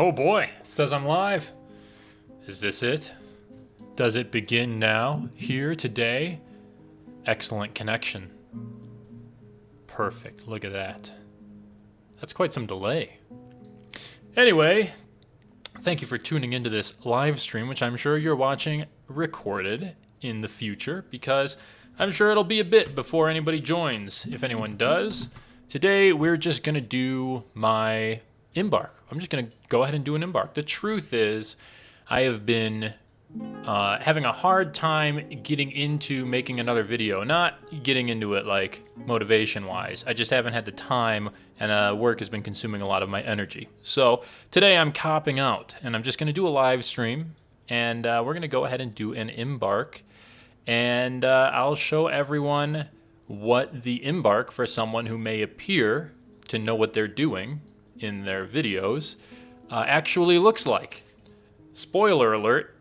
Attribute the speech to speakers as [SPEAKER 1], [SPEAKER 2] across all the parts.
[SPEAKER 1] Oh boy, it says I'm live. Is this it? Does it begin now, here, today? Excellent connection. Perfect, look at that. That's quite some delay. Anyway, thank you for tuning into this live stream, which I'm sure you're watching recorded in the future, because I'm sure it'll be a bit before anybody joins, if anyone does. Today, we're just gonna do my Embark. I'm just gonna go ahead and do an Embark. The truth is, I have been having a hard time getting into making another video. Not getting into it like motivation-wise. I just haven't had the time, and work has been consuming a lot of my energy. So today I'm copping out, and I'm just gonna do a live stream, and we're gonna go ahead and do an Embark, and I'll show everyone what the Embark, for someone who may appear to know what they're doing in their videos, actually looks like. Spoiler alert,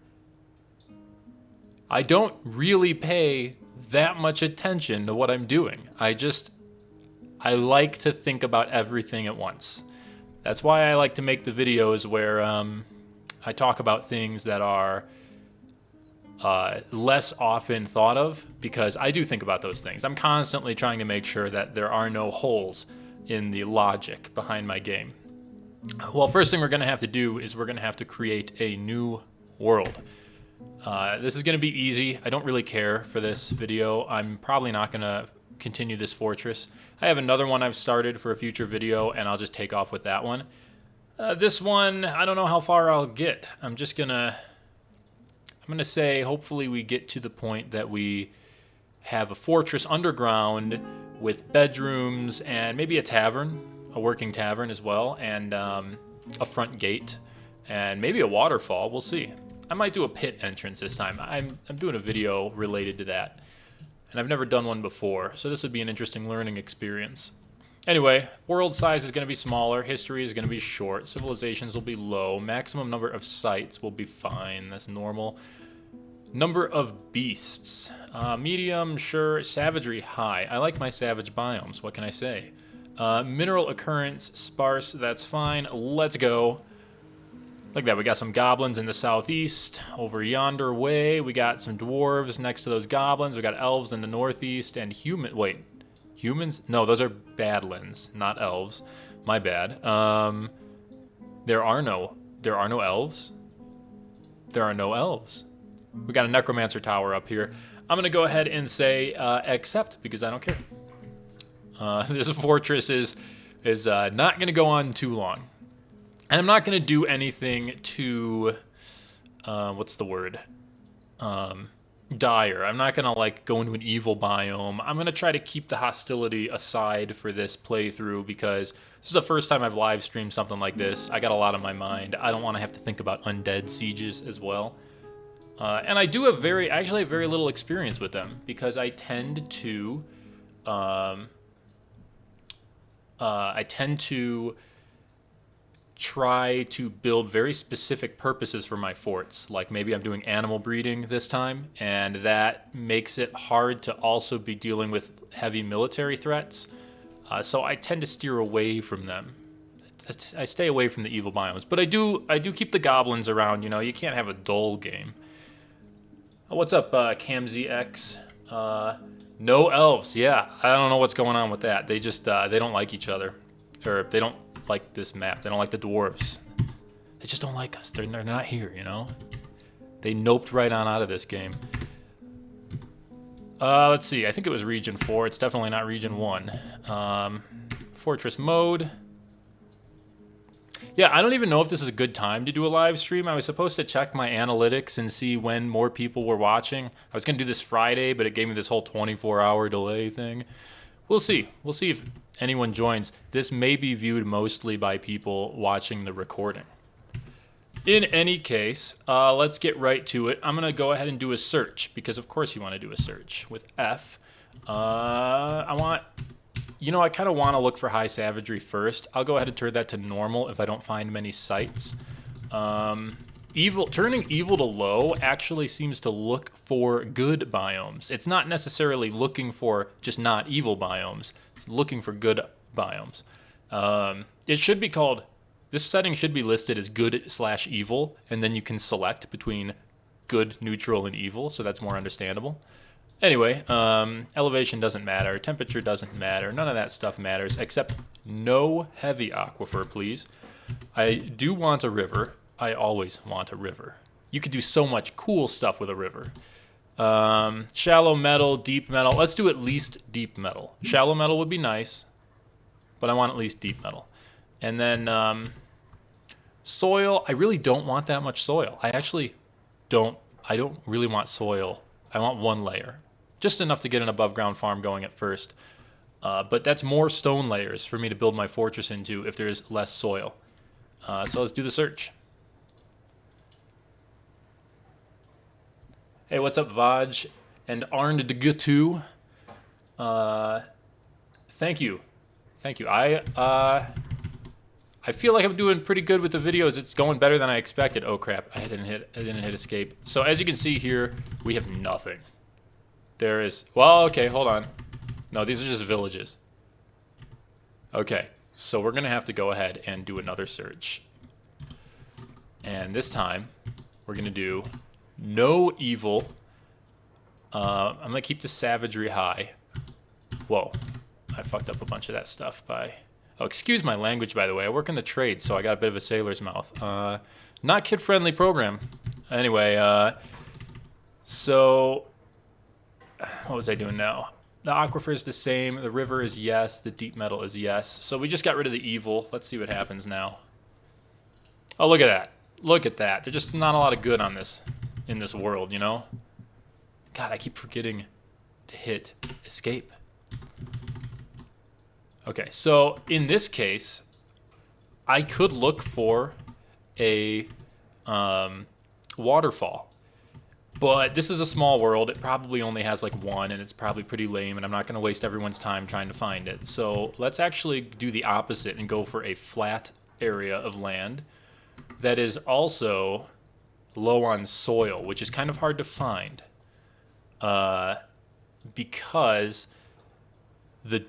[SPEAKER 1] I don't really pay that much attention to what I'm doing. I like to think about everything at once. That's why I like to make the videos where I talk about things that are less often thought of, because I do think about those things. I'm constantly trying to make sure that there are no holes in the logic behind my game. Well, first thing we're going to have to do is we're going to have to create a new world. This is going to be easy. I don't really care for this video. I'm probably not going to continue this fortress. I have another one I've started for a future video, and I'll just take off with that one. This one, I don't know how far I'll get. I'm gonna say hopefully we get to the point that we have a fortress underground with bedrooms and maybe a tavern, a working tavern as well, and a front gate, and maybe a waterfall. We'll see. I might do a pit entrance this time. I'm doing a video related to that, and I've never done one before, so this would be an interesting learning experience. Anyway, world size is going to be smaller, history is going to be short, civilizations will be low, maximum number of sites will be fine, that's normal. Number of beasts, medium, sure, savagery, high. I like my savage biomes, what can I say? Mineral occurrence, sparse, that's fine, let's go. Like that, we got some goblins in the southeast, over yonder way, we got some dwarves next to those goblins, we got elves in the northeast, and humans? No, those are badlands, not elves, my bad. There are no elves. There are no elves. We got a necromancer tower up here. I'm gonna go ahead and say accept, because I don't care. This fortress is not gonna go on too long, and I'm not gonna do anything too what's the word, dire. I'm not gonna like go into an evil biome. I'm gonna try to keep the hostility aside for this playthrough, because this is the first time I've live streamed something like this. I got a lot on my mind. I don't want to have to think about undead sieges as well. And I do have actually have very little experience with them, because I tend to try to build very specific purposes for my forts. Like maybe I'm doing animal breeding this time, and that makes it hard to also be dealing with heavy military threats. So I tend to steer away from them. I stay away from the evil biomes, but I do keep the goblins around. You know, you can't have a dull game. What's up, CamZX? No elves. Yeah, I don't know what's going on with that. They just they don't like each other, or they don't like this map. They don't like the dwarves. They just don't like us. They're not here, you know? They noped right on out of this game. Let's see. I think it was region 4. It's definitely not region 1. Fortress mode. Yeah, I don't even know if this is a good time to do a live stream. I was supposed to check my analytics and see when more people were watching. I was going to do this Friday, but it gave me this whole 24-hour delay thing. We'll see. We'll see if anyone joins. This may be viewed mostly by people watching the recording. In any case, let's get right to it. I'm going to go ahead and do a search, because of course you want to do a search with F. I kind of want to look for high savagery first. I'll go ahead and turn that to normal if I don't find many sites. Turning evil to low actually seems to look for good biomes. It's not necessarily looking for just not evil biomes. It's looking for good biomes. It should be called This setting should be listed as good/evil, and then you can select between good, neutral, and evil, so that's more understandable. Anyway, elevation doesn't matter, temperature doesn't matter, none of that stuff matters, except no heavy aquifer, please. I do want a river. I always want a river. You could do so much cool stuff with a river. Shallow metal, deep metal. Let's do at least deep metal. Shallow metal would be nice, but I want at least deep metal. And then soil, I really don't want that much soil. I don't really want soil. I want one layer. Just enough to get an above ground farm going at first. But that's more stone layers for me to build my fortress into if there's less soil. So let's do the search. Hey, what's up, Vaj and Arnd de Gutu? Thank you. I feel like I'm doing pretty good with the videos. It's going better than I expected. Oh crap! I didn't hit escape. So as you can see here, we have nothing. There is. Well, okay, hold on. No, these are just villages. Okay, so we're gonna have to go ahead and do another search. And this time, we're gonna do no evil. I'm gonna keep the savagery high. Whoa, I fucked up a bunch of that stuff by... Oh, excuse my language, by the way. I work in the trade, so I got a bit of a sailor's mouth. Not kid-friendly program. Anyway, so... What was I doing now? The aquifer is the same. The river is yes. The deep metal is yes. So we just got rid of the evil. Let's see what happens now. Oh, look at that. Look at that. There's just not a lot of good on this in this world, you know? God, I keep forgetting to hit escape. Okay, so in this case, I could look for a waterfall. But this is a small world. It probably only has like one, and it's probably pretty lame, and I'm not going to waste everyone's time trying to find it. So let's actually do the opposite and go for a flat area of land that is also low on soil, which is kind of hard to find because the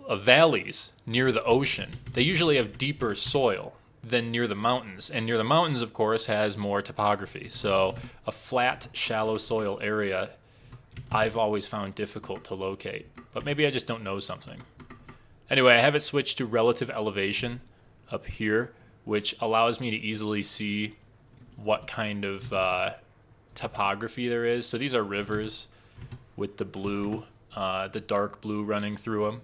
[SPEAKER 1] valleys near the ocean, they usually have deeper soil than near the mountains, and near the mountains, of course, has more topography. So a flat, shallow soil area I've always found difficult to locate, but maybe I just don't know something. Anyway, I have it switched to relative elevation up here, which allows me to easily see what kind of topography there is. So these are rivers with the blue, the dark blue running through them.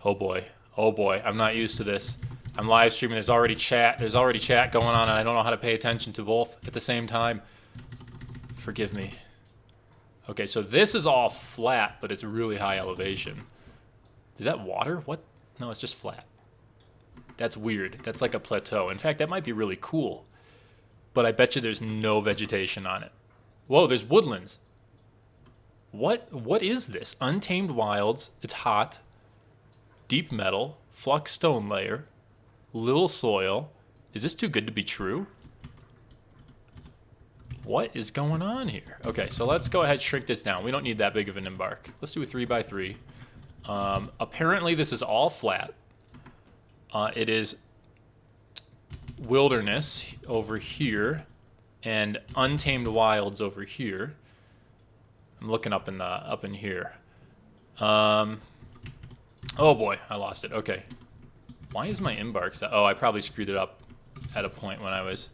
[SPEAKER 1] Oh boy. Oh boy, I'm not used to this. I'm live streaming, there's already chat going on, and I don't know how to pay attention to both at the same time. Forgive me. Okay, so this is all flat, but it's really high elevation. Is that water? What? No, it's just flat. That's weird. That's like a plateau. In fact, that might be really cool. But I bet you there's no vegetation on it. Whoa, there's woodlands. What is this? Untamed wilds. It's hot. Deep metal, flux stone layer, little soil. Is this too good to be true? What is going on here? Okay, so let's go ahead and shrink this down. We don't need that big of an embark. Let's do a 3x3. Apparently this is all flat. It is wilderness over here and untamed wilds over here. I'm looking up in here. Oh boy, I lost it. Okay. Why is my embark set? Oh, I probably screwed it up at a point when I was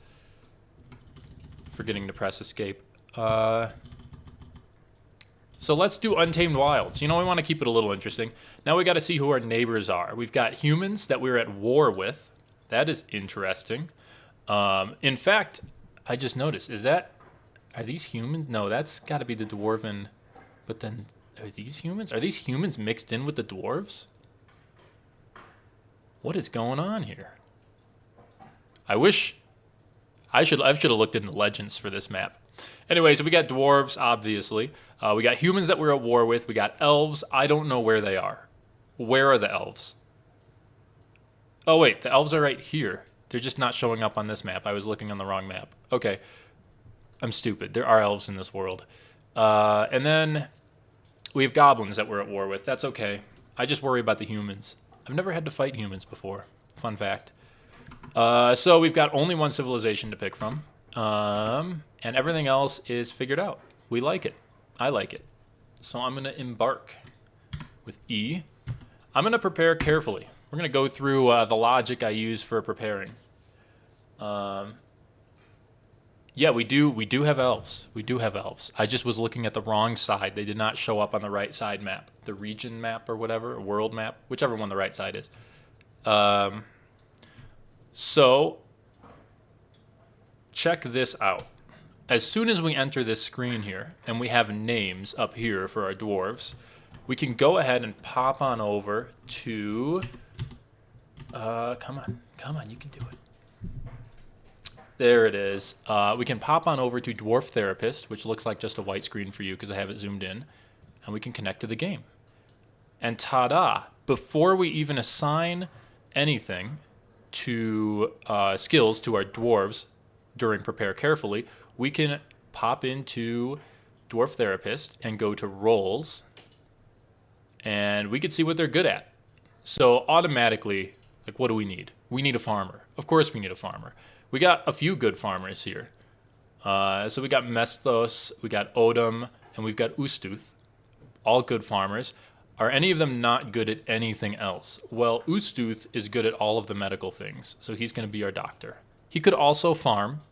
[SPEAKER 1] forgetting to press escape. So let's do Untamed Wilds. You know, we want to keep it a little interesting. Now we got to see who our neighbors are. We've got humans that we're at war with. That is interesting. In fact, I just noticed, are these humans? No, that's got to be the dwarven, but then... Are these humans? Are these humans mixed in with the dwarves? What is going on here? I should have looked into legends for this map. Anyway, so we got dwarves, obviously. We got humans that we're at war with. We got elves. I don't know where they are. Where are the elves? Oh, wait. The elves are right here. They're just not showing up on this map. I was looking on the wrong map. Okay. I'm stupid. There are elves in this world. And then... we have goblins that we're at war with. That's okay. I just worry about the humans. I've never had to fight humans before. Fun fact. So we've got only one civilization to pick from. And everything else is figured out. We like it. I like it. So I'm going to embark with E. I'm going to prepare carefully. We're going to go through the logic I use for preparing. Yeah, we do have elves. We do have elves. I just was looking at the wrong side. They did not show up on the right side map. The region map or whatever, or world map, whichever one the right side is. So, check this out. As soon as we enter this screen here, and we have names up here for our dwarves, we can go ahead and pop on over to... come on, you can do it. There it is. We can pop on over to Dwarf Therapist, which looks like just a white screen for you because I have it zoomed in, and we can connect to the game. And ta-da! Before we even assign anything to skills to our dwarves during Prepare Carefully, we can pop into Dwarf Therapist and go to Roles, and we can see what they're good at. So automatically, like, what do we need? We need a farmer. Of course we need a farmer. We got a few good farmers here. So we got Mesthos, we got Odom, and we've got Ustuth. All good farmers. Are any of them not good at anything else? Well, Ustuth is good at all of the medical things, so he's going to be our doctor. He could also farm.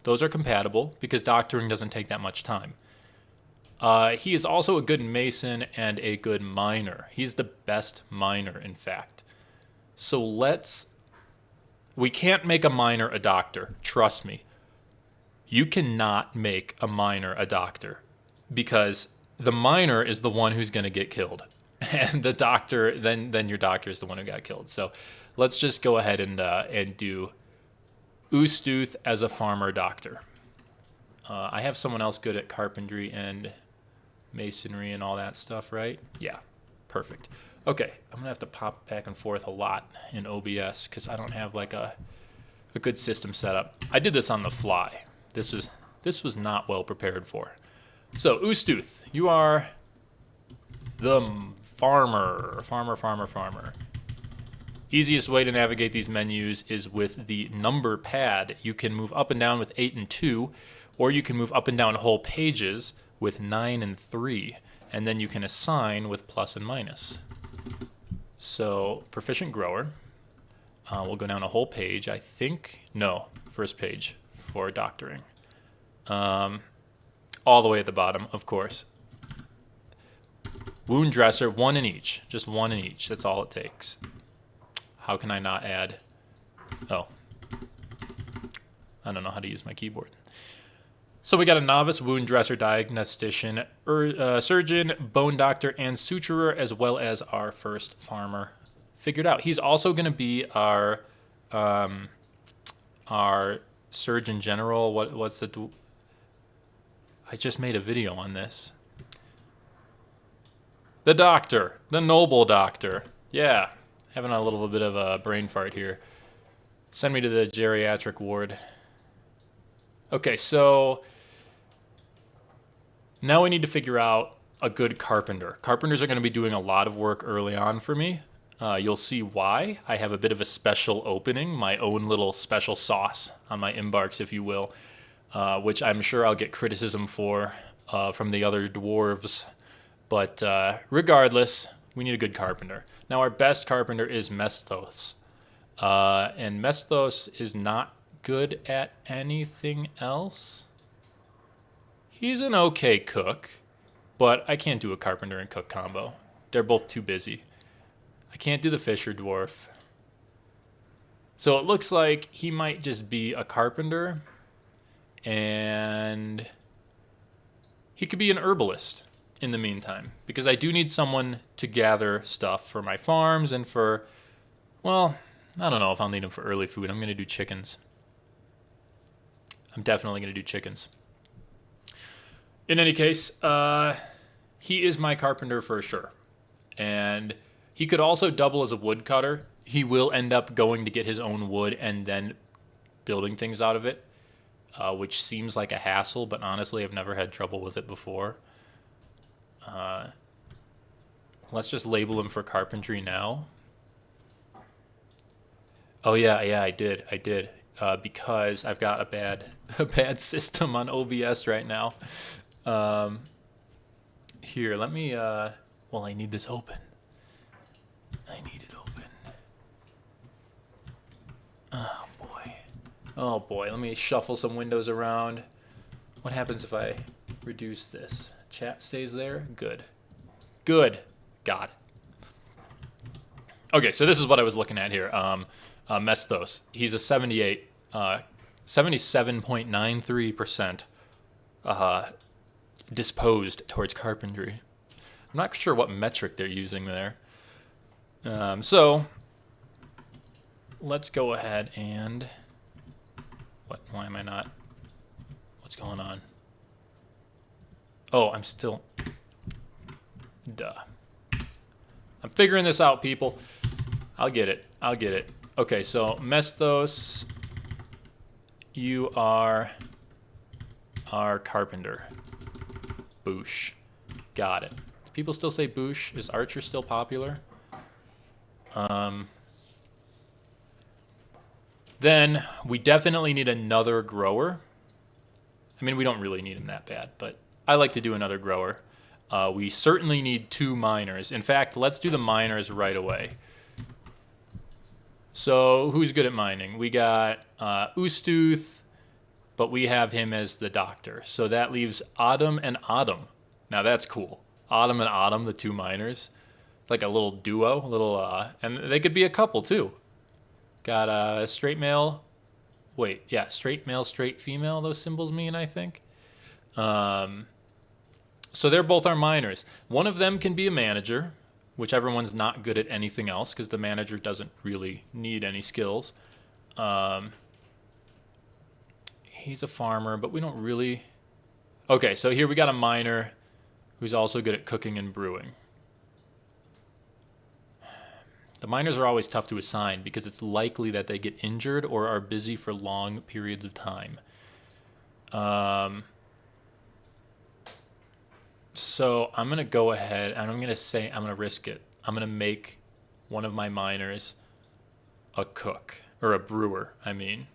[SPEAKER 1] Those are compatible because doctoring doesn't take that much time. He is also a good mason and a good miner. He's the best miner, in fact. So we can't make a miner a doctor. Trust me. You cannot make a miner a doctor because the miner is the one who's going to get killed. And the doctor, then your doctor is the one who got killed. So let's just go ahead and do Ustuth as a farmer doctor. I have someone else good at carpentry and masonry and all that stuff, right? Yeah, perfect. Okay, I'm going to have to pop back and forth a lot in OBS because I don't have like a good system set up. I did this on the fly. This was not well prepared for. So, Ustuth, you are the farmer. Easiest way to navigate these menus is with the number pad. You can move up and down with 8 and 2, or you can move up and down whole pages with 9 and 3, and then you can assign with plus and minus. So, proficient grower. We'll go down a whole page, I think. No, first page for doctoring. All the way at the bottom, of course. Wound dresser, 1 in each. Just 1 in each. That's all it takes. How can I not add? Oh. I don't know how to use my keyboard. So we got a novice wound dresser, diagnostician, surgeon, bone doctor, and suturer, as well as our first farmer figured out. He's also going to be our surgeon general. What's the? I just made a video on this. The doctor, the noble doctor. Yeah, having a little bit of a brain fart here. Send me to the geriatric ward. Okay, so now we need to figure out a good carpenter. Carpenters are going to be doing a lot of work early on for me. You'll see why. I have a bit of a special opening, my own little special sauce on my embarks, if you will, which I'm sure I'll get criticism for from the other dwarves. But regardless, we need a good carpenter. Now, our best carpenter is Mesthos. And Mesthos is not good at anything else. He's an okay cook, but I can't do a carpenter and cook combo. They're both too busy. I can't do the fisher dwarf. So it looks like he might just be a carpenter, and he could be an herbalist in the meantime, because I do need someone to gather stuff for my farms and for, well, I don't know if I'll need him for early food. I'm going to do chickens. I'm definitely going to do chickens. In any case, he is my carpenter for sure. And he could also double as a woodcutter. He will end up going to get his own wood and then building things out of it, which seems like a hassle, but honestly, I've never had trouble with it before. Let's just label him for carpentry now. Oh yeah, yeah, I did. Because I've got a bad a bad system on OBS right now. Um, Here, let me. Well, I need this open. I need it open. Oh boy. Oh boy. Let me shuffle some windows around. What happens if I reduce this? Chat stays there. Good. Good. Got it. Okay, so this is what I was looking at here. Mestos. He's a 78, 77.93% disposed towards carpentry. I'm not sure what metric they're using there. So let's go ahead and what? Why am I not? What's going on? Oh, I'm still. Duh. I'm figuring this out, people. I'll get it. I'll get it. Okay, so Mestos, you are our carpenter. Boosh. Got it. Do people still say boosh? Is Archer still popular? Then we definitely need another grower. I mean, we don't really need him that bad, but I like to do another grower. We certainly need 2 miners. In fact, let's do the miners right away. So who's good at mining? We got Ustuth, but we have him as the doctor. So that leaves Autumn and Autumn. Now that's cool. Autumn and Autumn, the 2 miners. Like a little duo, and they could be a couple too. Got a straight male. Wait, yeah, straight male, straight female. Those symbols mean, I think. So they're both our miners. One of them can be a manager, whichever one's not good at anything else, because the manager doesn't really need any skills. He's a farmer, but we don't really. Okay, so here we got a miner who's also good at cooking and brewing. The miners are always tough to assign because it's likely that they get injured or are busy for long periods of time. So I'm going to go ahead and I'm going to say I'm going to risk it. I'm going to make one of my miners a cook, or a brewer, I mean.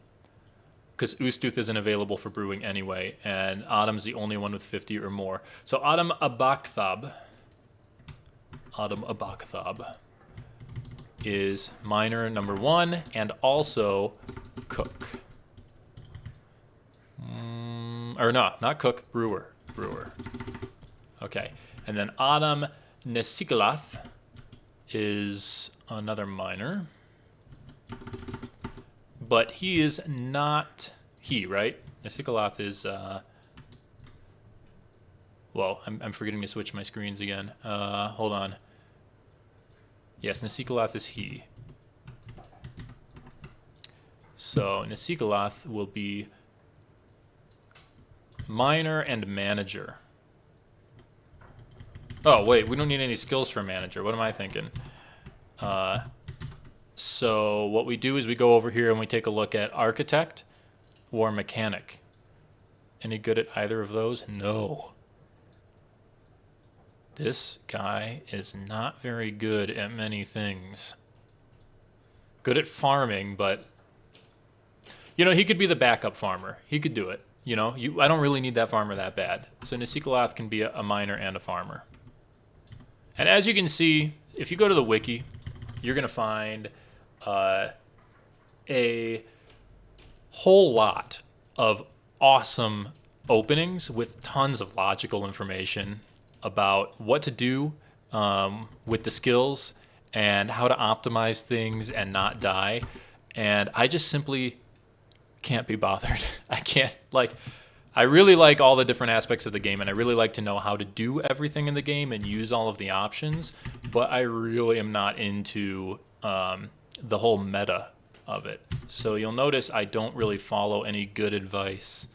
[SPEAKER 1] Because Ustuth isn't available for brewing anyway, and Autumn's the only one with 50 or more. So Autumn Abakthab is miner number 1 and also cook. Or no, not cook, brewer. Okay, and then Autumn Nesikalath is another miner. But he is not right? Nesikalath is, well, I'm forgetting to switch my screens again. Hold on. Yes, Nesikalath is he. So Nesikalath will be miner and manager. Oh, wait, we don't need any skills for manager. What am I thinking? So what we do is we go over here and we take a look at architect or mechanic. Any good at either of those? No. This guy is not very good at many things. Good at farming, but you know, he could be the backup farmer. He could do it. You know, I don't really need that farmer that bad. So Nesikalath can be a miner and a farmer. And as you can see, if you go to the wiki, you're going to find a whole lot of awesome openings with tons of logical information about what to do with the skills and how to optimize things and not die. And I just simply can't be bothered. I really like all the different aspects of the game, and I really like to know how to do everything in the game and use all of the options, but I really am not into the whole meta of it. So you'll notice I don't really follow any good advice.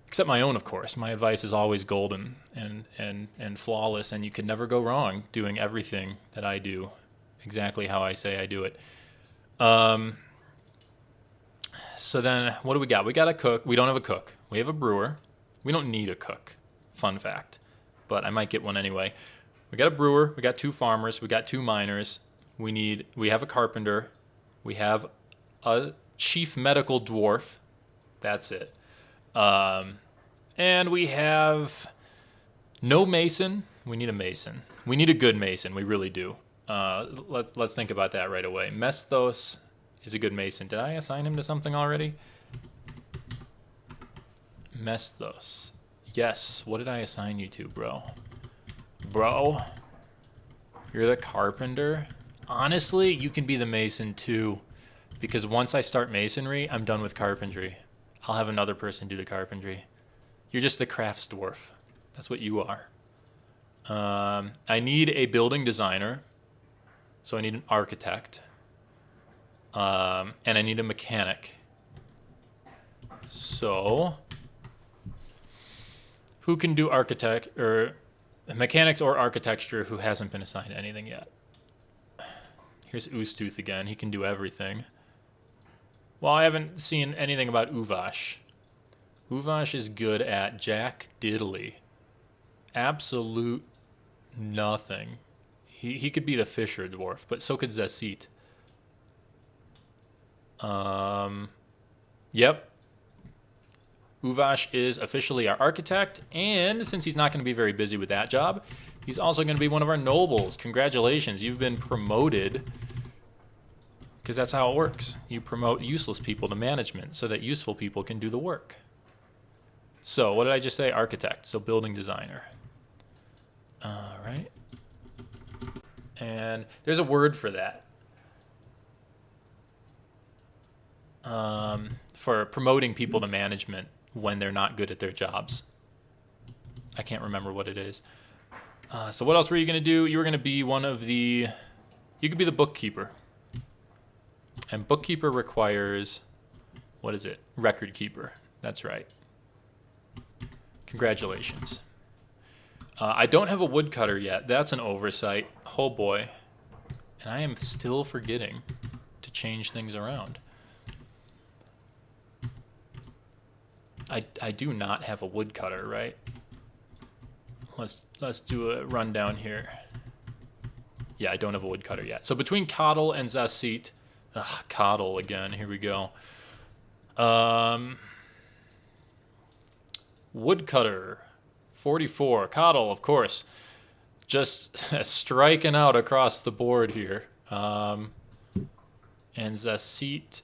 [SPEAKER 1] Except my own, of course. My advice is always golden and flawless, and you can never go wrong doing everything that I do exactly how I say I do it. So then, what do we got? We got a cook. We don't have a cook. We have a brewer. We don't need a cook. Fun fact. But I might get one anyway. We got a brewer. We got 2 farmers. We got 2 miners. We have a carpenter. We have a chief medical dwarf. That's it. And we have no mason. We need a mason. We need a good mason. We really do. Let's think about that right away. Mesthos is a good mason. Did I assign him to something already? Mesthos. Yes. What did I assign you to, bro? Bro, you're the carpenter. Honestly, you can be the mason too, because once I start masonry, I'm done with carpentry. I'll have another person do the carpentry. You're just the crafts dwarf. That's what you are. I need a building designer, so I need an architect, and I need a mechanic. So, who can do architect or mechanics or architecture who hasn't been assigned anything yet? Here's Oostooth again. He can do everything. Well, I haven't seen anything about Uvash. Uvash is good at Jack Diddley. Absolute nothing. He could be the Fisher dwarf, but so could Zasit. Yep. Uvash is officially our architect, and since he's not going to be very busy with that job, he's also going to be one of our nobles. Congratulations, you've been promoted, because that's how it works. You promote useless people to management so that useful people can do the work. So, what did I just say? Architect, so building designer. All right. And there's a word for that. For promoting people to management when they're not good at their jobs. I can't remember what it is. So what else were you going to do? You were going to be one of the... You could be the bookkeeper. And bookkeeper requires... What is it? Record keeper. That's right. Congratulations. I don't have a woodcutter yet. That's an oversight. Oh boy. And I am still forgetting to change things around. I do not have a woodcutter, right? Let's do a rundown here. Yeah, I don't have a woodcutter yet. So between Coddle and Zasit, Coddle again. Here we go. Woodcutter, 44. Coddle, of course, just striking out across the board here. And Zasit's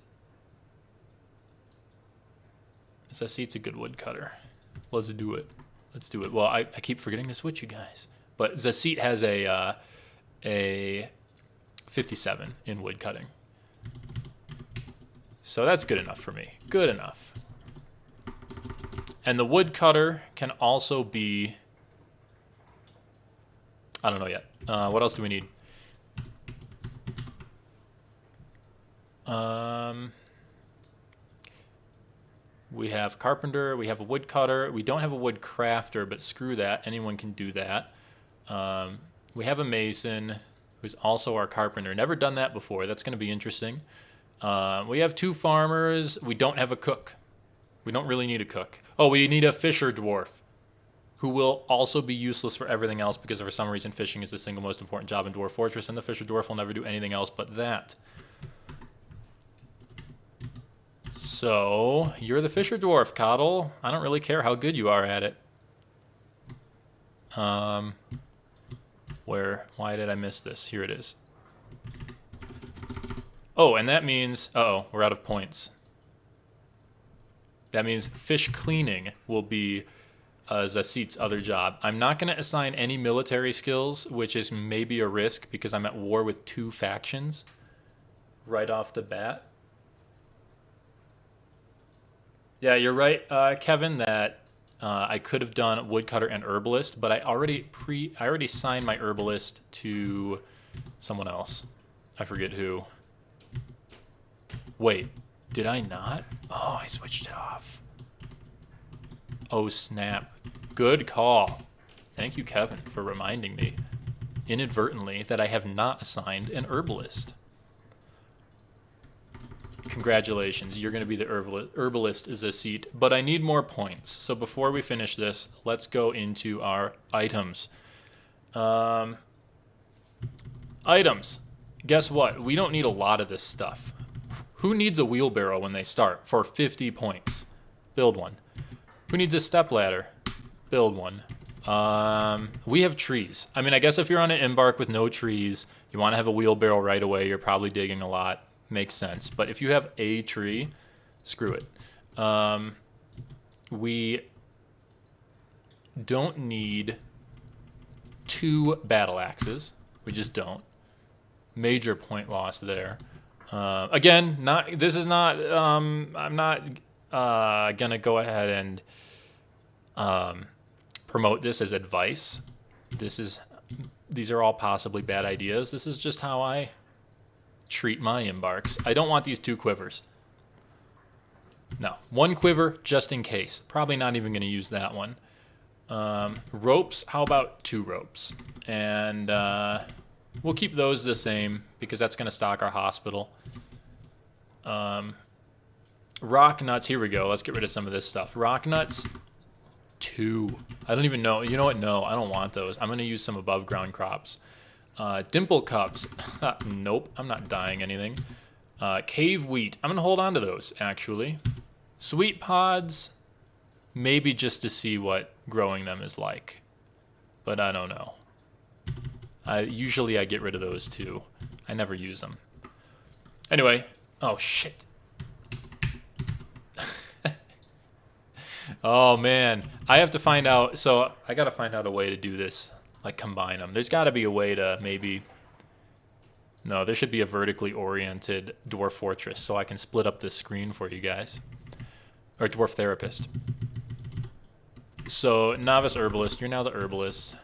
[SPEAKER 1] a good woodcutter. Let's do it. Let's do it. Well, I keep forgetting to switch you guys. But Zasit has a 57 in woodcutting. So that's good enough for me. Good enough. And the woodcutter can also be... I don't know yet. What else do we need? We have carpenter, we have a woodcutter. We don't have a wood crafter, but screw that. Anyone can do that. We have a mason, who's also our carpenter. Never done that before. That's going to be interesting. We have 2 farmers. We don't have a cook. We don't really need a cook. Oh, we need a fisher dwarf, who will also be useless for everything else because for some reason fishing is the single most important job in Dwarf Fortress, and the fisher dwarf will never do anything else but that. So, you're the fisher dwarf, Coddle. I don't really care how good you are at it. Why did I miss this? Here it is. Oh, and that means, uh-oh, we're out of points. That means fish cleaning will be Zasit's other job. I'm not going to assign any military skills, which is maybe a risk because I'm at war with 2 factions right off the bat. Yeah, you're right, Kevin, that I could have done woodcutter and herbalist, but I already signed my herbalist to someone else. I forget who. Wait, did I not? Oh, I switched it off. Oh, snap. Good call. Thank you, Kevin, for reminding me inadvertently that I have not assigned an herbalist. Congratulations, you're going to be the herbalist is a seat, but I need more points. So before we finish this, let's go into our items. Items. Guess what? We don't need a lot of this stuff. Who needs a wheelbarrow when they start for 50 points? Build one. Who needs a stepladder? Build one. We have trees. I mean, I guess if you're on an embark with no trees, you want to have a wheelbarrow right away, you're probably digging a lot. Makes sense. But if you have a tree, screw it. We don't need 2 battle axes. We just don't. Major point loss there. Again, this is not. I'm not gonna go ahead and promote this as advice. These are all possibly bad ideas. This is just how I treat my embarks. I don't want these 2 quivers. No, 1 quiver just in case. Probably not even going to use that one. Ropes, how about 2 ropes? And we'll keep those the same because that's going to stock our hospital. Rock nuts, here we go. Let's get rid of some of this stuff. Rock nuts, 2. I don't even know. You know what? No, I don't want those. I'm going to use some above ground crops. Dimple cups. Nope, I'm not dying anything. Cave wheat. I'm going to hold on to those, actually. Sweet pods, maybe just to see what growing them is like. But I don't know. Usually I get rid of those too. I never use them. Anyway. Oh, shit. Oh, man. I have to find out. So I got to find out a way to do this. Like combine them. There's got to be a way to maybe... No, there should be a vertically oriented dwarf fortress so I can split up this screen for you guys. Or dwarf therapist. So, novice herbalist, you're now the herbalist.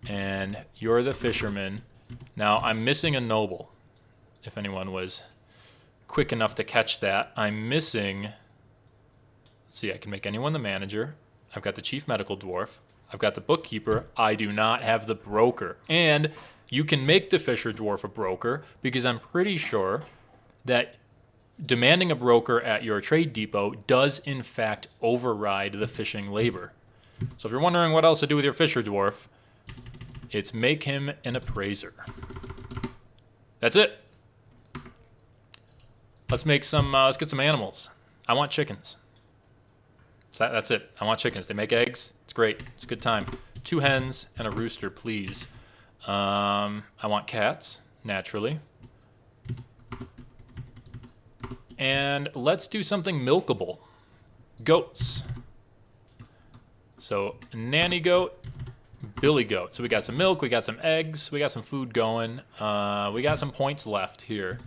[SPEAKER 1] And you're the fisherman. Now, I'm missing a noble. If anyone was quick enough to catch that. I'm missing... Let's see, I can make anyone the manager. I've got the chief medical dwarf. I've got the bookkeeper. I do not have the broker. And you can make the fisher dwarf a broker because I'm pretty sure that demanding a broker at your trade depot does in fact override the fishing labor. So if you're wondering what else to do with your fisher dwarf, it's make him an appraiser. That's it. Let's get some animals. I want chickens. That's it. I want chickens. They make eggs. It's great. It's a good time. 2 hens and a rooster, please. I want cats, naturally. And let's do something milkable. Goats. So, nanny goat, billy goat. So we got some milk, we got some eggs, we got some food going. We got some points left here.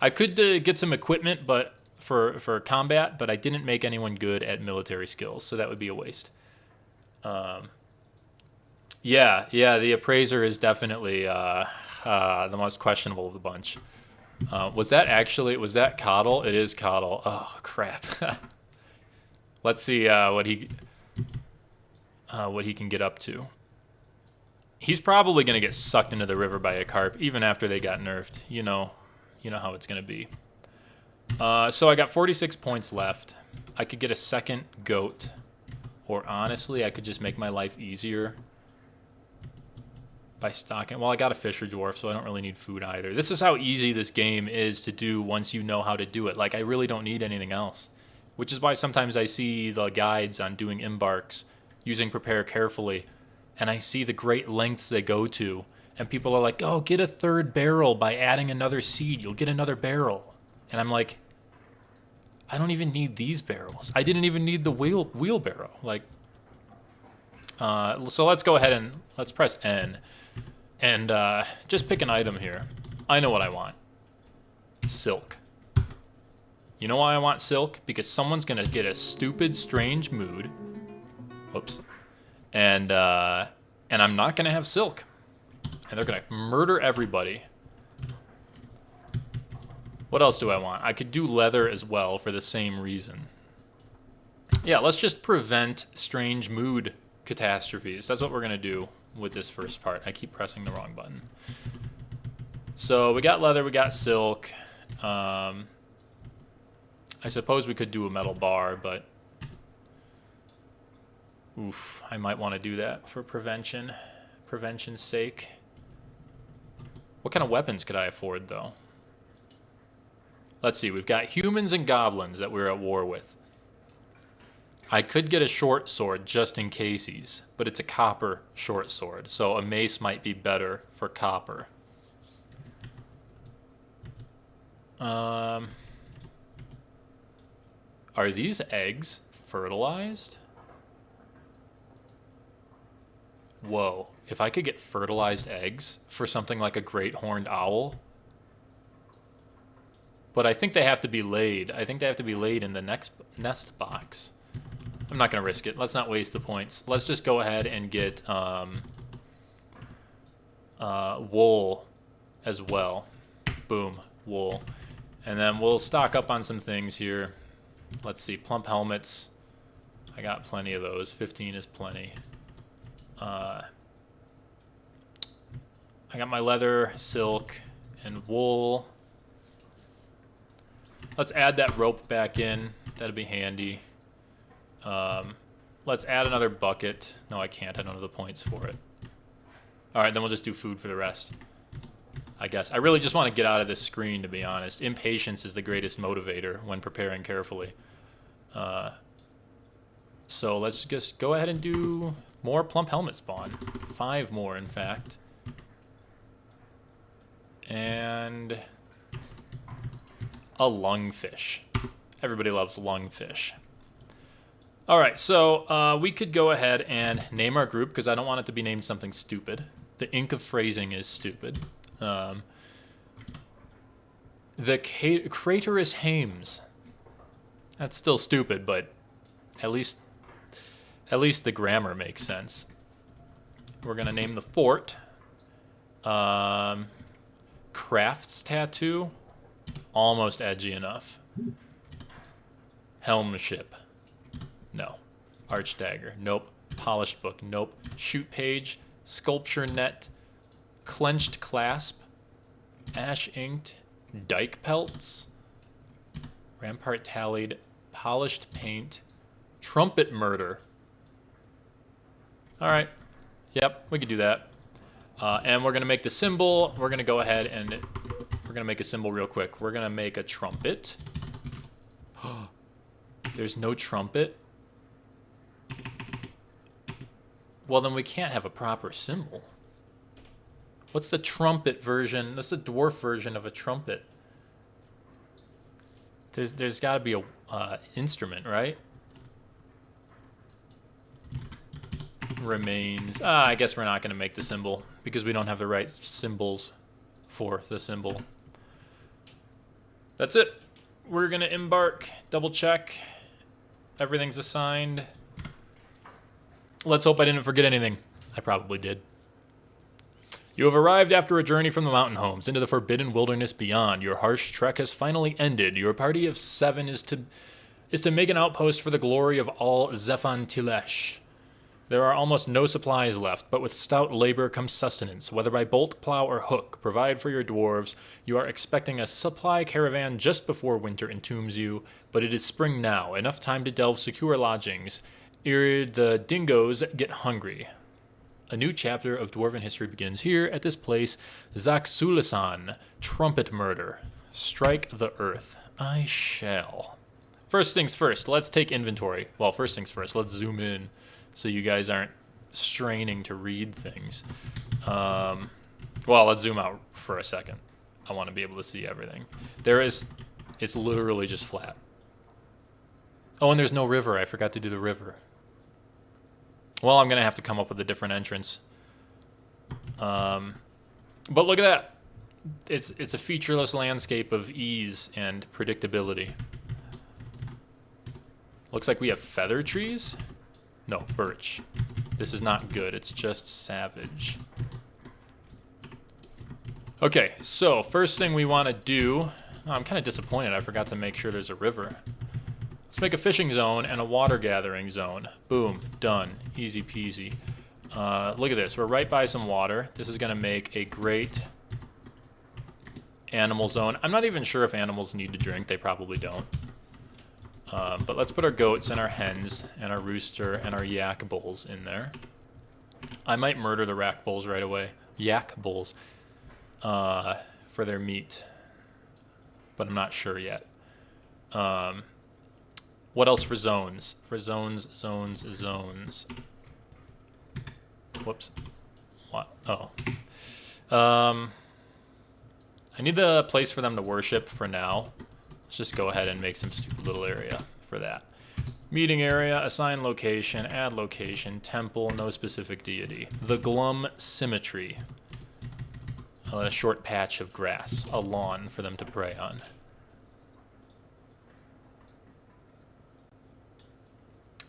[SPEAKER 1] I could get some equipment, but for combat, but I didn't make anyone good at military skills, so that would be a waste. Yeah, the appraiser is definitely the most questionable of the bunch. Was that Coddle? It is Coddle. Oh, crap. Let's see what he can get up to. He's probably going to get sucked into the river by a carp, even after they got nerfed. You know how it's going to be. So I got 46 points left. I could get a second goat. Or honestly, I could just make my life easier by stocking. Well, I got a fisher dwarf, so I don't really need food either. This is how easy this game is to do once you know how to do it. Like, I really don't need anything else. Which is why sometimes I see the guides on doing embarks using prepare carefully, and I see the great lengths they go to, and people are like, oh, get a 3rd barrel by adding another seed. You'll get another barrel. And I'm like, I don't even need these barrels. I didn't even need the wheelbarrow. Like, so let's go ahead and let's press N. And just pick an item here. I know what I want. Silk. You know why I want silk? Because someone's going to get a stupid, strange mood. Oops. And I'm not going to have silk. And they're going to murder everybody. What else do I want? I could do leather as well for the same reason. Yeah, let's just prevent strange mood catastrophes. That's what we're going to do with this first part. I keep pressing the wrong button. So we got leather, we got silk. I suppose we could do a metal bar, but oof, I might want to do that for prevention's sake. What kind of weapons could I afford, though? Let's see, we've got humans and goblins that we're at war with. I could get a short sword just in cases, but it's a copper short sword, so a mace might be better for copper. Are these eggs fertilized? Whoa, if I could get fertilized eggs for something like a great horned owl. But I think they have to be laid. I think they have to be laid in the next nest box. I'm not going to risk it. Let's not waste the points. Let's just go ahead and get wool as well. Boom, wool. And then we'll stock up on some things here. Let's see, plump helmets. I got plenty of those. 15 is plenty. I got my leather, silk, and wool. Let's add that rope back in. That'd be handy. Let's add another bucket. No, I can't. I don't have the points for it. All right, then we'll just do food for the rest, I guess. I really just want to get out of this screen, to be honest. Impatience is the greatest motivator when preparing carefully. So let's just go ahead and do more plump helmet spawn. 5 more, in fact. And a lungfish. Everybody loves lungfish. All right, so we could go ahead and name our group, because I don't want it to be named something stupid. The ink of phrasing is stupid. The Craterus Hames. That's still stupid, but at least the grammar makes sense. We're gonna name the fort Crafts Tattoo. Almost edgy enough. Helmship. No. Archdagger. Nope. Polished book. Nope. Shoot page. Sculpture net. Clenched clasp. Ash inked. Dyke pelts. Rampart tallied. Polished paint. Trumpet murder. All right. Yep, we could do that. And we're going to make the symbol. We're going to go ahead and we're going to make a symbol real quick. We're going to make a trumpet. There's no trumpet. Well, then we can't have a proper symbol. What's the trumpet version? That's the dwarf version of a trumpet. There's got to be a instrument, right? Remains. I guess we're not going to make the symbol because we don't have the right symbols for the symbol. That's it. We're going to embark. Double check. Everything's assigned. Let's hope I didn't forget anything. I probably did. You have arrived after a journey from the mountain homes into the forbidden wilderness beyond. Your harsh trek has finally ended. Your party of 7 is to make an outpost for the glory of all Zephan Tilesh. There are almost no supplies left, but with stout labor comes sustenance. Whether by bolt, plow, or hook, provide for your dwarves. You are expecting a supply caravan just before winter entombs you, but it is spring now, enough time to delve secure lodgings, ere the dingoes get hungry. A new chapter of dwarven history begins here at this place, Zaxulisan, trumpet murder. Strike the earth. I shall. First things first, let's take inventory. Well, first things first, let's zoom in so you guys aren't straining to read things. Well, let's zoom out for a second. I want to be able to see everything. It's literally just flat. Oh, and there's no river. I forgot to do the river. Well, I'm going to have to come up with a different entrance. But look at that. It's a featureless landscape of ease and predictability. Looks like we have feather trees. No, birch. This is not good. It's just savage. Okay, so first thing we want to do... Oh, I'm kind of disappointed. I forgot to make sure there's a river. Let's make a fishing zone and a water gathering zone. Boom, done. Easy peasy. Look at this. We're right by some water. This is going to make a great animal zone. I'm not even sure if animals need to drink. They probably don't. But let's put our goats and our hens and our rooster and our yak bulls in there. I might murder the rack bulls right away. Yak bulls. For their meat. but I'm not sure yet. What else for zones? For zones. Whoops. What? Oh. I need the place for them to worship for now. Let's just go ahead and make some stupid little area for that. Meeting area, assign location, add location, temple, no specific deity. The Glum Symmetry. A short patch of grass, a lawn for them to pray on.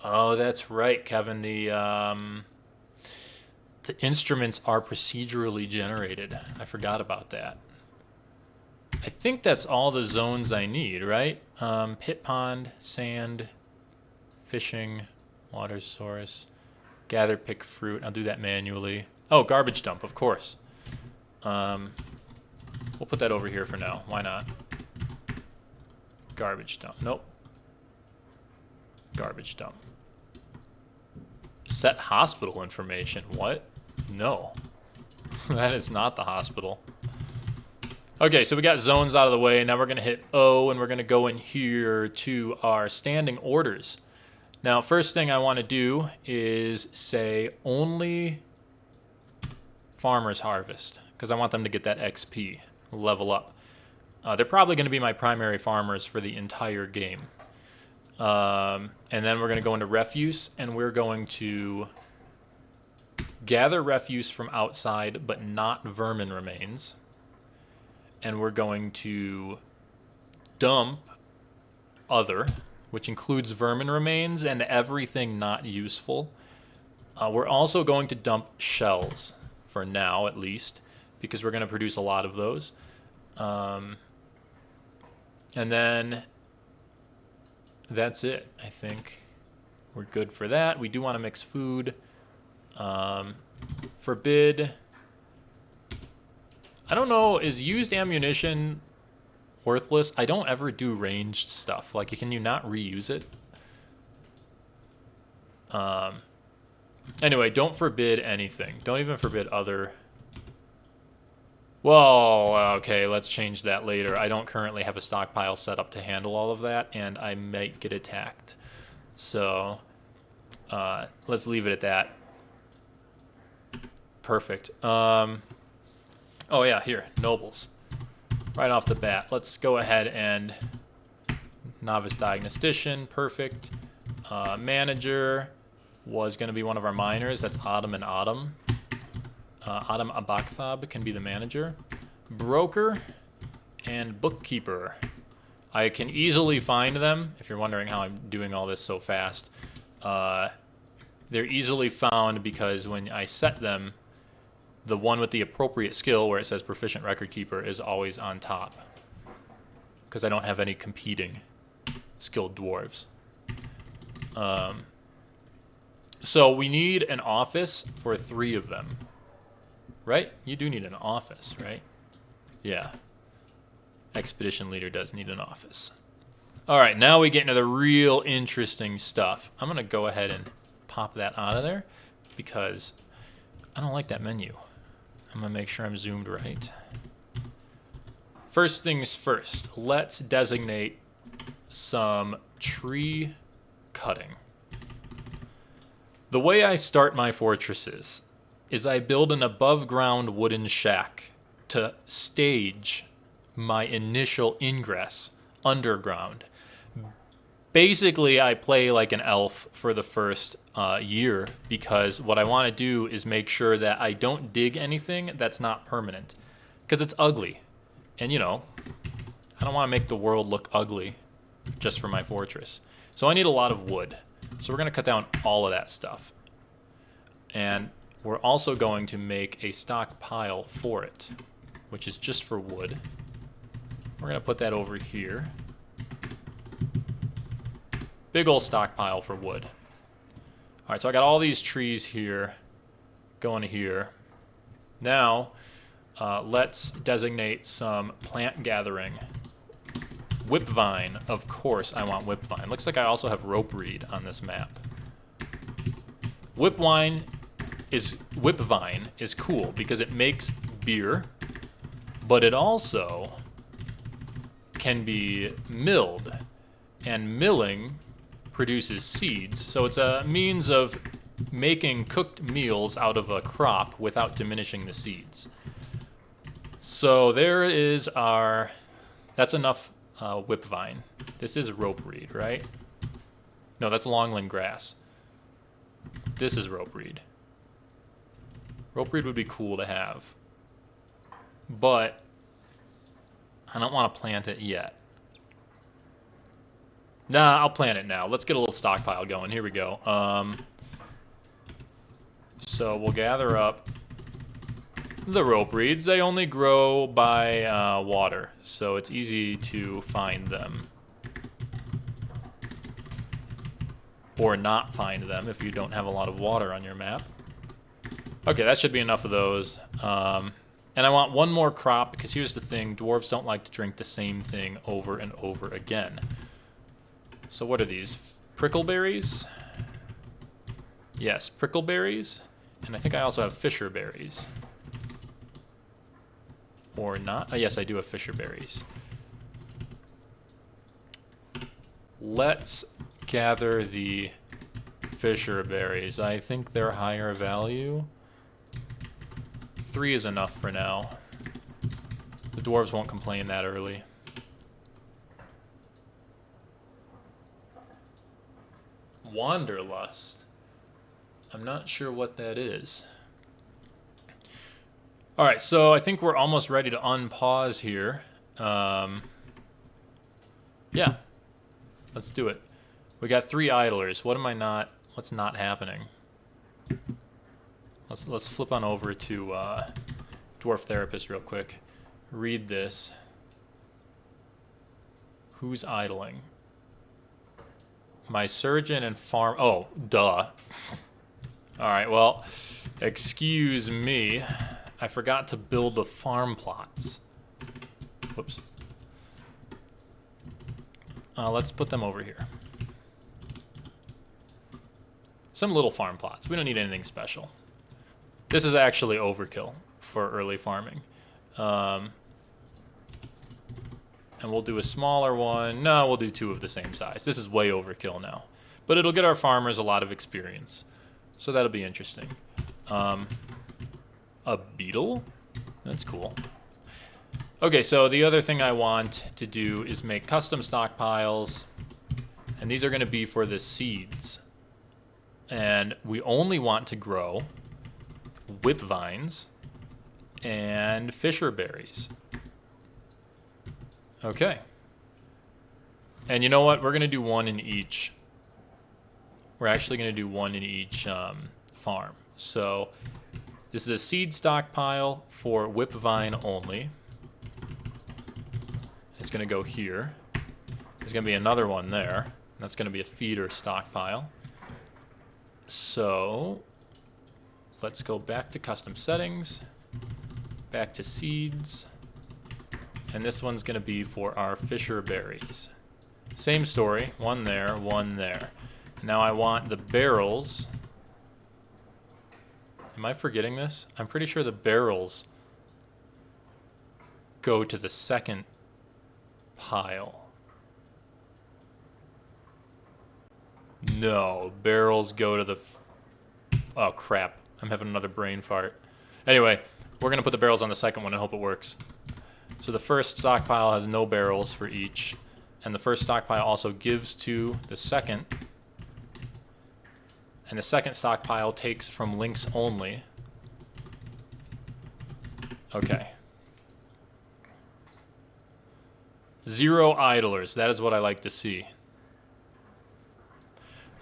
[SPEAKER 1] Oh, that's right, Kevin. The instruments are procedurally generated. I forgot about that. I think that's all the zones I need, right? Pit pond, sand, fishing, water source, gather, pick fruit. I'll do that manually. Oh, garbage dump, of course. We'll put that over here for now. Why not? Garbage dump. Nope. Garbage dump. Set hospital information. What? No. That is not the hospital. Okay, so we got zones out of the way. Now we're going to hit O, and we're going to go in here to our standing orders. Now, first thing I want to do is say only farmers harvest, because I want them to get that XP, level up. They're probably going to be my primary farmers for the entire game. And then we're going to go into refuse, and we're going to gather refuse from outside, but not vermin remains. And we're going to dump other, which includes vermin remains and everything not useful. We're also going to dump shells, for now at least, because we're going to produce a lot of those. And then that's it. I think we're good for that. We do want to mix food. Forbid. I don't know, is used ammunition worthless? I don't ever do ranged stuff. Like, can you not reuse it? Anyway, don't forbid anything. Don't even forbid other. Well, okay, let's change that later. I don't currently have a stockpile set up to handle all of that, and I might get attacked. So, let's leave it at that. Perfect. Oh yeah, here, nobles. Right off the bat, let's go ahead and novice diagnostician, perfect. Manager was going to be one of our miners. That's Autumn and Autumn. Autumn Abakthab can be the manager. Broker and bookkeeper. I can easily find them. If you're wondering how I'm doing all this so fast, they're easily found because when I set them, the one with the appropriate skill where it says proficient record keeper is always on top, because I don't have any competing skilled dwarves. So we need an office for 3 of them, right? You do need an office, right? Yeah. Expedition leader does need an office. All right, now we get into the real interesting stuff. I'm going to go ahead and pop that out of there because I don't like that menu. I'm going to make sure I'm zoomed right. First things first, let's designate some tree cutting. The way I start my fortresses is I build an above-ground wooden shack to stage my initial ingress underground. Basically, I play like an elf for the first year because what I want to do is make sure that I don't dig anything that's not permanent, because it's ugly. And, you know, I don't want to make the world look ugly just for my fortress. So I need a lot of wood. So we're going to cut down all of that stuff. And we're also going to make a stockpile for it, which is just for wood. We're going to put that over here. Big old stockpile for wood. All right, so I got all these trees here going to here. Now, let's designate some plant gathering. Whipvine, of course I want whipvine. Looks like I also have rope reed on this map. Whipvine is cool because it makes beer, but it also can be milled, and milling produces seeds. So it's a means of making cooked meals out of a crop without diminishing the seeds. So there is our, that's enough whipvine. This is rope reed, right? No, that's longland grass. This is rope reed. Rope reed would be cool to have, but I don't want to plant it yet. Nah, I'll plant it now. Let's get a little stockpile going. Here we go. So we'll gather up the rope reeds. They only grow by water, so it's easy to find them. Or not find them if you don't have a lot of water on your map. Okay, that should be enough of those. And I want one more crop, because here's the thing. Dwarves don't like to drink the same thing over and over again. So what are these? Prickleberries? Yes, prickleberries. And I think I also have fisher berries. Or not? Oh, yes, I do have fisher berries. Let's gather the fisher berries. I think they're higher value. 3 is enough for now. The dwarves won't complain that early. Wanderlust. I'm not sure what that is. All right, so I think we're almost ready to unpause here. Yeah, let's do it. We got 3 idlers. What am I not? What's not happening? Let's flip on over to Dwarf Therapist real quick. Read this. Who's idling? My surgeon and farm. Oh, duh. All right, well, excuse me. I forgot to build the farm plots. Whoops. Let's put them over here. Some little farm plots. We don't need anything special. This is actually overkill for early farming. And we'll do a smaller one. No, we'll do 2 of the same size. This is way overkill now. But it'll get our farmers a lot of experience. So that'll be interesting. A beetle? That's cool. Okay, so the other thing I want to do is make custom stockpiles. And these are going to be for the seeds. And we only want to grow whipvines and fisher berries. Okay. And you know what? We're going to do 1 in each. We're actually going to do 1 in each farm. So this is a seed stockpile for whipvine only. It's going to go here. There's going to be another one there. That's going to be a feeder stockpile. So let's go back to custom settings, back to seeds, and this one's going to be for our fisher berries. Same story, 1 there, 1 there. Now I want the barrels. Am I forgetting this? I'm pretty sure the barrels go to the second pile. No, barrels go to the... Oh, crap. I'm having another brain fart. Anyway, we're going to put the barrels on the second one and hope it works. So the first stockpile has no barrels for each. And the first stockpile also gives to the second. And the second stockpile takes from links only. Okay. 0 idlers. That is what I like to see.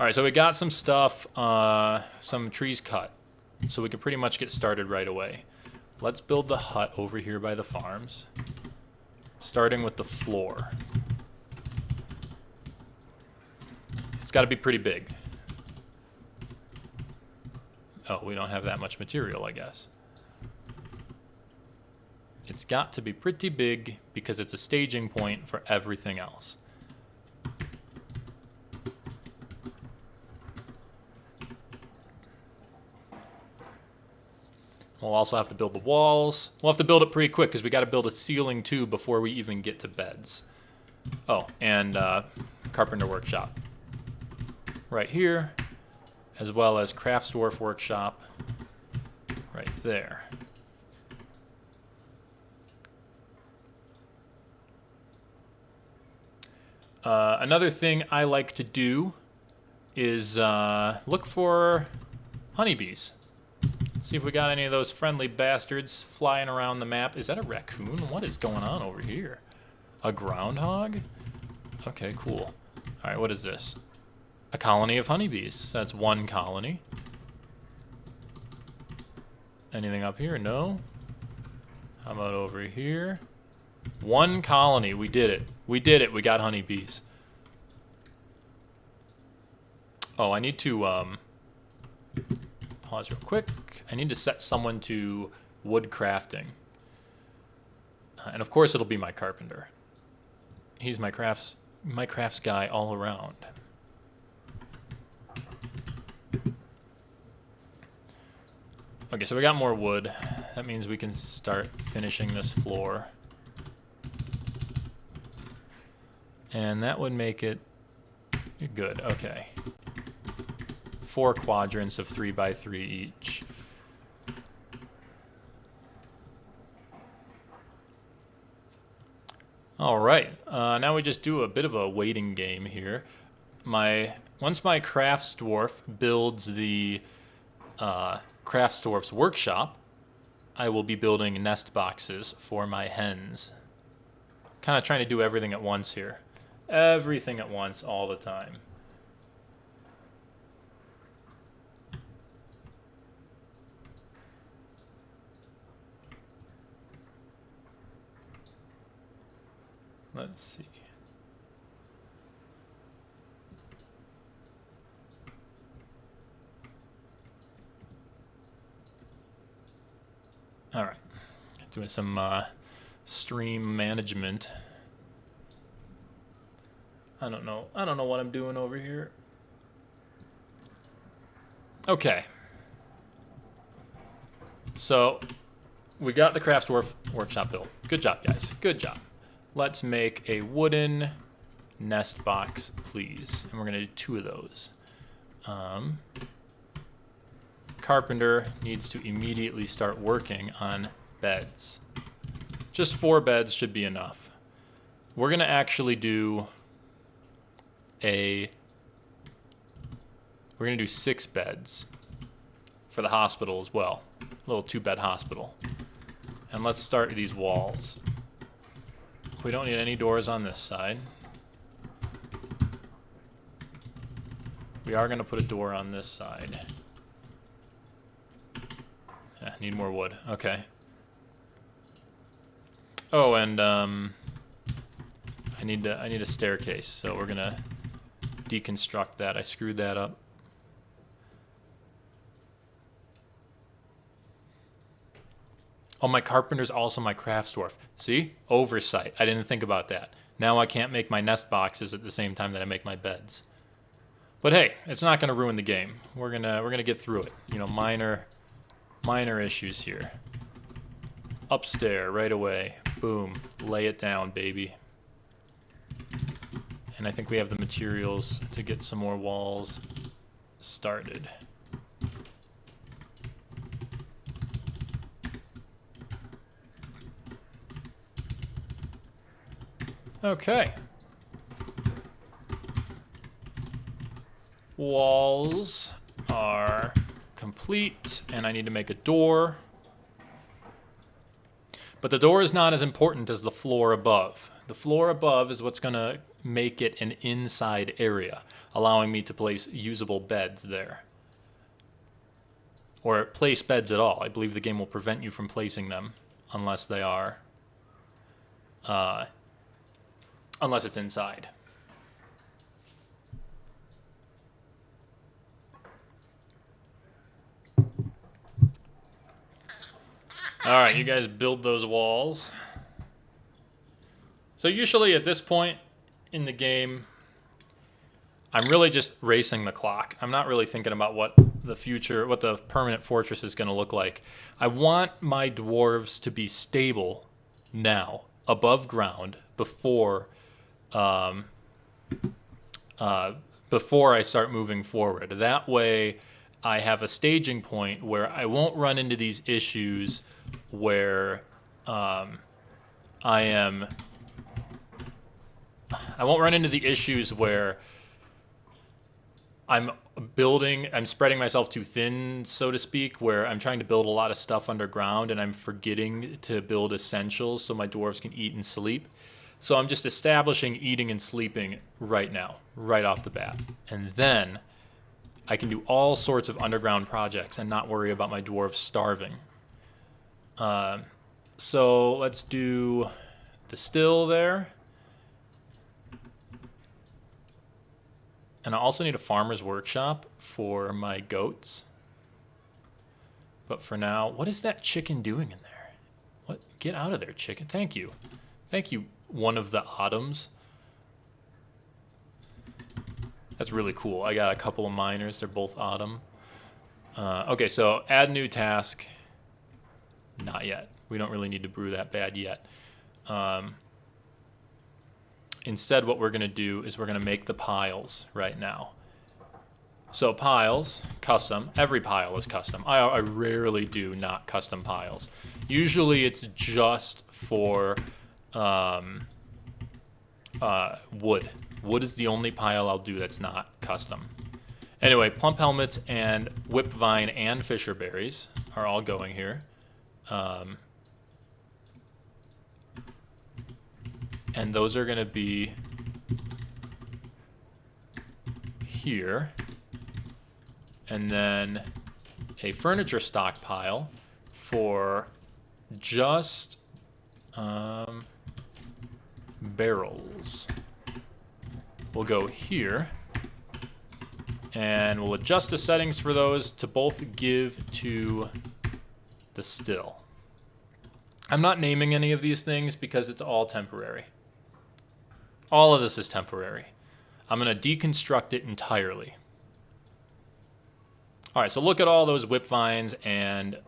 [SPEAKER 1] All right, so we got some stuff, some trees cut, so we can pretty much get started right away. Let's build the hut over here by the farms, starting with the floor. It's got to be pretty big. Oh, we don't have that much material, I guess. It's got to be pretty big because it's a staging point for everything else. We'll also have to build the walls. We'll have to build it pretty quick because we got to build a ceiling too before we even get to beds. Oh, and carpenter workshop right here, as well as crafts dwarf workshop right there. Another thing I like to do is look for honeybees. See if we got any of those friendly bastards flying around the map. Is that a raccoon? What is going on over here? A groundhog? Okay, cool. All right, what is this? A colony of honeybees. That's one colony. Anything up here? No. How about over here? One colony. We did it. We did it. We got honeybees. Oh, I need to pause real quick. I need to set someone to wood crafting. And of course it'll be my carpenter. He's my crafts guy all around. Okay, so we got more wood. That means we can start finishing this floor. And that would make it good. Okay. 4 quadrants of 3x3 each. All right. Now we just do a bit of a waiting game here. Once my crafts dwarf builds the crafts dwarf's workshop, I will be building nest boxes for my hens. Kind of trying to do everything at once here. Everything at once all the time. Let's see. All right. Doing some stream management. I don't know what I'm doing over here. Okay. So we got the crafts dwarf workshop built. Good job, guys. Good job. Let's make a wooden nest box, please. And we're going to do 2 of those. Carpenter needs to immediately start working on beds. Just 4 beds should be enough. We're going to actually do we're going to do 6 beds for the hospital as well. A little 2-bed hospital. And let's start with these walls. We don't need any doors on this side. We are going to put a door on this side. Yeah, need more wood. Okay. Oh, and I need a staircase, so we're going to deconstruct that. I screwed that up. Oh, my carpenter's also my crafts dwarf. See? Oversight. I didn't think about that. Now I can't make my nest boxes at the same time that I make my beds. But hey, it's not going to ruin the game. We're gonna get through it. You know, minor issues here. Upstairs right away. Boom. Lay it down, baby. And I think we have the materials to get some more walls started. Okay. Walls are complete, and I need to make a door. But the door is not as important as the floor above. The floor above is what's going to make it an inside area, allowing me to place usable beds there. Or place beds at all. I believe the game will prevent you from placing them unless they are... unless it's inside. All right, you guys build those walls. So usually at this point in the game, I'm really just racing the clock. I'm not really thinking about what the permanent fortress is going to look like. I want my dwarves to be stable now, above ground, before before I start moving forward. That way I have a staging point where I won't run into these issues where I won't run into the issues where I'm spreading myself too thin, so to speak, where I'm trying to build a lot of stuff underground and I'm forgetting to build essentials so my dwarves can eat and sleep. So I'm just establishing eating and sleeping right now, right off the bat. And then I can do all sorts of underground projects and not worry about my dwarves starving. So let's do the still there. And I also need a farmer's workshop for my goats. But for now, what is that chicken doing in there? What? Get out of there, chicken. Thank you. Thank you, one of the Autumns. That's really cool. I got a couple of miners. They're both Autumn. Okay, so add new task. Not yet. We don't really need to brew that bad yet. Instead, what we're going to do is we're going to make the piles right now. So piles, custom. Every pile is custom. I rarely do not custom piles. Usually it's just for wood. Wood is the only pile I'll do that's not custom. Anyway, plump helmets and whip vine and fisher berries are all going here. And those are going to be here. And then a furniture stockpile for just barrels. We'll go here. And we'll adjust the settings for those to both give to the still. I'm not naming any of these things because it's all temporary. All of this is temporary. I'm going to deconstruct it entirely. All right, so look at all those whip vines and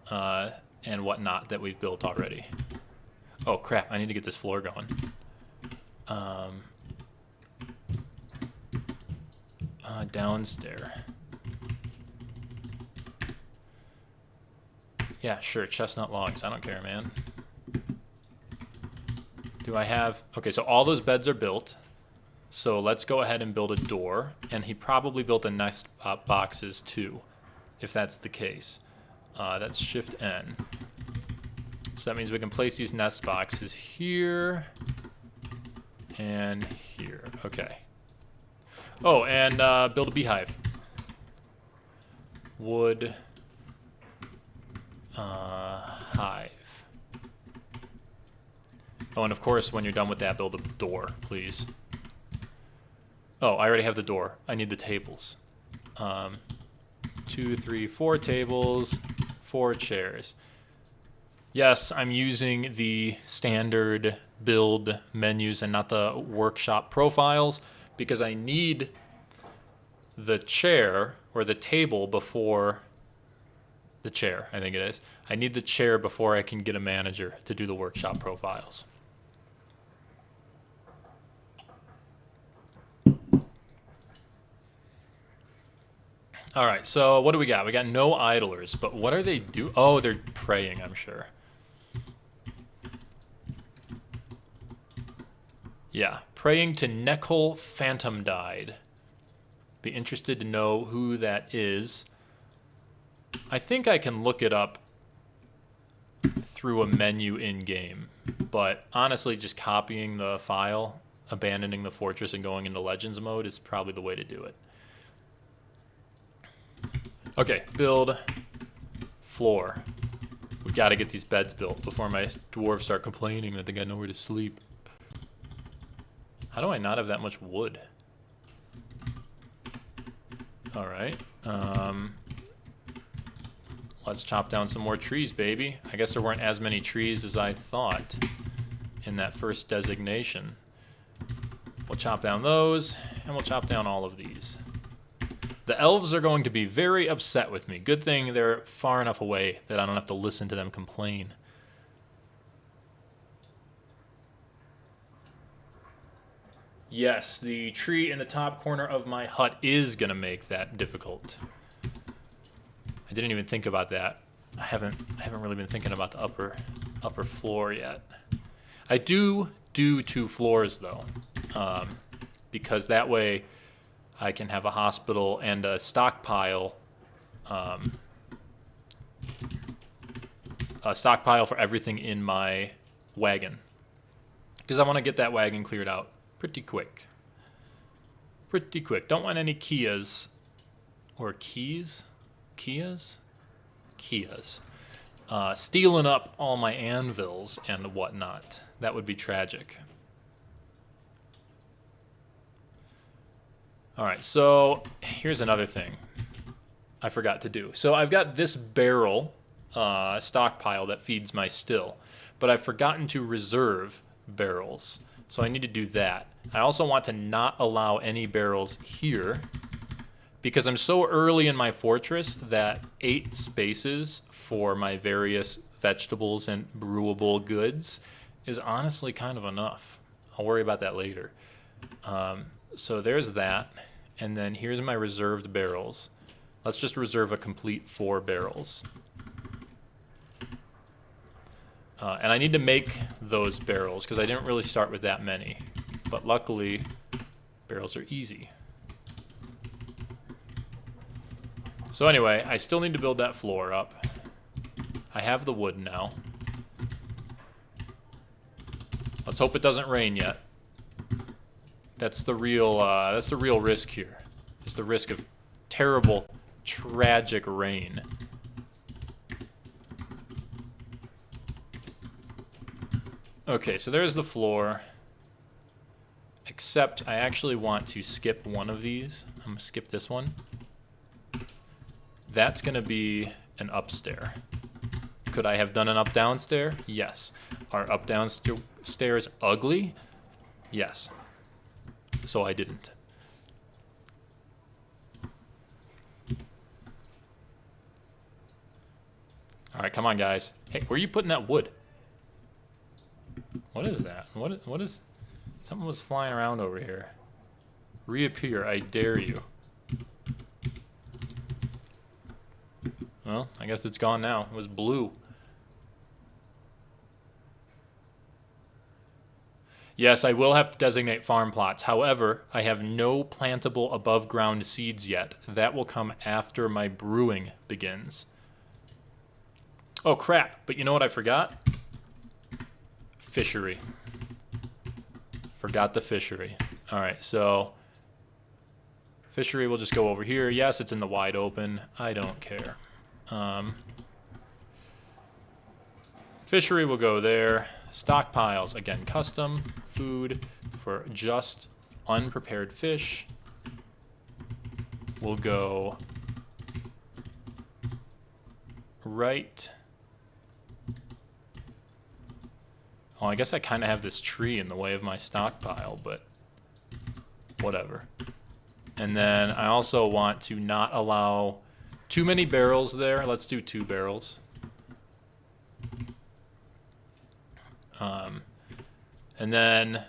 [SPEAKER 1] whatnot that we've built already. Oh, crap, I need to get this floor going. Downstairs. Yeah, sure, chestnut logs. I don't care, man. Do I have... Okay, so all those beds are built. So let's go ahead and build a door. And he probably built the nest boxes too, if that's the case. That's Shift N. So that means we can place these nest boxes here and here. Okay. Oh, and build a beehive. Wood hive. Oh, and of course, when you're done with that, build a door, please. Oh, I already have the door. I need the tables. 2, 3, 4 tables, 4 chairs. Yes, I'm using the standard build menus and not the workshop profiles because I need the chair or the table before the chair, I think it is. I need the chair before I can get a manager to do the workshop profiles. All right, so what do we got? We got no idlers, but what are they do? Oh, they're praying, I'm sure. Yeah, praying to Nekul Phantom died. Be interested to know who that is. I think I can look it up through a menu in-game, but honestly, just copying the file, abandoning the fortress, and going into Legends mode is probably the way to do it. Okay, build floor. We got to get these beds built before my dwarves start complaining that they got nowhere to sleep. How do I not have that much wood? All right. Let's chop down some more trees, baby. I guess there weren't as many trees as I thought in that first designation. We'll chop down those, and we'll chop down all of these. The elves are going to be very upset with me. Good thing they're far enough away that I don't have to listen to them complain. Yes, the tree in the top corner of my hut is going to make that difficult. I didn't even think about that. I haven't really been thinking about the upper floor yet. I do 2 floors though, because that way I can have a hospital and a stockpile for everything in my wagon, because I want to get that wagon cleared out pretty quick. Don't want any Kias or Kias stealing up all my anvils and whatnot. That would be tragic. All right, so here's another thing I forgot to do. So I've got this barrel stockpile that feeds my still, but I've forgotten to reserve barrels. So I need to do that. I also want to not allow any barrels here, because I'm so early in my fortress that 8 spaces for my various vegetables and brewable goods is honestly kind of enough. I'll worry about that later. So there's that. And then here's my reserved barrels. Let's just reserve a complete 4 barrels. And I need to make those barrels because I didn't really start with that many. But luckily, barrels are easy. So anyway, I still need to build that floor up. I have the wood now. Let's hope it doesn't rain yet. That's the real risk here. It's the risk of terrible, tragic rain. Okay, so there's the floor. Except I actually want to skip one of these. I'm gonna skip this one. That's gonna be an upstair. Could I have done an up-down stair? Yes. Are up-down stairs ugly? Yes. So I didn't. All right, come on, guys. Hey, where are you putting that wood? What is that? What is... Something was flying around over here. Reappear, I dare you. Well, I guess it's gone now. It was blue. Yes, I will have to designate farm plots. However, I have no plantable above ground seeds yet. That will come after my brewing begins. Oh crap, but you know what I forgot? Fishery. Forgot the fishery. Alright, so fishery will just go over here. Yes, it's in the wide open. I don't care. Fishery will go there. Stockpiles, again, custom food for just unprepared fish will go right. Oh, I guess I kind of have this tree in the way of my stockpile, but whatever. And then I also want to not allow too many barrels there. Let's do 2 barrels. And then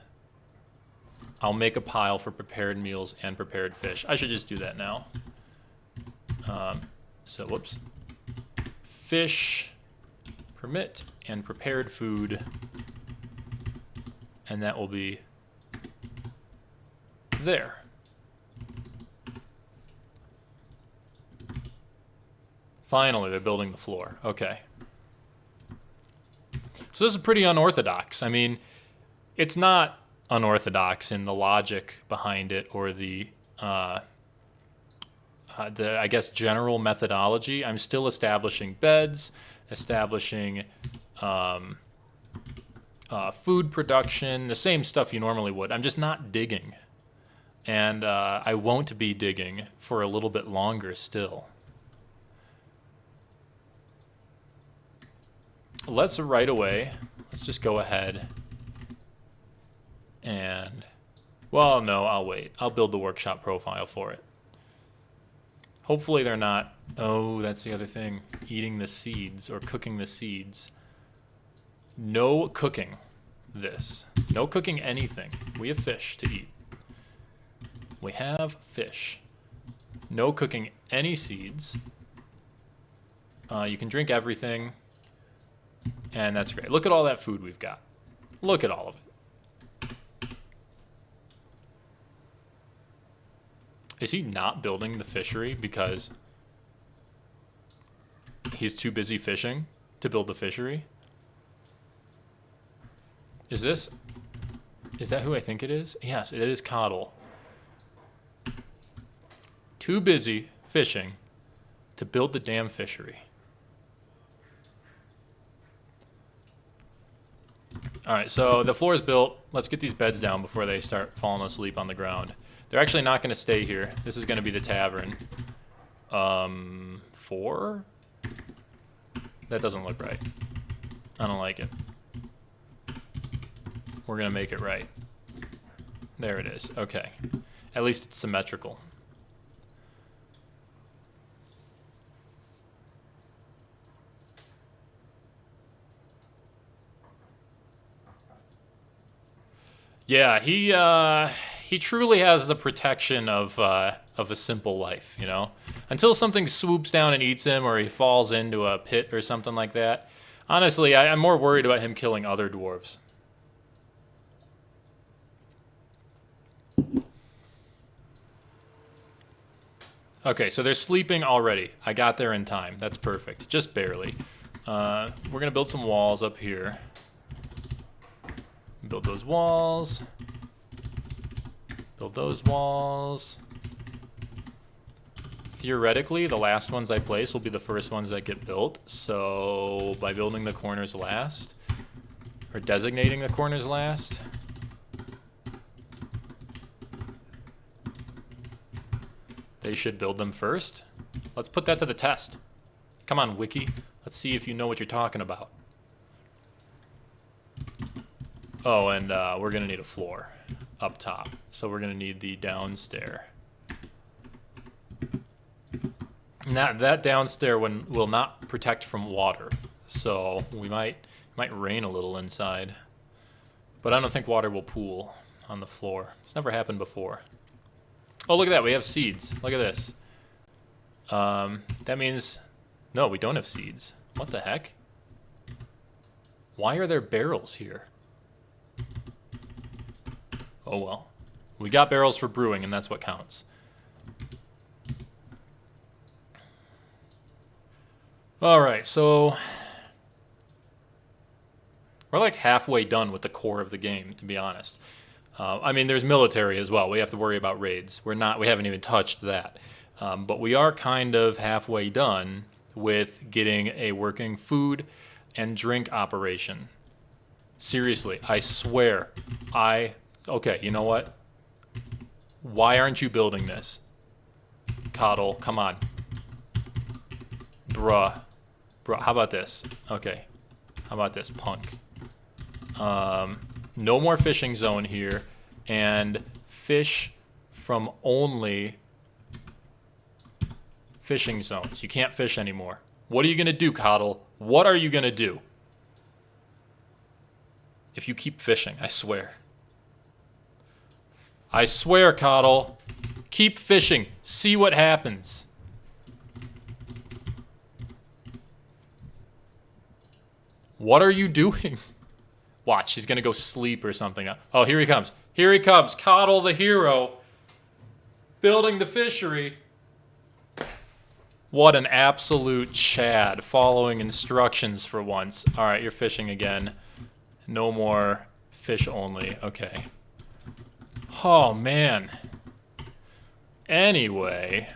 [SPEAKER 1] I'll make a pile for prepared meals and prepared fish. I should just do that now. So, whoops. Fish, permit, and prepared food. And that will be there. Finally, they're building the floor. Okay. So this is pretty unorthodox. I mean, it's not unorthodox in the logic behind it or the I guess, general methodology. I'm still establishing beds, establishing food production, the same stuff you normally would. I'm just not digging. And I won't be digging for a little bit longer still. Let's right away, let's just go ahead and, well, no, I'll wait. I'll build the workshop profile for it. Hopefully they're not, oh, that's the other thing, eating the seeds or cooking the seeds. No cooking this. No cooking anything. We have fish to eat. We have fish. No cooking any seeds. You can drink everything. And that's great. Look at all that food we've got. Look at all of it. Is he not building the fishery because he's too busy fishing to build the fishery? Is that who I think it is? Yes, it is Coddle. Too busy fishing to build the damn fishery. All right, so the floor is built. Let's get these beds down before they start falling asleep on the ground. They're actually not going to stay here. This is going to be the tavern. 4? That doesn't look right. I don't like it. We're going to make it right. There it is. Okay. At least it's symmetrical. Yeah, he truly has the protection of a simple life, you know? Until something swoops down and eats him or he falls into a pit or something like that. Honestly, I'm more worried about him killing other dwarves. Okay, so they're sleeping already. I got there in time. That's perfect. Just barely. We're going to build some walls up here. Build those walls. Build those walls. Theoretically, the last ones I place will be the first ones that get built. So by building the corners last, or designating the corners last, they should build them first. Let's put that to the test. Come on, Wiki. Let's see if you know what you're talking about. Oh, and we're going to need a floor up top. So we're going to need the downstair. Now, that downstair will not protect from water. So we might rain a little inside. But I don't think water will pool on the floor. It's never happened before. Oh, look at that. We have seeds. Look at this. That means... No, we don't have seeds. What the heck? Why are there barrels here? Oh well. We got barrels for brewing, and that's what counts. Alright, so... we're like halfway done with the core of the game, to be honest. I mean, there's military as well. We have to worry about raids. We haven't even touched that. But we are kind of halfway done with getting a working food and drink operation. Seriously, I swear, okay, you know what? Why aren't you building this? Coddle, come on. Bruh, how about this? Okay, how about this, punk? No more fishing zone here, and fish from only fishing zones. You can't fish anymore. What are you gonna do, Coddle? What are you gonna do? If you keep fishing, I swear. I swear, Coddle. Keep fishing. See what happens. What are you doing? Watch, he's gonna go sleep or something. Oh, here he comes. Here he comes. Coddle the hero. Building the fishery. What an absolute Chad. Following instructions for once. Alright, you're fishing again. No more fish only. Okay. Oh, man. Anyway.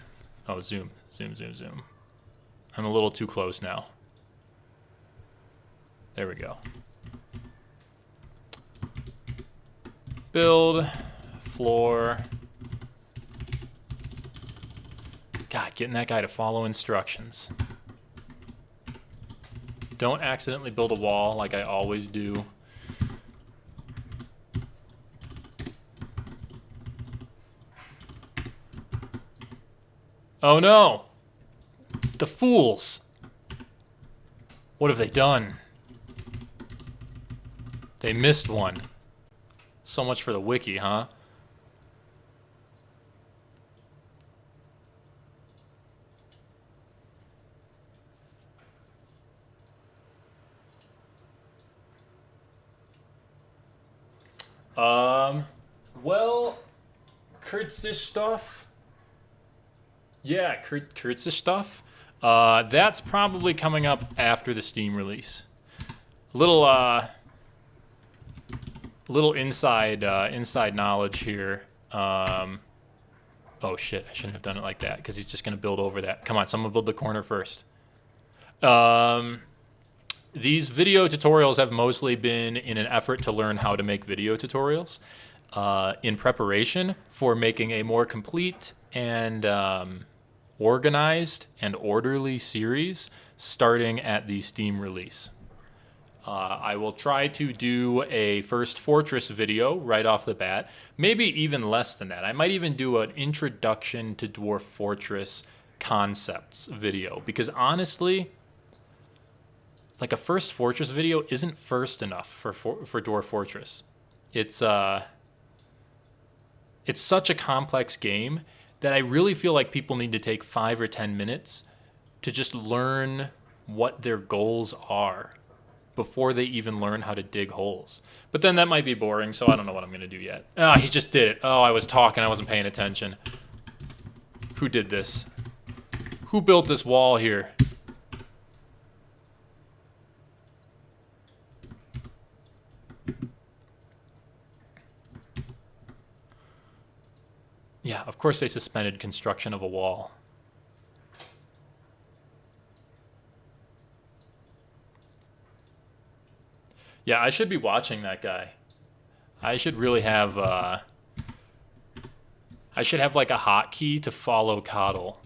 [SPEAKER 1] Oh, zoom. Zoom, zoom, zoom. I'm a little too close now. There we go. Build. Floor. God, getting that guy to follow instructions. Don't accidentally build a wall like I always do. Oh no! The fools! What have they done? They missed one. So much for the wiki, huh? Well, Kurtz's stuff. Yeah, Kurtz's stuff. That's probably coming up after the Steam release. Little inside knowledge here. Oh shit, I shouldn't have done it like that because he's just gonna build over that. Come on, someone build the corner first. These video tutorials have mostly been in an effort to learn how to make video tutorials in preparation for making a more complete and organized and orderly series starting at the Steam release. I will try to do a first Fortress video right off the bat, maybe even less than that. I might even do an introduction to Dwarf Fortress concepts video, because honestly, like a first Fortress video isn't first enough for Dwarf Fortress. It's such a complex game that I really feel like people need to take 5 or 10 minutes to just learn what their goals are before they even learn how to dig holes. But then that might be boring, so I don't know what I'm going to do yet. Ah, he just did it. Oh, I was talking. I wasn't paying attention. Who did this? Who built this wall here? Yeah, of course they suspended construction of a wall. Yeah, I should be watching that guy. I should really have, I should have like a hotkey to follow Coddle.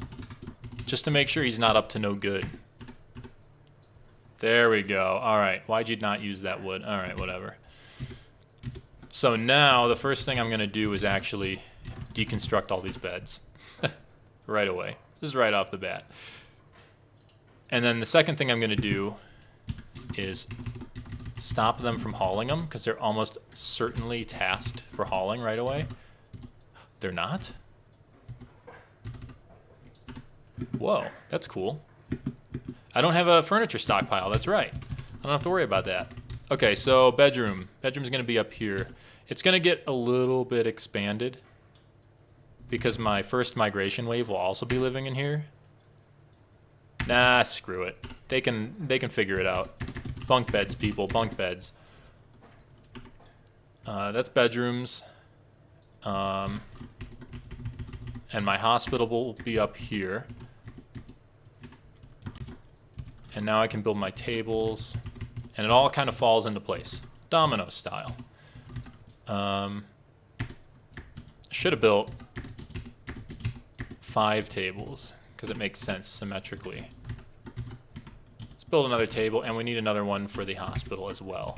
[SPEAKER 1] Just to make sure he's not up to no good. There we go. Alright, why'd you not use that wood? Alright, whatever. So now, the first thing I'm going to do is actually deconstruct all these beds. Right away. Just right off the bat. And then the second thing I'm going to do is stop them from hauling them, because they're almost certainly tasked for hauling right away. They're not? Whoa, that's cool. I don't have a furniture stockpile, that's right. I don't have to worry about that. Okay, so bedroom. Bedroom's going to be up here. It's going to get a little bit expanded because my first migration wave will also be living in here. Nah, screw it. They can figure it out. Bunk beds, people, bunk beds. That's bedrooms. And my hospital will be up here. And now I can build my tables. And it all kind of falls into place. Domino style. Should have built 5 tables, because it makes sense symmetrically. Let's build another table, and we need another one for the hospital as well.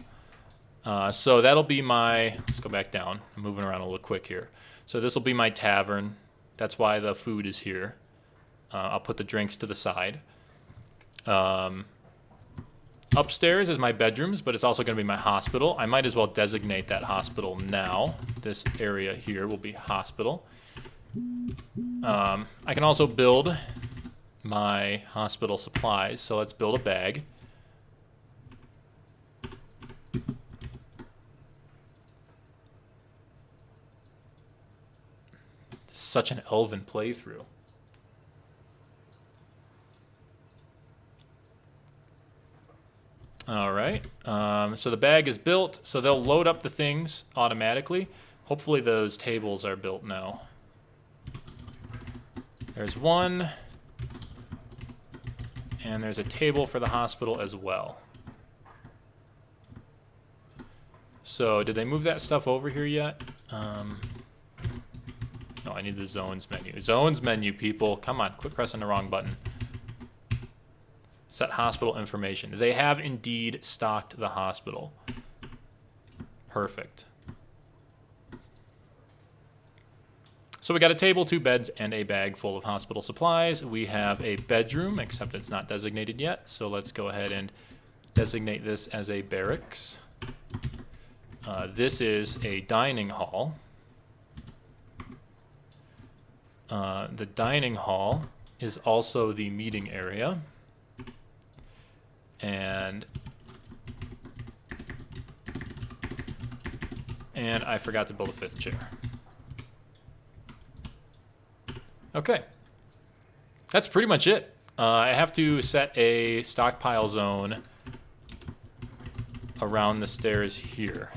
[SPEAKER 1] So that'll be my, let's go back down. I'm moving around a little quick here. So this will be my tavern. That's why the food is here. I'll put the drinks to the side. Upstairs is my bedrooms, but it's also going to be my hospital. I might as well designate that hospital now. This area here will be hospital. I can also build my hospital supplies, so let's build a bag. Such an elven playthrough. All right, so the bag is built, so they'll load up the things automatically. Hopefully those tables are built now. There's one, and there's a table for the hospital as well. So did they move that stuff over here yet? No, I need the zones menu. Zones menu, people. Come on, quit pressing the wrong button. Set hospital information. They have indeed stocked the hospital. Perfect. So we got a table, 2 beds, and a bag full of hospital supplies. We have a bedroom, except it's not designated yet. So let's go ahead and designate this as a barracks. This is a dining hall. The dining hall is also the meeting area. And And I forgot to build a 5th chair. Okay. That's pretty much it. I have to set a stockpile zone around the stairs here.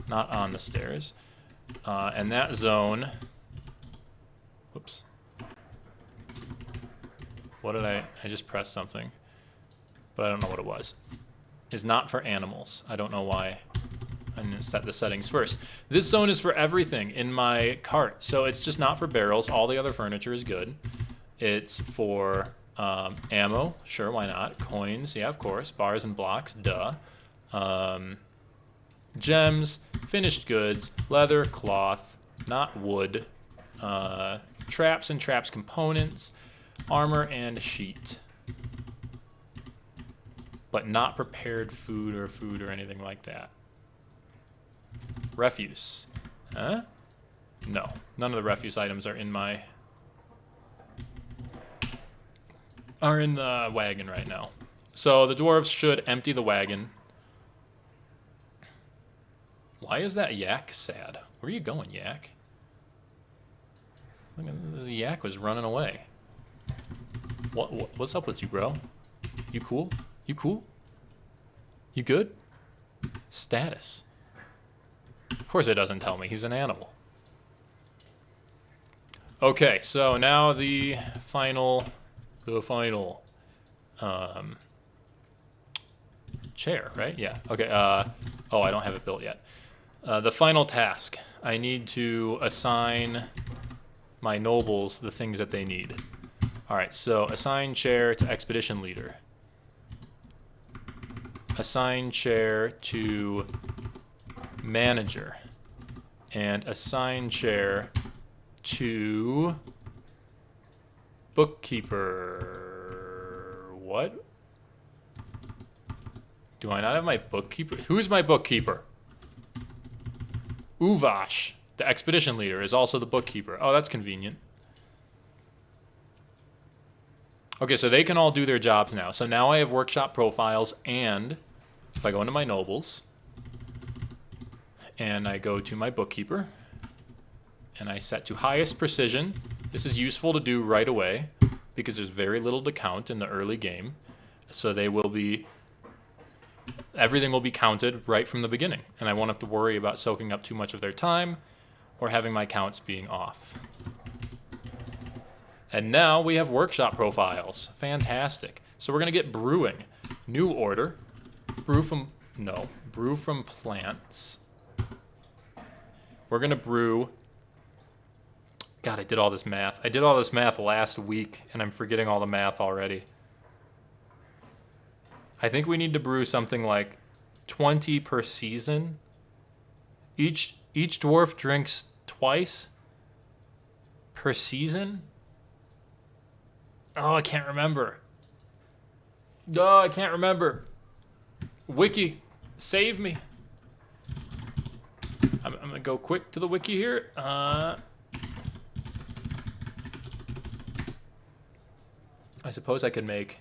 [SPEAKER 1] Not on the stairs. And that zone... Whoops. What did I just pressed something. But I don't know what it was. Is not for animals. I don't know why. I didn't set the settings first. This zone is for everything in my cart. So it's just not for barrels. All the other furniture is good. It's for ammo. Sure, why not? Coins. Yeah, of course. Bars and blocks. Duh. Gems. Finished goods. Leather. Cloth. Not wood. Traps and traps components. Armor and sheet. But not prepared food or anything like that. Refuse. Huh? No. None of the refuse items are in my... are in the wagon right now. So the dwarves should empty the wagon. Why is that yak sad? Where are you going, yak? Look, the yak was running away. What's up with you, bro? You cool? You cool? You good? Status. Of course it doesn't tell me. He's an animal. Okay, so now the final chair, right? Yeah. Okay. Oh, I don't have it built yet. The final task. I need to assign my nobles the things that they need. All right. So assign chair to expedition leader. Assign chair to manager. And assign chair to bookkeeper. What? Do I not have my bookkeeper? Who's my bookkeeper? Uvash, the expedition leader, is also the bookkeeper. Oh, that's convenient. Okay, so they can all do their jobs now. So now I have workshop profiles, and if I go into my nobles, and I go to my bookkeeper, and I set to highest precision. This is useful to do right away, because there's very little to count in the early game. So they will be... everything will be counted right from the beginning, and I won't have to worry about soaking up too much of their time or having my counts being off. And now we have workshop profiles. Fantastic. So we're going to get brewing. New order. Brew from plants. We're going to brew... God, I did all this math. I did all this math last week, and I'm forgetting all the math already. I think we need to brew something like 20 per season. Each dwarf drinks twice per season? Oh, I can't remember. Oh, I can't remember. Wiki, save me. I'm going to go quick to the wiki here. I suppose I could make...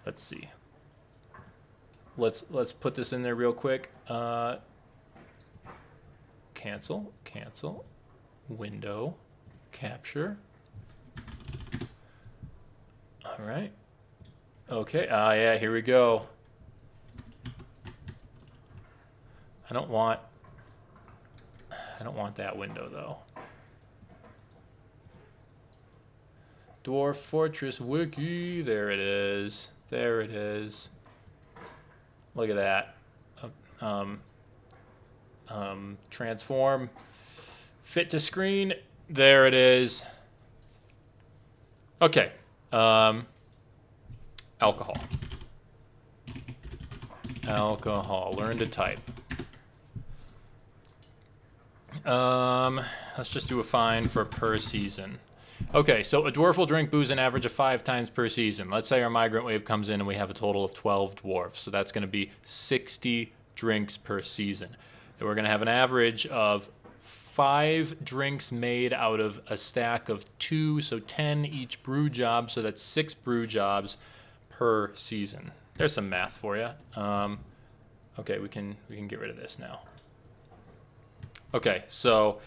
[SPEAKER 1] Let's see. Let's put this in there real quick. Cancel. Window. Capture. All right. Okay. Yeah, here we go. I don't want that window though. Dwarf Fortress Wiki. There it is. There it is. Look at that. Transform. Fit to screen. There it is. Okay. Alcohol. Learn to type. Let's just do a fine for per season. Okay, so a dwarf will drink booze an average of 5 times per season. Let's say our migrant wave comes in and we have a total of 12 dwarfs. So that's going to be 60 drinks per season. And we're going to have an average of 5 drinks made out of a stack of 2, so 10 each brew job. So that's 6 brew jobs per season. There's some math for you. Okay, we can get rid of this now. Okay, so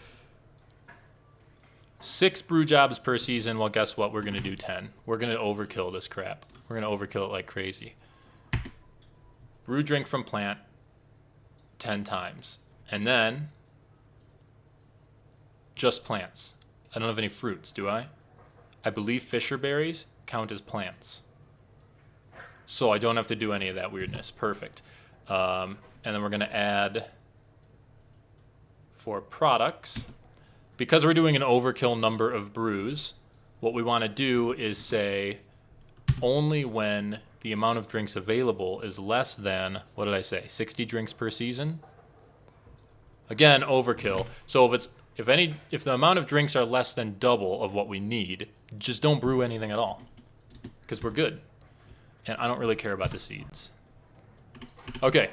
[SPEAKER 1] 6 brew jobs per season. Well, guess what? We're gonna do 10. We're gonna overkill this crap. We're gonna overkill it like crazy. Brew drink from plant 10 times. And then just plants. I don't have any fruits, do I? I believe fisher berries count as plants. So I don't have to do any of that weirdness. Perfect. And then we're going to add for products. Because we're doing an overkill number of brews, what we want to do is say only when the amount of drinks available is less than, what did I say, 60 drinks per season? Again, overkill. So if the amount of drinks are less than double of what we need, just don't brew anything at all, because we're good. And I don't really care about the seeds. Okay,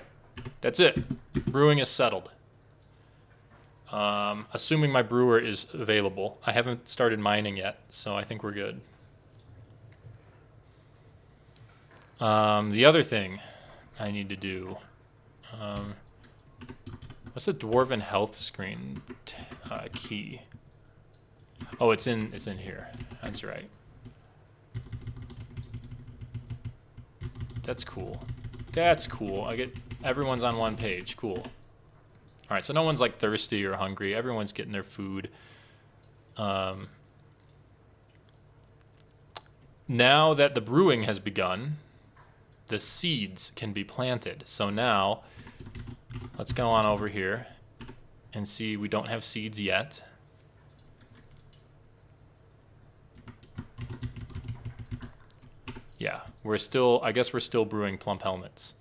[SPEAKER 1] that's it. Brewing is settled. Assuming my brewer is available. I haven't started mining yet, so I think we're good. The other thing I need to do, what's the dwarven health screen key? Oh, it's in here. That's right. That's cool. That's cool. Everyone's on one page. Cool. All right, so no one's like thirsty or hungry. Everyone's getting their food. Now that the brewing has begun, the seeds can be planted. So now, let's go on over here and see we don't have seeds yet. Yeah, I guess we're still brewing plump helmets.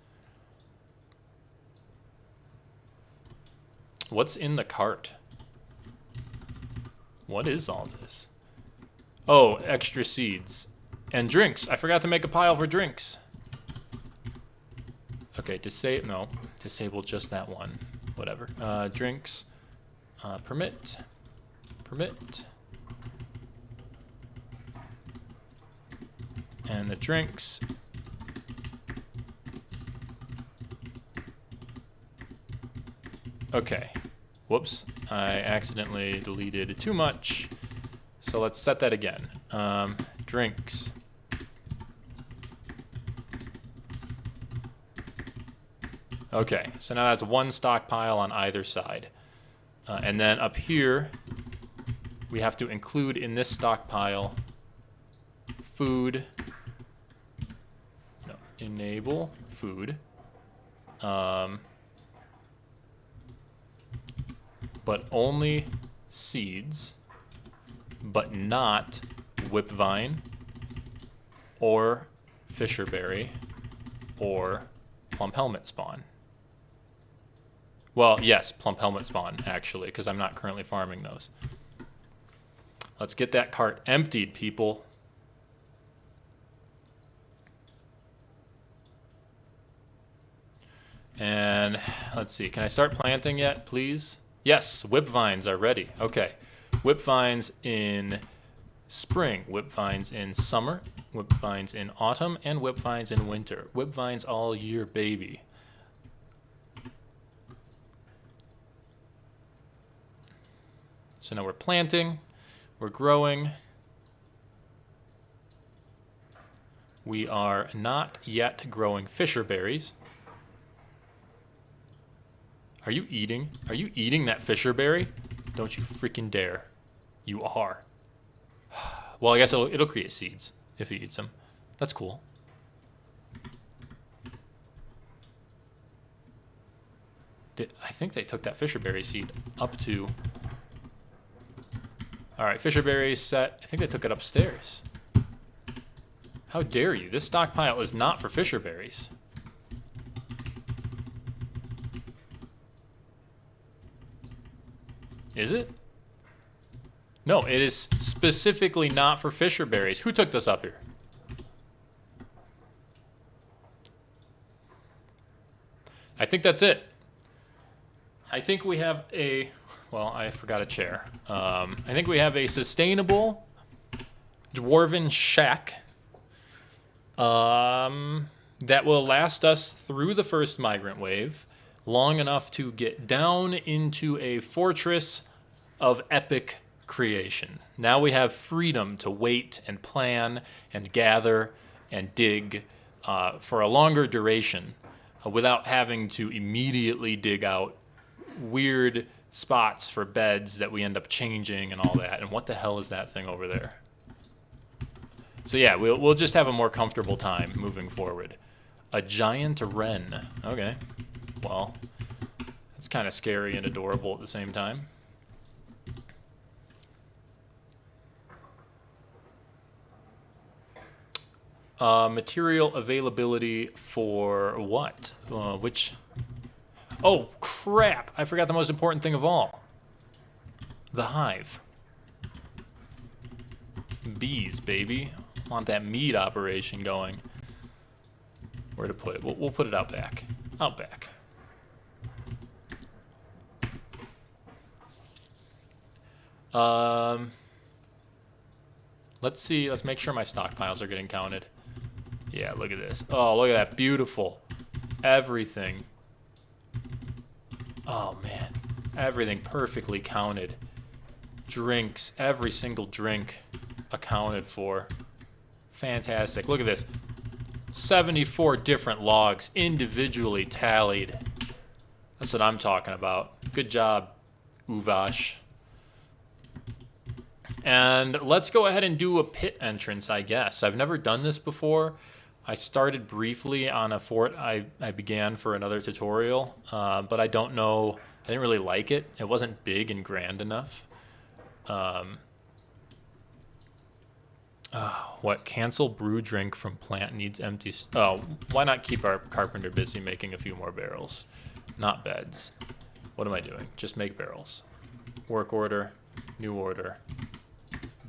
[SPEAKER 1] What's in the cart? What is all this? Oh, extra seeds. And drinks. I forgot to make a pile for drinks. Okay, disable just that one. Whatever. Drinks. Permit. And the drinks. Okay. Whoops. I accidentally deleted too much. So let's set that again. Drinks. Okay, so now that's one stockpile on either side. And then up here, we have to include in this stockpile food. No, enable food. But only seeds, but not whipvine or fisherberry or plump helmet spawn. Well, yes, plump helmet spawn, actually, because I'm not currently farming those. Let's get that cart emptied, people. And let's see, can I start planting yet, please? Yes, whipvines are ready. Okay, whipvines in spring, whipvines in summer, whipvines in autumn, and whipvines in winter. Whipvines all year, baby. So now we're planting, we're growing. We are not yet growing fisher berries. Are you eating? Are you eating that fisher berry? Don't you freaking dare. You are. Well, I guess it'll create seeds if he eats them. That's cool. I think they took that fisher berry seed up to... All right, fisher berries set. I think they took it upstairs. How dare you? This stockpile is not for fisher berries. Is it? No, it is specifically not for fisher berries. Who took this up here? I think that's it. I think we have a... Well, I forgot a chair. I think we have a sustainable dwarven shack. that will last us through the first migrant wave, long enough to get down into a fortress of epic creation. Now we have freedom to wait and plan and gather and dig for a longer duration without having to immediately dig out weird spots for beds that we end up changing and all that. And what the hell is that thing over there? So yeah, we'll just have a more comfortable time moving forward. A giant wren. Okay. Well, that's kind of scary and adorable at the same time. Material availability for what? Which? Oh, crap! I forgot the most important thing of all. The hive. Bees, baby. Want that meat operation going. Where to put it? We'll put it out back. Out back. Let's see. Let's make sure my stockpiles are getting counted. Yeah, look at this. Oh, look at that. Beautiful. Everything. Oh, man. Everything perfectly counted. Drinks. Every single drink accounted for. Fantastic. Look at this. 74 different logs individually tallied. That's what I'm talking about. Good job, Uvash. And let's go ahead and do a pit entrance, I guess. I've never done this before. I started briefly on a fort I began for another tutorial, but I don't know. I didn't really like it. It wasn't big and grand enough. What? Cancel brew drink from plant needs empty... Oh, why not keep our carpenter busy making a few more barrels? Not beds. What am I doing? Just make barrels. Work order. New order.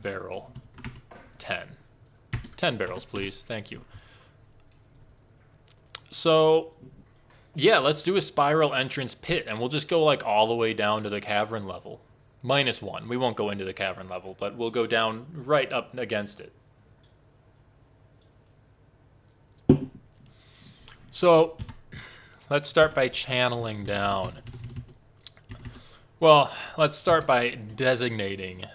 [SPEAKER 1] Barrel. 10. 10 barrels, please. Thank you. So, yeah, let's do a spiral entrance pit, and we'll just go like all the way down to the cavern level. -1. We won't go into the cavern level, but we'll go down right up against it. So, let's start by channeling down. Well, let's start by designating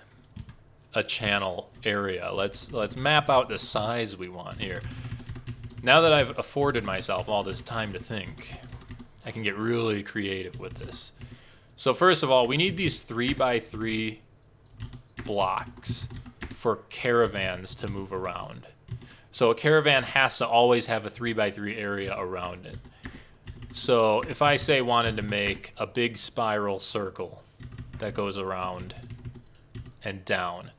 [SPEAKER 1] a channel area. Let's map out the size we want here. Now that I've afforded myself all this time to think, I can get really creative with this. So first of all, we need these 3x3 blocks for caravans to move around. So a caravan has to always have a 3x3 area around it. So if I say wanted to make a big spiral circle that goes around and down,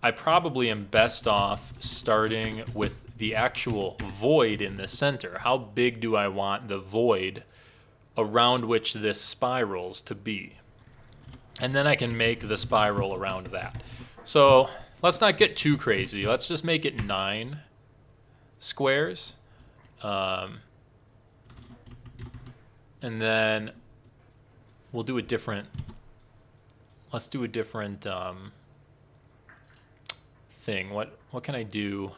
[SPEAKER 1] I probably am best off starting with the actual void in the center. How big do I want the void around which this spirals to be? And then I can make the spiral around that. So let's not get too crazy. Let's just make it 9 squares. And then we'll do a different, let's do a different thing. What can I do?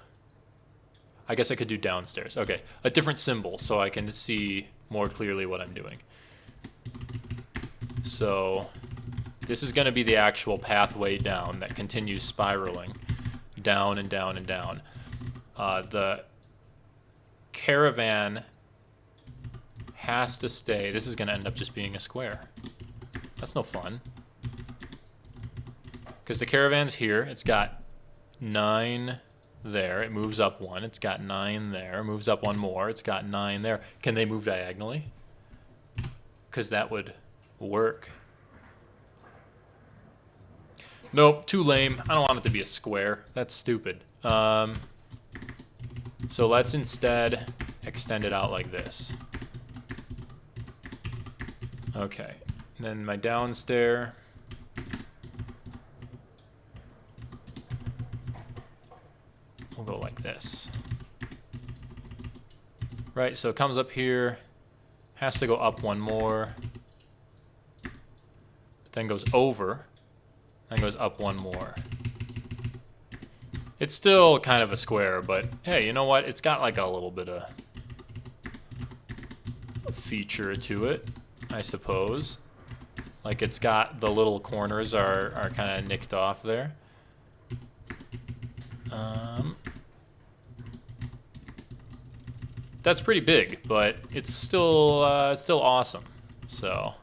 [SPEAKER 1] I guess I could do downstairs. Okay, a different symbol so I can see more clearly what I'm doing. So this is going to be the actual pathway down that continues spiraling down and down and down. The caravan has to stay. This is going to end up just being a square. That's no fun. Because the caravan's here. It's got 9 there. It moves up 1. It's got 9 there. Moves up 1 more. It's got 9 there. Can they move diagonally? Because that would work. Nope, too lame. I don't want it to be a square. That's stupid. So let's instead extend it out like this. Okay. And then my downstairs. We'll go like this. Right, so it comes up here, has to go up 1 more, but then goes over, then goes up 1 more. It's still kind of a square, but hey, you know what? It's got like a little bit of feature to it, I suppose. Like it's got the little corners are kind of nicked off there. That's pretty big, but it's still awesome. So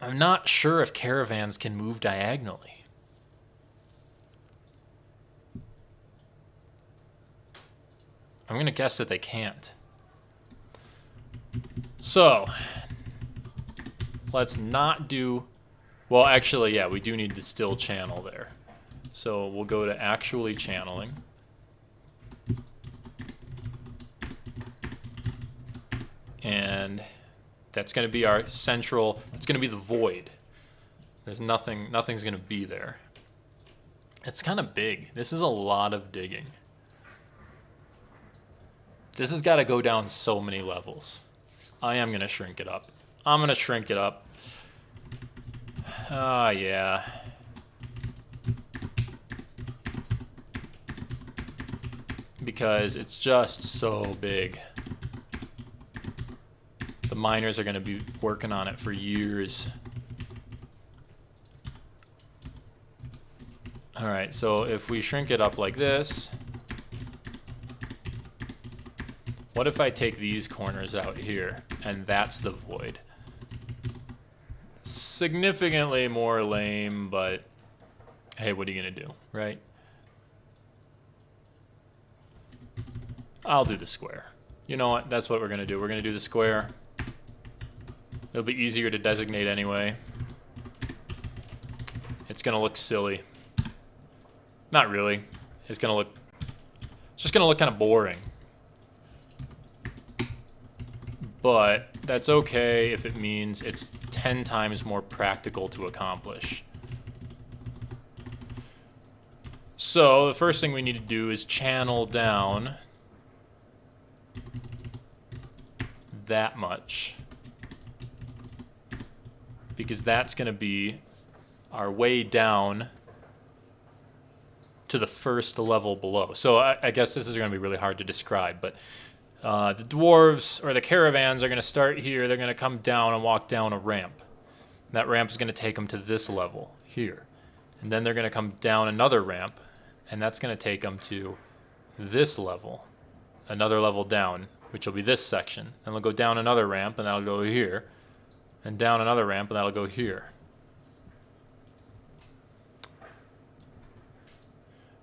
[SPEAKER 1] I'm not sure if caravans can move diagonally. I'm gonna guess that they can't. So let's not do, well, actually, yeah, we do need to still channel there. So we'll go to actually channeling. And that's going to be our central, it's going to be the void. There's nothing's going to be there. It's kind of big. This is a lot of digging. This has got to go down so many levels. I am going to shrink it up. I'm going to shrink it up. Ah, yeah. Because it's just so big. The miners are going to be working on it for years. All right, so if we shrink it up like this, what if I take these corners out here and that's the void? Significantly more lame, but hey, what are you going to do, right? I'll do the square. You know what? That's what we're going to do. We're going to do the square. It'll be easier to designate anyway. It's going to look silly. Not really. It's going to look... It's just going to look kind of boring. But that's okay if it means it's 10 times more practical to accomplish. So the first thing we need to do is channel down that much. Because that's going to be our way down to the first level below. So I guess this is going to be really hard to describe, but the dwarves or the caravans are going to start here. They're going to come down and walk down a ramp. That ramp is going to take them to this level here. And then they're going to come down another ramp, and that's going to take them to this level, another level down, which will be this section. Then they'll go down another ramp, and that'll go here. And down another ramp, and that'll go here.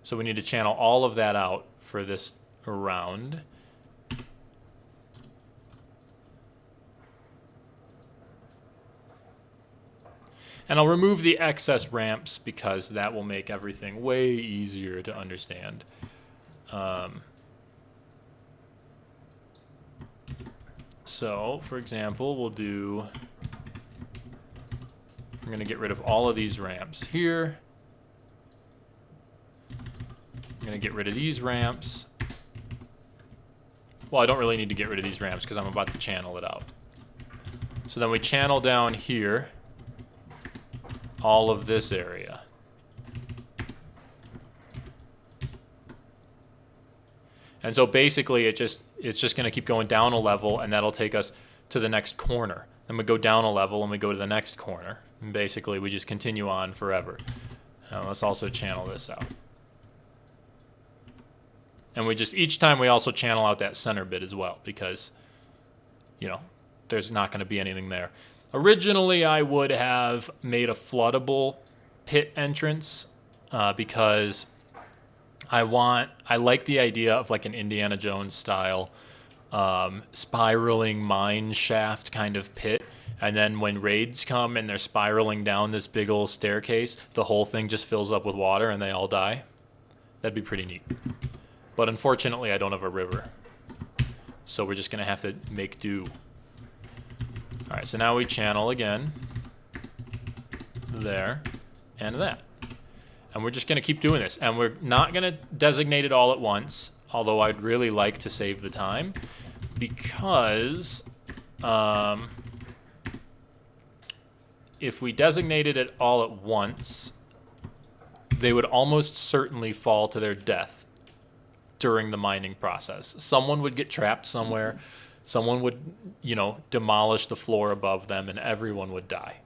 [SPEAKER 1] So we need to channel all of that out for this round. And I'll remove the excess ramps because that will make everything way easier to understand. So, for example, we'll do... I'm going to get rid of all of these ramps here. I'm going to get rid of these ramps. Well, I don't really need to get rid of these ramps because I'm about to channel it out. So then we channel down here all of this area. And so basically it's just going to keep going down a level, and that'll take us to the next corner. Then we go down a level and we go to the next corner. And basically we just continue on forever. Now let's also channel this out. And we just, each time we also channel out that center bit as well, because, you know, there's not going to be anything there. Originally, I would have made a floodable pit entrance because I like the idea of like an Indiana Jones style spiraling mine shaft kind of pit. And then when raids come and they're spiraling down this big old staircase, the whole thing just fills up with water and they all die. That'd be pretty neat. But unfortunately, I don't have a river. So we're just going to have to make do. All right, so now we channel again. There. And that. And we're just going to keep doing this. And we're not going to designate it all at once, although I'd really like to save the time. Because if we designated it all at once, they would almost certainly fall to their death during the mining process. Someone would get trapped somewhere. Someone would, you know, demolish the floor above them, and everyone would die.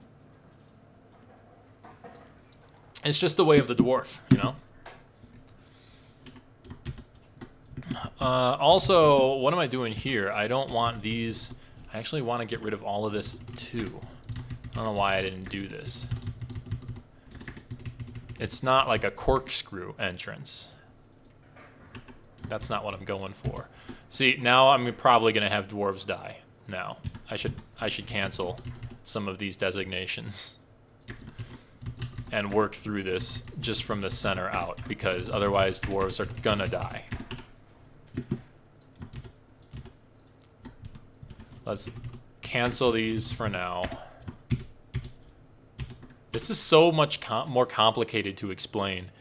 [SPEAKER 1] It's just the way of the dwarf, you know? Also, what am I doing here? I don't want these. I actually want to get rid of all of this too. I don't know why I didn't do this. It's not like a corkscrew entrance. That's not what I'm going for. See, now I'm probably going to have dwarves die. Now, I should cancel some of these designations and work through this just from the center out, because otherwise dwarves are gonna die. Let's cancel these for now. This is so much more complicated to explain,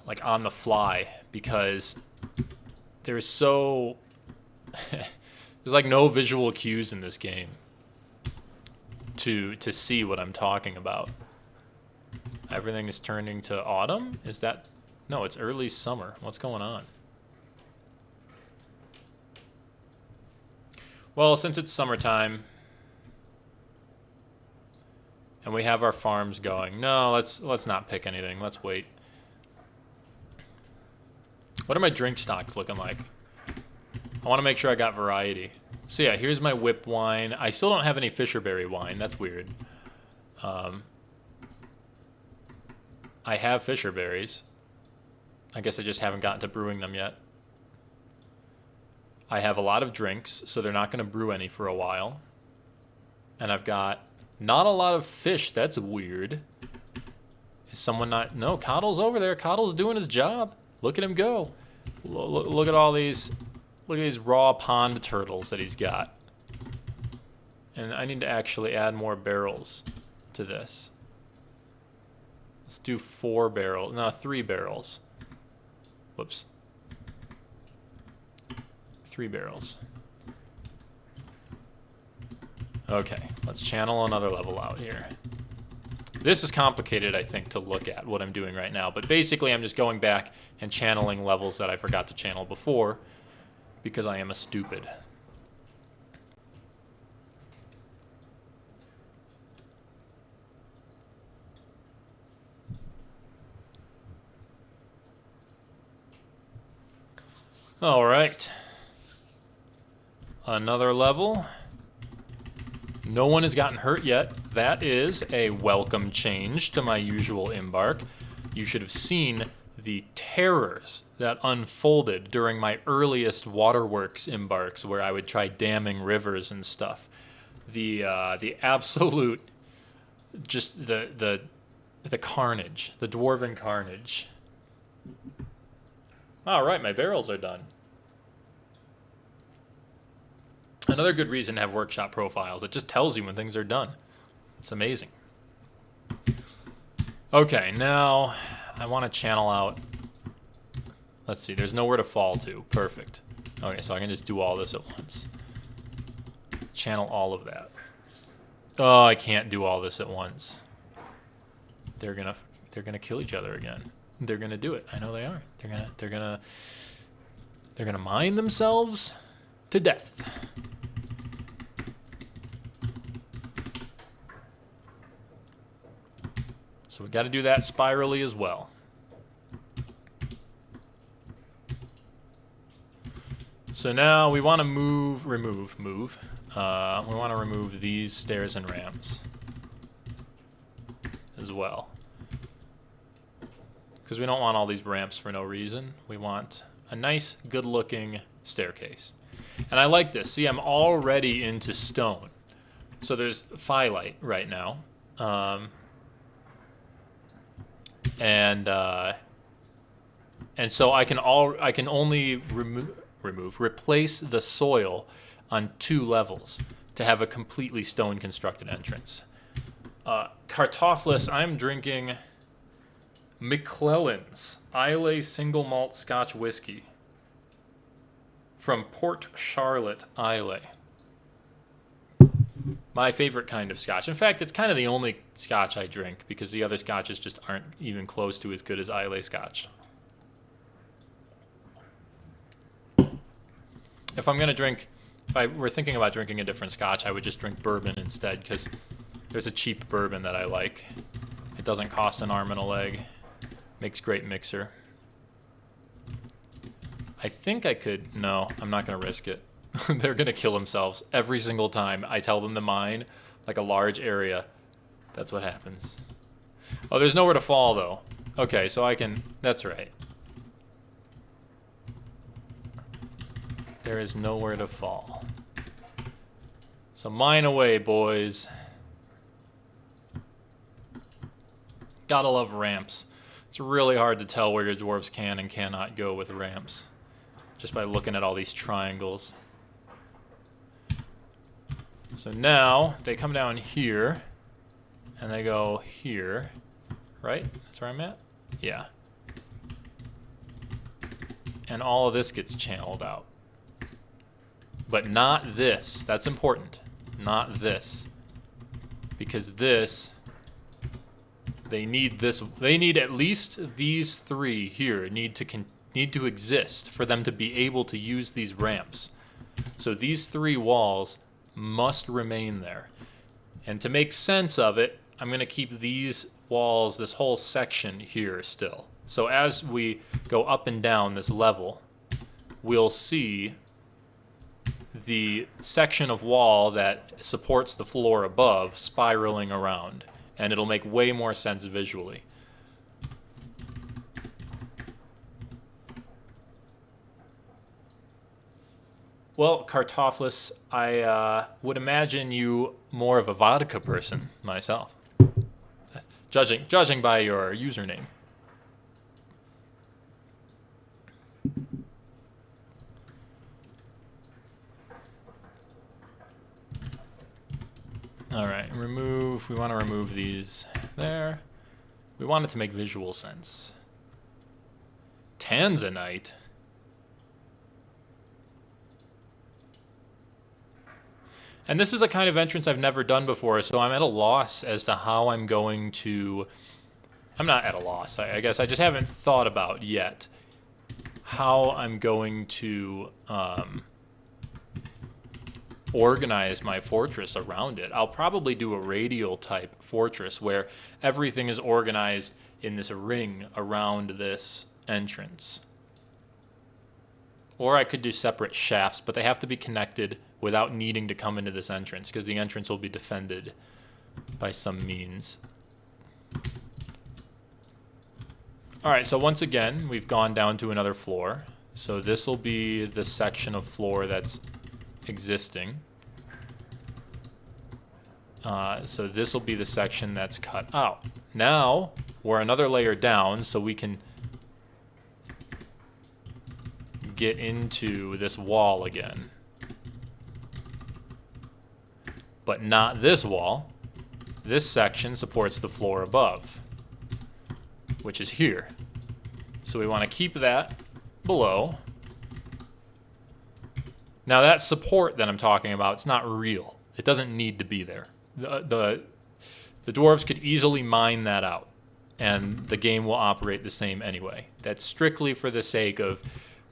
[SPEAKER 1] like on the fly, because there's so there's like no visual cues in this game to see what I'm talking about. Everything is turning to autumn? Is that... No, it's early summer. What's going on? Well, since it's summertime and we have our farms going. No, let's not pick anything. Let's wait. What are my drink stocks looking like? I want to make sure I got variety. So yeah, here's my whip wine. I still don't have any fisherberry wine. That's weird. I have fisherberries. I guess I just haven't gotten to brewing them yet. I have a lot of drinks, so they're not going to brew any for a while. And I've got not a lot of fish. That's weird. Is someone not... No, Coddle's over there. Coddle's doing his job. Look at him go. Look at all these... Look at these raw pond turtles that he's got. And I need to actually add more barrels to this. Let's do 4 barrels. No, 3 barrels. Whoops. 3 barrels. Okay, let's channel another level out here. This is complicated, I think, to look at what I'm doing right now. But basically, I'm just going back and channeling levels that I forgot to channel before because I am a stupid. All right. Another level. No one has gotten hurt yet. That is a welcome change to my usual embark. You should have seen the terrors that unfolded during my earliest waterworks embarks, where I would try damming rivers and stuff. The absolute, just the carnage, the dwarven carnage. All right, my barrels are done. Another good reason to have workshop profiles. It just tells you when things are done. It's amazing. Okay, now I want to channel out. Let's see, there's nowhere to fall to. Perfect. Okay, so I can just do all this at once. Channel all of that. Oh, I can't do all this at once. They're gonna kill each other again. They're gonna do it. I know they are. They're gonna mine themselves to death. So we got to do that spirally as well. So now we want to remove. We want to remove these stairs and ramps as well. Because we don't want all these ramps for no reason. We want a nice, good-looking staircase. And I like this. See, I'm already into stone. So there's firelight right now. And so I can only replace the soil on 2 levels to have a completely stone constructed entrance. Kartoffless, I'm drinking McClellan's Islay Single Malt Scotch Whiskey from Port Charlotte, Islay. My favorite kind of scotch. In fact, it's kind of the only scotch I drink because the other scotches just aren't even close to as good as Islay scotch. If I'm going to drink, if I were thinking about drinking a different scotch, I would just drink bourbon instead because there's a cheap bourbon that I like. It doesn't cost an arm and a leg. Makes great mixer. I think I could, no, I'm not going to risk it. They're going to kill themselves every single time I tell them to mine like a large area. That's what happens. Oh, there's nowhere to fall though. Okay, so I can, that's right. There is nowhere to fall. So mine away, boys. Gotta love ramps. It's really hard to tell where your dwarves can and cannot go with ramps. Just by looking at all these triangles. So now they come down here and they go here, right? That's where I'm at? Yeah. And all of this gets channeled out. But not this. That's important. Not this. Because this, they need this. They need at least these three here need to exist for them to be able to use these ramps. So these three walls must remain there. And to make sense of it, I'm going to keep these walls, this whole section here still. So as we go up and down this level, we'll see the section of wall that supports the floor above spiraling around. And it'll make way more sense visually. Well, Kartofflus, I would imagine you more of a vodka person myself, judging by your username. All right, remove. We want to remove these there. We want it to make visual sense. Tanzanite. And this is a kind of entrance I've never done before, so I'm at a loss as to how I'm going to... I'm not at a loss. I guess I just haven't thought about yet how I'm going to organize my fortress around it. I'll probably do a radial type fortress where everything is organized in this ring around this entrance. Or I could do separate shafts, but they have to be connected without needing to come into this entrance, because the entrance will be defended by some means. Alright, so once again, we've gone down to another floor. So this will be the section of floor that's existing. So this will be the section that's cut out. Now, we're another layer down, so we can get into this wall again. But not this wall. This section supports the floor above, which is here. So we want to keep that below. Now that support that I'm talking about, it's not real. It doesn't need to be there. The dwarves could easily mine that out, and the game will operate the same anyway. That's strictly for the sake of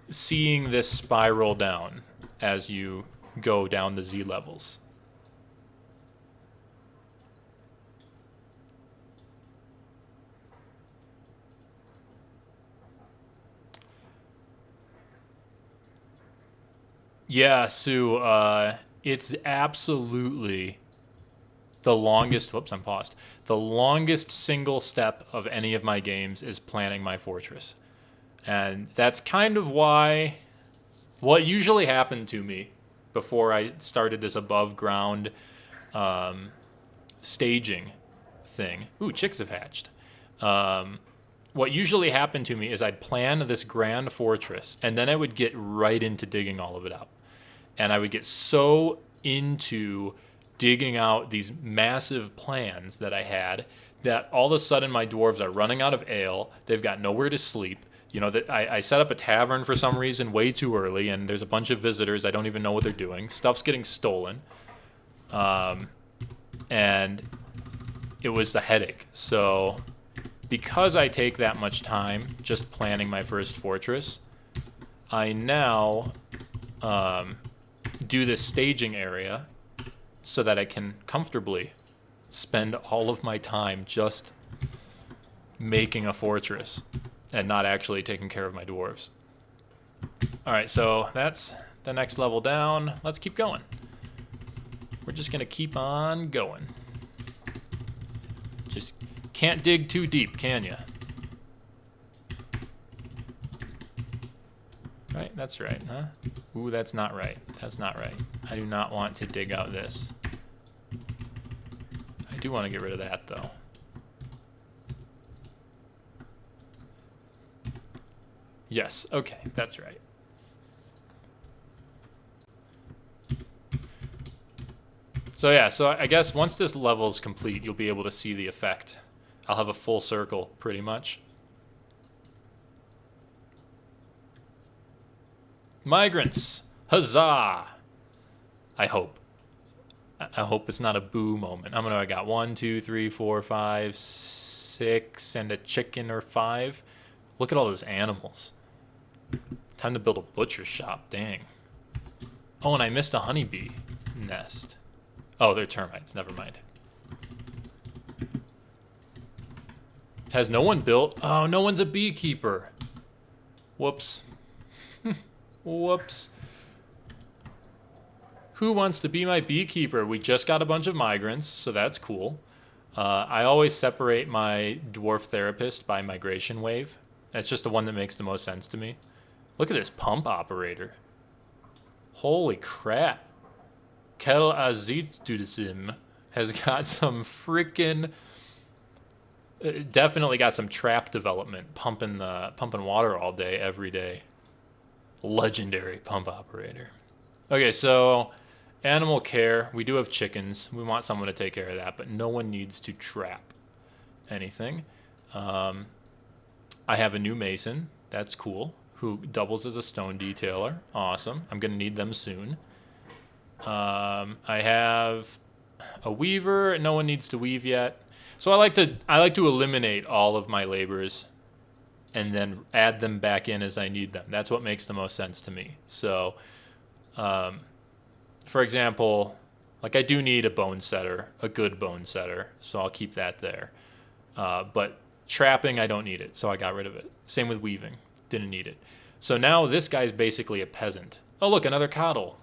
[SPEAKER 1] seeing this spiral down as you go down the Z levels. Yeah, Sue, it's absolutely the longest, whoops, I'm paused. The longest single step of any of my games is planning my fortress. And that's kind of why, what usually happened to me before I started this above ground staging thing. Ooh, chicks have hatched. What usually happened to me is I'd plan this grand fortress, and then I would get right into digging all of it out. And I would get so into digging out these massive plans that I had that all of a sudden my dwarves are running out of ale. They've got nowhere to sleep. You know, that I set up a tavern for some reason way too early, and there's a bunch of visitors. I don't even know what they're doing. Stuff's getting stolen. and it was the headache. So because I take that much time just planning my first fortress, I now do this staging area so that I can comfortably spend all of my time just making a fortress and not actually taking care of my dwarves. All right, so that's the next level down. Let's keep going. We're just gonna keep on going. Just can't dig too deep, can ya? Right, that's right, huh? Ooh, that's not right. That's not right. I do not want to dig out this. I do want to get rid of that, though. Yes, okay, that's right. So yeah, so I guess once this level is complete, you'll be able to see the effect. I'll have a full circle, pretty much. Migrants! Huzzah! I hope. I hope it's not a boo moment. How many I got? 1, 2, 3, 4, 5, 6, and a chicken or 5. Look at all those animals. Time to build a butcher shop, dang. Oh, and I missed a honeybee nest. Oh, they're termites, never mind. Has no one built? Oh, no one's a beekeeper. Whoops. Whoops. Who wants to be my beekeeper? We just got a bunch of migrants, so that's cool. I always separate my dwarf therapist by migration wave. That's just the one that makes the most sense to me. Look at this pump operator. Holy crap. Kel Azizdusim has got some freaking... definitely got some trap development, pumping water all day, every day. Legendary pump operator. Okay, so animal care. We do have chickens. We want someone to take care of that, but no one needs to trap anything. I have a new mason. That's cool. Who doubles as a stone detailer. Awesome. I'm going to need them soon. I have a weaver. No one needs to weave yet. So I like to eliminate all of my laborers and then add them back in as I need them. That's what makes the most sense to me. So, for example, like I do need a bone setter, a good bone setter, so I'll keep that there. But trapping, I don't need it, so I got rid of it. Same with weaving, didn't need it. So now this guy's basically a peasant. Oh, look, another coddle.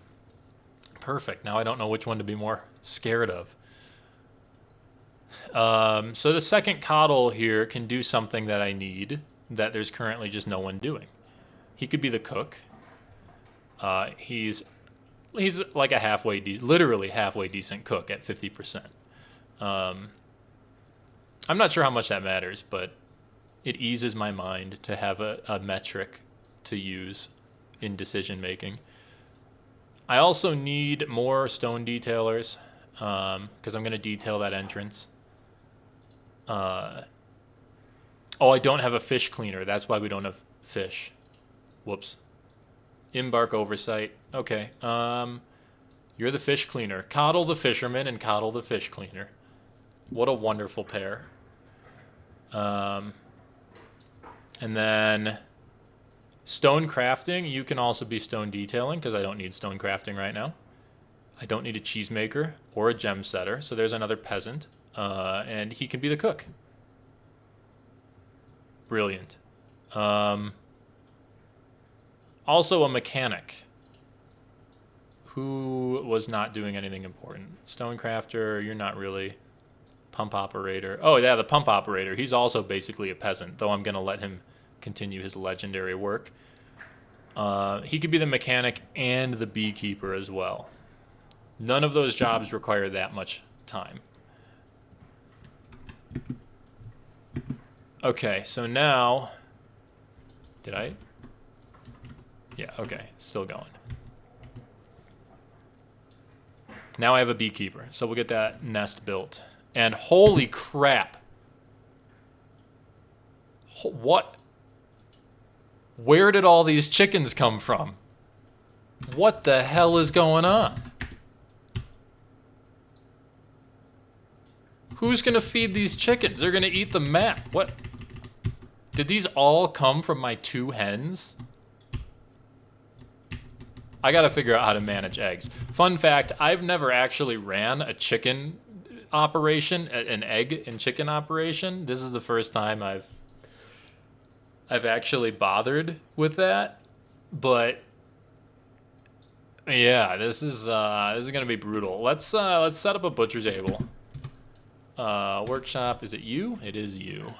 [SPEAKER 1] Perfect. Now I don't know which one to be more scared of. So the second coddle here can do something that I need that there's currently just no one doing. He could be the cook. He's like a literally halfway decent cook at 50%. I'm not sure how much that matters, but it eases my mind to have a metric to use in decision making. I also need more stone detailers because I'm going to detail that entrance. Oh, I don't have a fish cleaner. That's why we don't have fish. Whoops. Embark oversight. Okay. You're the fish cleaner. Coddle the fisherman and coddle the fish cleaner. What a wonderful pair. And then stone crafting. You can also be stone detailing because I don't need stone crafting right now. I don't need a cheesemaker or a gem setter. So there's another peasant. And he can be the cook. Brilliant. Also a mechanic who was not doing anything important. Stonecrafter, you're not really. Pump operator. Oh, yeah, the pump operator. He's also basically a peasant, though I'm going to let him continue his legendary work. He could be the mechanic and the beekeeper as well. None of those jobs require that much time. Okay, so now... Did I? Yeah, okay, still going. Now I have a beekeeper, so we'll get that nest built. And holy crap. What? Where did all these chickens come from? What the hell is going on? Who's gonna feed these chickens? They're gonna eat the map. What? Did these all come from my 2 hens? I gotta figure out how to manage eggs. Fun fact, I've never actually ran a chicken operation, an egg and chicken operation. This is the first time I've actually bothered with that. But yeah, this is gonna be brutal. Let's set up a butcher table. Workshop, is it you? It is you.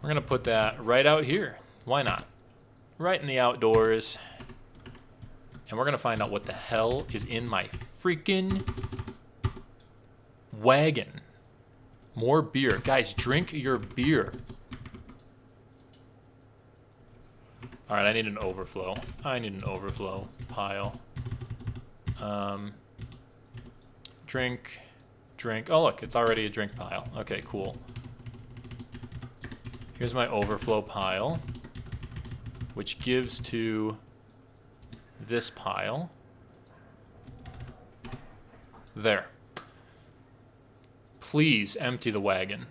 [SPEAKER 1] We're gonna put that right out here. Why not? Right in the outdoors. And we're gonna find out what the hell is in my freaking wagon. More beer. Guys, drink your beer. All right, I need an overflow. I need an overflow pile. Drink. Oh, look, it's already a drink pile. Okay, cool. Here's my overflow pile, which gives to this pile. There. Please empty the wagon.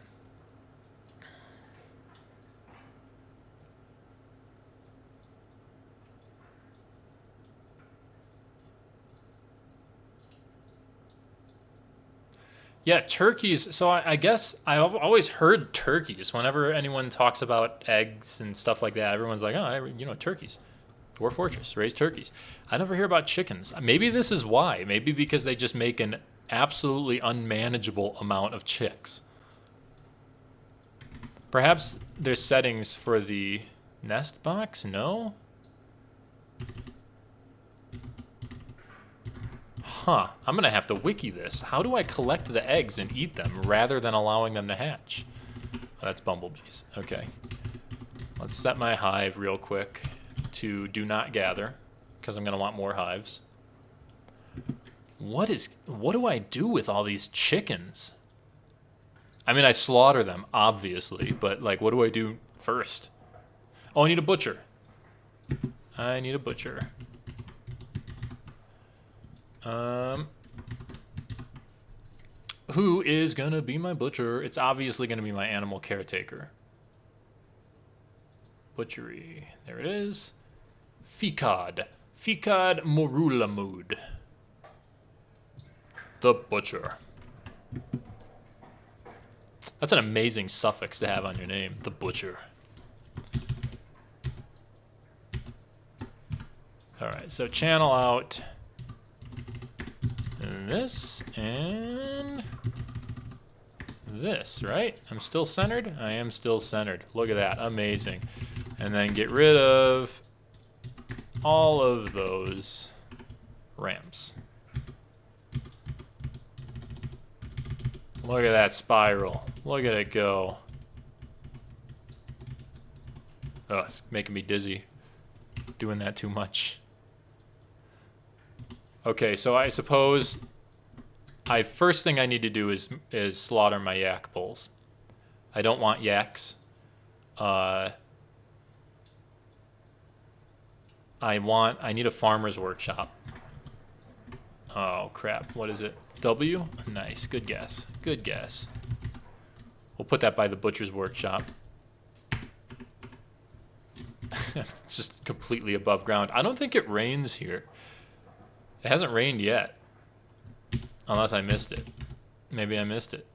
[SPEAKER 1] Yeah, turkeys. So I guess I've always heard turkeys. Whenever anyone talks about eggs and stuff like that, everyone's like, oh, turkeys. Dwarf Fortress, raise turkeys. I never hear about chickens. Maybe this is why. Maybe because they just make an absolutely unmanageable amount of chicks. Perhaps there's settings for the nest box? No? Huh. I'm going to have to wiki this. How do I collect the eggs and eat them rather than allowing them to hatch? Oh, that's bumblebees. Okay. Let's set my hive real quick to do not gather, because I'm going to want more hives. What do I do with all these chickens? I mean, I slaughter them, obviously, but, like, what do I do first? Oh, I need a butcher. I need a butcher. Who is going to be my butcher? It's obviously going to be my animal caretaker. Butchery. There it is. Fikad. Fikad Morulamud. The butcher. That's an amazing suffix to have on your name. The butcher. Alright, so channel out this and this, right? I'm still centered? I am still centered. Look at that. Amazing. And then get rid of all of those ramps. Look at that spiral. Look at it go. Oh, it's making me dizzy. Doing that too much. Okay, so I suppose first thing I need to do is slaughter my yak bulls. I don't want yaks. I need a farmer's workshop. Oh crap, what is it? W? Nice, good guess. Good guess. We'll put that by the butcher's workshop. It's just completely above ground. I don't think it rains here. It hasn't rained yet. Unless I missed it. Maybe I missed it.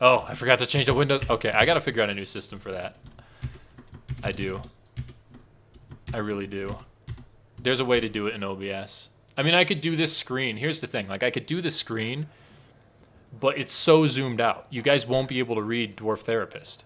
[SPEAKER 1] Oh, I forgot to change the windows. Okay, I gotta figure out a new system for that. I do. I really do. There's a way to do it in OBS. I mean, I could do this screen. Here's the thing. Like, I could do the screen, but it's so zoomed out. You guys won't be able to read Dwarf Therapist.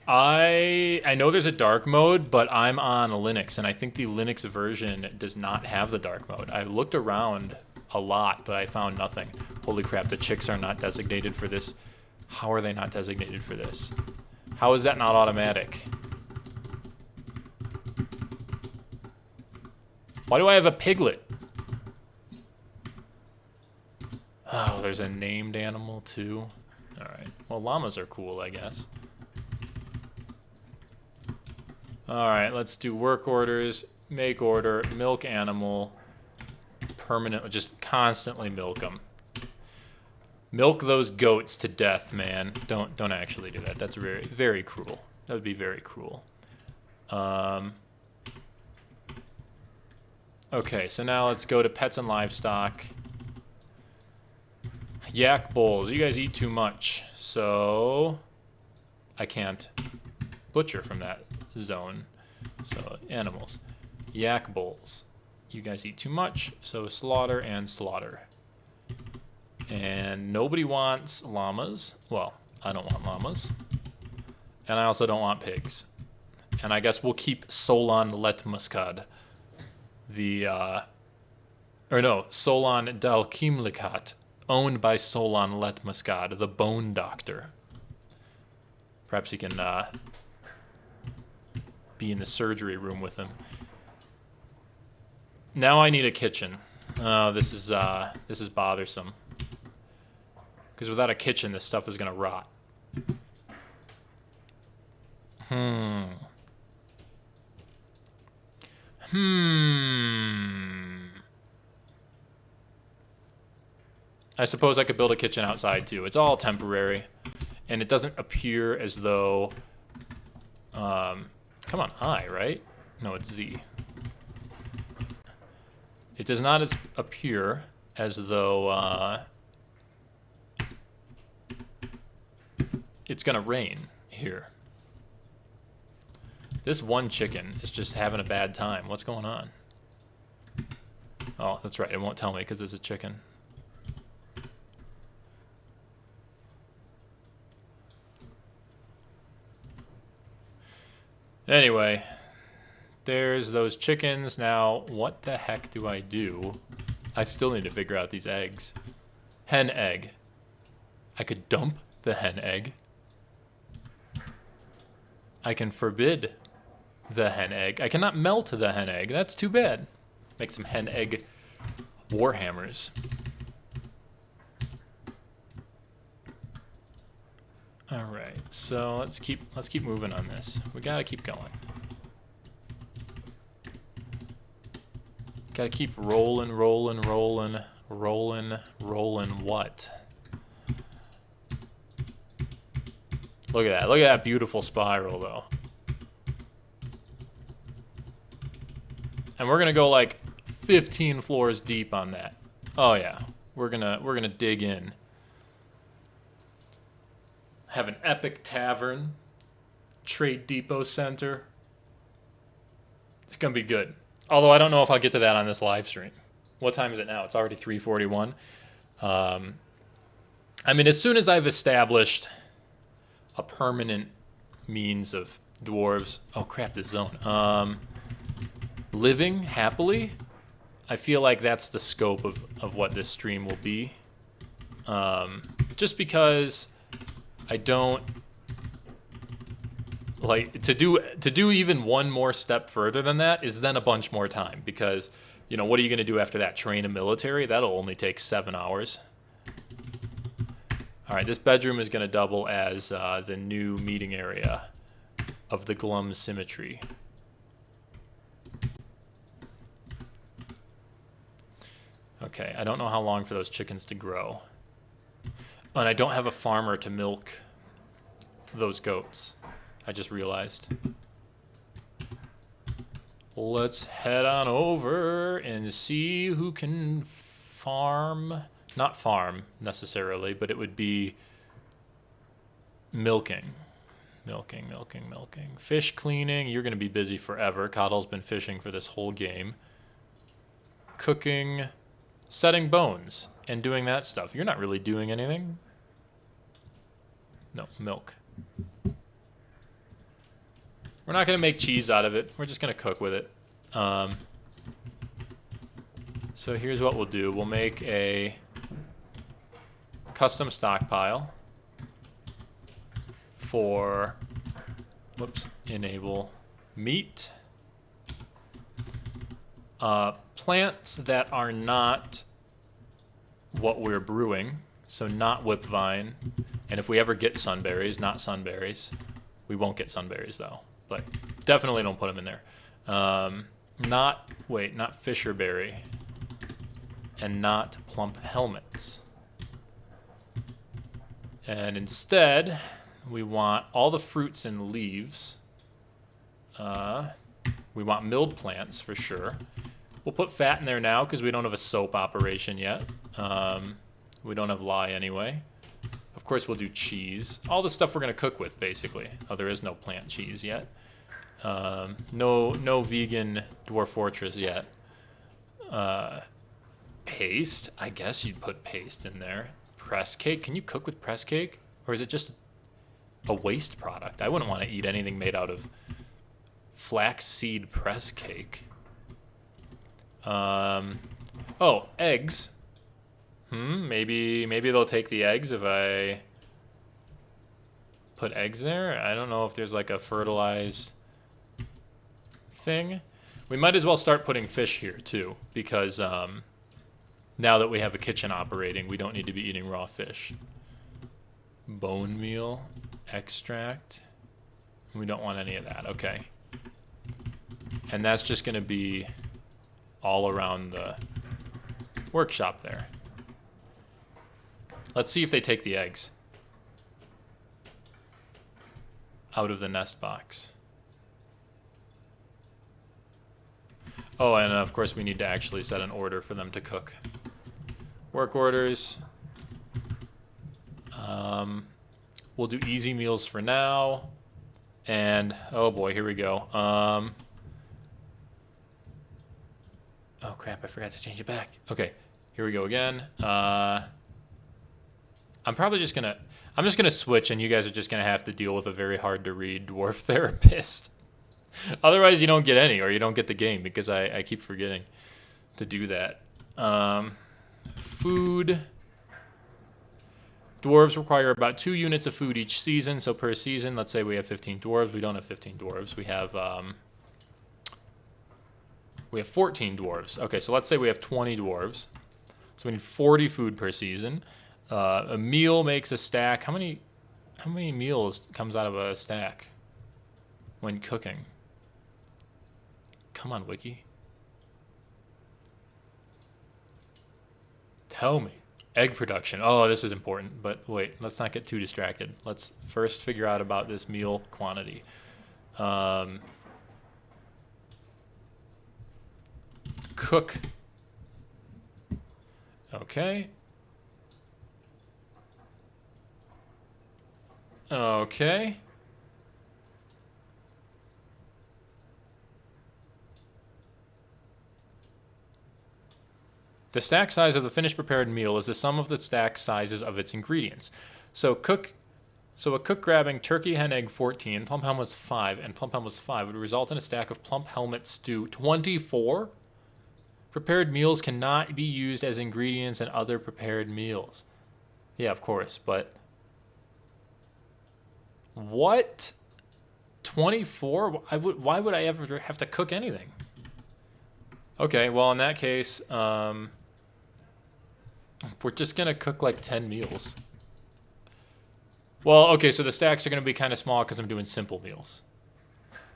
[SPEAKER 1] I know there's a dark mode, but I'm on Linux, and I think the Linux version does not have the dark mode. I looked around a lot, but I found nothing. Holy crap, the chicks are not designated for this. How are they not designated for this? How is that not automatic? Why do I have a piglet? there's a named animal too. Alright. Well, llamas are cool, I guess. Alright, let's do work orders, make order, milk animal, permanent, just constantly milk them. Milk those goats to death, man. Don't actually do that. That's very, very cruel. That would be very cruel. Okay, so now let's go to pets and livestock. Yak bulls. You guys eat too much, so I can't butcher from that zone. So animals. Yak bulls. You guys eat too much, so slaughter and slaughter. And nobody wants llamas. Well, I don't want llamas. And I also don't want pigs. And I guess we'll keep Solon Letmuscad. Solon Dalkimlikat, owned by Solon Letmuscad, the bone doctor. Perhaps you can be in the surgery room with him. Now I need a kitchen. Oh, this is bothersome. Because without a kitchen, this stuff is gonna rot. I suppose I could build a kitchen outside too. It's all temporary, and it doesn't appear as though. Come on, I, right? No, it's Z. It does not appear as though it's gonna rain here. This one chicken is just having a bad time. What's going on? Oh, that's right. It won't tell me because it's a chicken. Anyway, there's those chickens. Now, what the heck do I do? I still need to figure out these eggs. Hen egg. I could dump the hen egg. I can forbid the hen egg. I cannot melt the hen egg. That's too bad. Make some hen egg warhammers. All right, so let's keep moving on this. We gotta keep going. Gotta keep rolling. What? Look at that. Look at that beautiful spiral, though. And we're gonna go like 15 floors deep on that. Oh yeah, we're gonna dig in. Have an epic tavern, trade depot center. It's gonna be good. Although I don't know if I'll get to that on this live stream. What time is it now? It's already 3:41. I mean, as soon as I've established a permanent means of dwarves. Oh crap! This zone. Living happily. I feel like that's the scope of what this stream will be. Just because I don't like to do even one more step further than that is then a bunch more time, because you know, what are you going to do after that? Train a military? That'll only take 7 hours. All right, this bedroom is going to double as the new meeting area of the Glum Symmetry. Okay, I don't know how long for those chickens to grow. And I don't have a farmer to milk those goats. I just realized. Let's head on over and see who can farm. Not farm, necessarily, but it would be milking. Milking. Fish cleaning, you're going to be busy forever. Coddle's been fishing for this whole game. Cooking, setting bones, and doing that stuff. You're not really doing anything. No, milk. We're not going to make cheese out of it. We're just going to cook with it. So here's what we'll do. We'll make a custom stockpile for, enable meat. Plants that are not what we're brewing. So not whipvine. And if we ever get sunberries, not sunberries. We won't get sunberries though, but definitely don't put them in there. Not fisherberry. And not plump helmets. And instead, we want all the fruits and leaves. We want milled plants for sure. We'll put fat in there now because we don't have a soap operation yet. We don't have lye anyway. Of course, we'll do cheese. All the stuff we're going to cook with, basically. Oh, there is no plant cheese yet. No vegan Dwarf Fortress yet. Paste. I guess you'd put paste in there. Press cake. Can you cook with press cake? Or is it just a waste product? I wouldn't want to eat anything made out of flaxseed press cake. Oh, eggs. Maybe they'll take the eggs if I put eggs there. I don't know if there's like a fertilized thing. We might as well start putting fish here too, because now that we have a kitchen operating, we don't need to be eating raw fish. Bone meal, extract. We don't want any of that. Okay. And that's just going to be all around the workshop there. Let's see if they take the eggs out of the nest box. Oh, and of course we need to actually set an order for them to cook. Work orders. We'll do easy meals for now. And, oh boy, here we go. Oh crap, I forgot to change it back. Okay, here we go again. I'm just gonna switch, and you guys are just gonna have to deal with a very hard to read dwarf therapist. Otherwise, you don't get any, or you don't get the game, because I keep forgetting to do that. Food. Dwarves require about 2 units of food each season. So per season, let's say we have 15 dwarves. We don't have 15 dwarves. We have 14 dwarves. Okay, so let's say we have 20 dwarves. So we need 40 food per season. A meal makes a stack. How many meals comes out of a stack when cooking? Come on, Wiki. Tell me. Egg production. Oh, this is important. But wait, let's not get too distracted. Let's first figure out about this meal quantity. Cook. Okay. Okay. The stack size of the finished prepared meal is the sum of the stack sizes of its ingredients. So a cook grabbing turkey, hen, egg 14, plump helmets 5, and plump helmets 5 would result in a stack of plump helmet stew 24. Prepared meals cannot be used as ingredients in other prepared meals. Yeah, of course, but what? 24? Why would I ever have to cook anything? Okay, well in that case, we're just gonna cook like 10 meals. Well, okay, so the stacks are gonna be kind of small because I'm doing simple meals.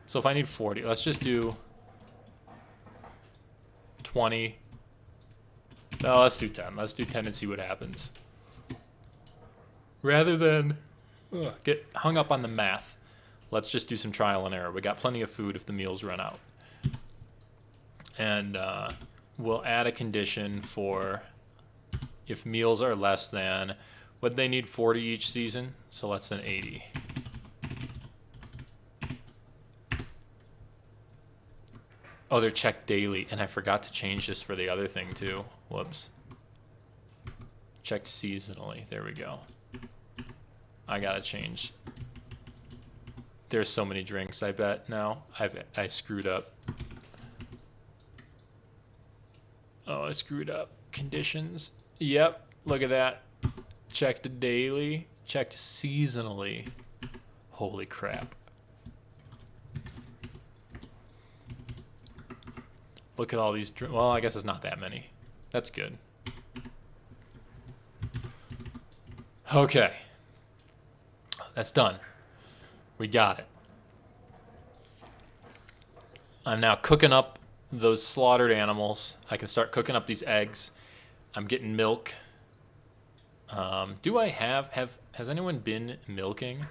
[SPEAKER 1] So if I need 40, let's just do 20. No, let's do 10. Let's do 10 and see what happens. Rather than get hung up on the math, let's just do some trial and error. We got plenty of food if the meals run out. And we'll add a condition for if meals are less than, would they need 40 each season? So less than 80. Oh, they're checked daily, and I forgot to change this for the other thing too. Whoops. Checked seasonally. There we go. I gotta change. There's so many drinks, I bet now. I screwed up. Oh, I screwed up. Conditions. Yep, look at that. Checked daily, checked seasonally. Holy crap. Look at all these. Well, I guess it's not that many. That's good. Okay. That's done. We got it. I'm now cooking up those slaughtered animals. I can start cooking up these eggs. I'm getting milk. Do I has anyone been milking?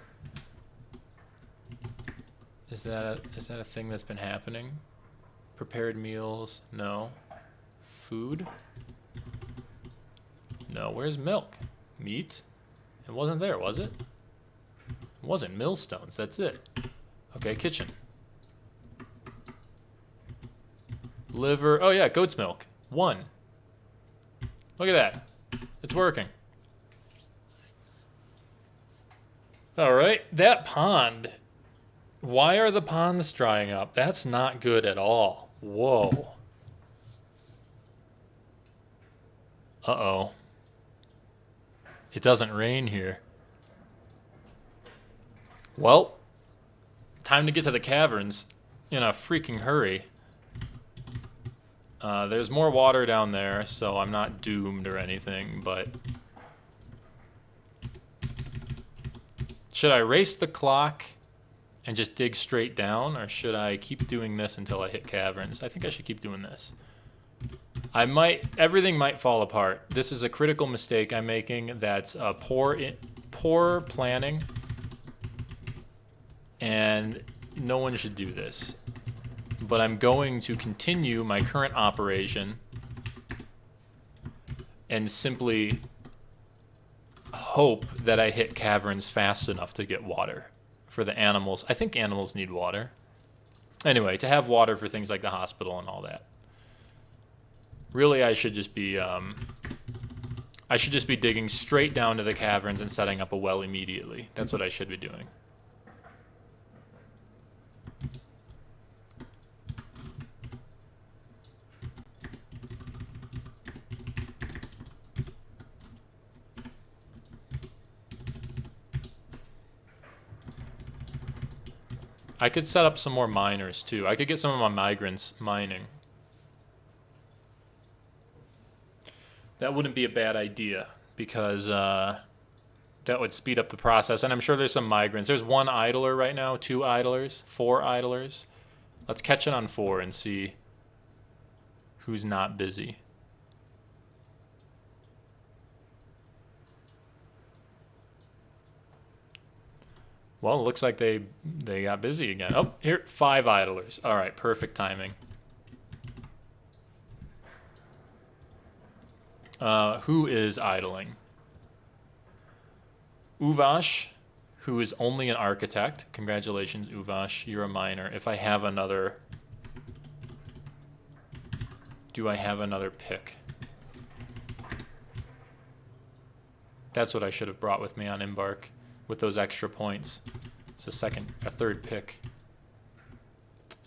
[SPEAKER 1] Is that a thing that's been happening? Prepared meals? No. Food? No. Where's milk? Meat? It wasn't there, was it? It wasn't. Millstones. That's it. Okay, kitchen. Liver. Oh yeah, goat's milk. 1. Look at that. It's working. All right, that pond. Why are the ponds drying up? That's not good at all. Whoa. Uh-oh. It doesn't rain here. Well, time to get to the caverns in a freaking hurry. There's more water down there, so I'm not doomed or anything, but... Should I race the clock and just dig straight down, or should I keep doing this until I hit caverns? I think I should keep doing this. Everything might fall apart. This is a critical mistake I'm making. That's poor planning, and no one should do this. But I'm going to continue my current operation and simply hope that I hit caverns fast enough to get water for the animals. I think animals need water. Anyway, to have water for things like the hospital and all that. Really, I should just be digging straight down to the caverns and setting up a well immediately. That's what I should be doing. I could set up some more miners too. I could get some of my migrants mining. That wouldn't be a bad idea because that would speed up the process. And I'm sure there's some migrants. There's 1 idler right now, 2 idlers, 4 idlers. Let's catch it on 4 and see who's not busy. Well, it looks like they got busy again. Oh, here, 5 idlers. All right, perfect timing. Who is idling? Uvash, who is only an architect. Congratulations, Uvash. You're a miner. If I have another... Do I have another pick? That's what I should have brought with me on Embark. With those extra points. It's a third pick.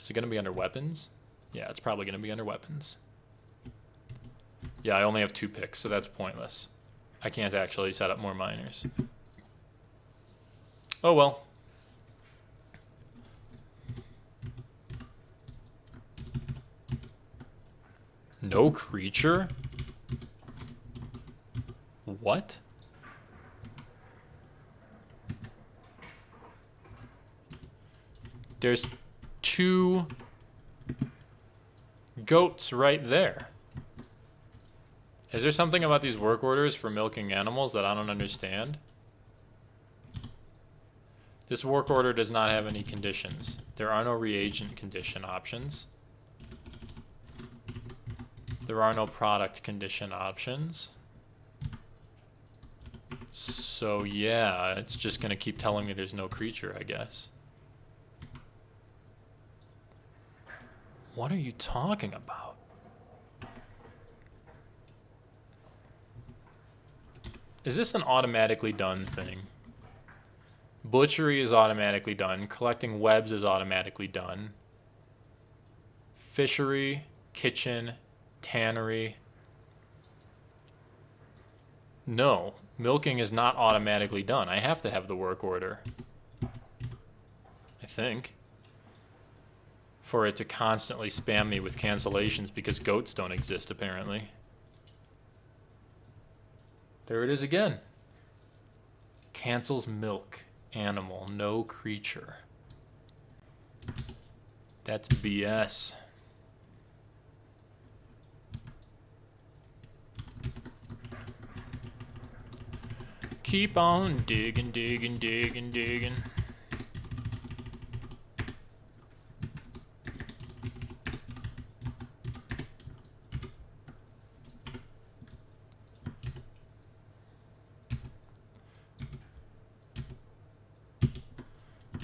[SPEAKER 1] Is it going to be under weapons? Yeah, it's probably going to be under weapons. Yeah, I only have 2 picks, so that's pointless. I can't actually set up more miners. Oh well. No creature? What? There's 2 goats right there. Is there something about these work orders for milking animals that I don't understand? This work order does not have any conditions. There are no reagent condition options. There are no product condition options. So yeah, it's just going to keep telling me there's no creature, I guess. What are you talking about? Is this an automatically done thing? Butchery is automatically done. Collecting webs is automatically done. Fishery, kitchen, tannery. No, milking is not automatically done. I have to have the work order. I think. For it to constantly spam me with cancellations because goats don't exist, apparently. There it is again. Cancels milk. Animal. No creature. That's BS. Keep on digging, digging, digging, digging.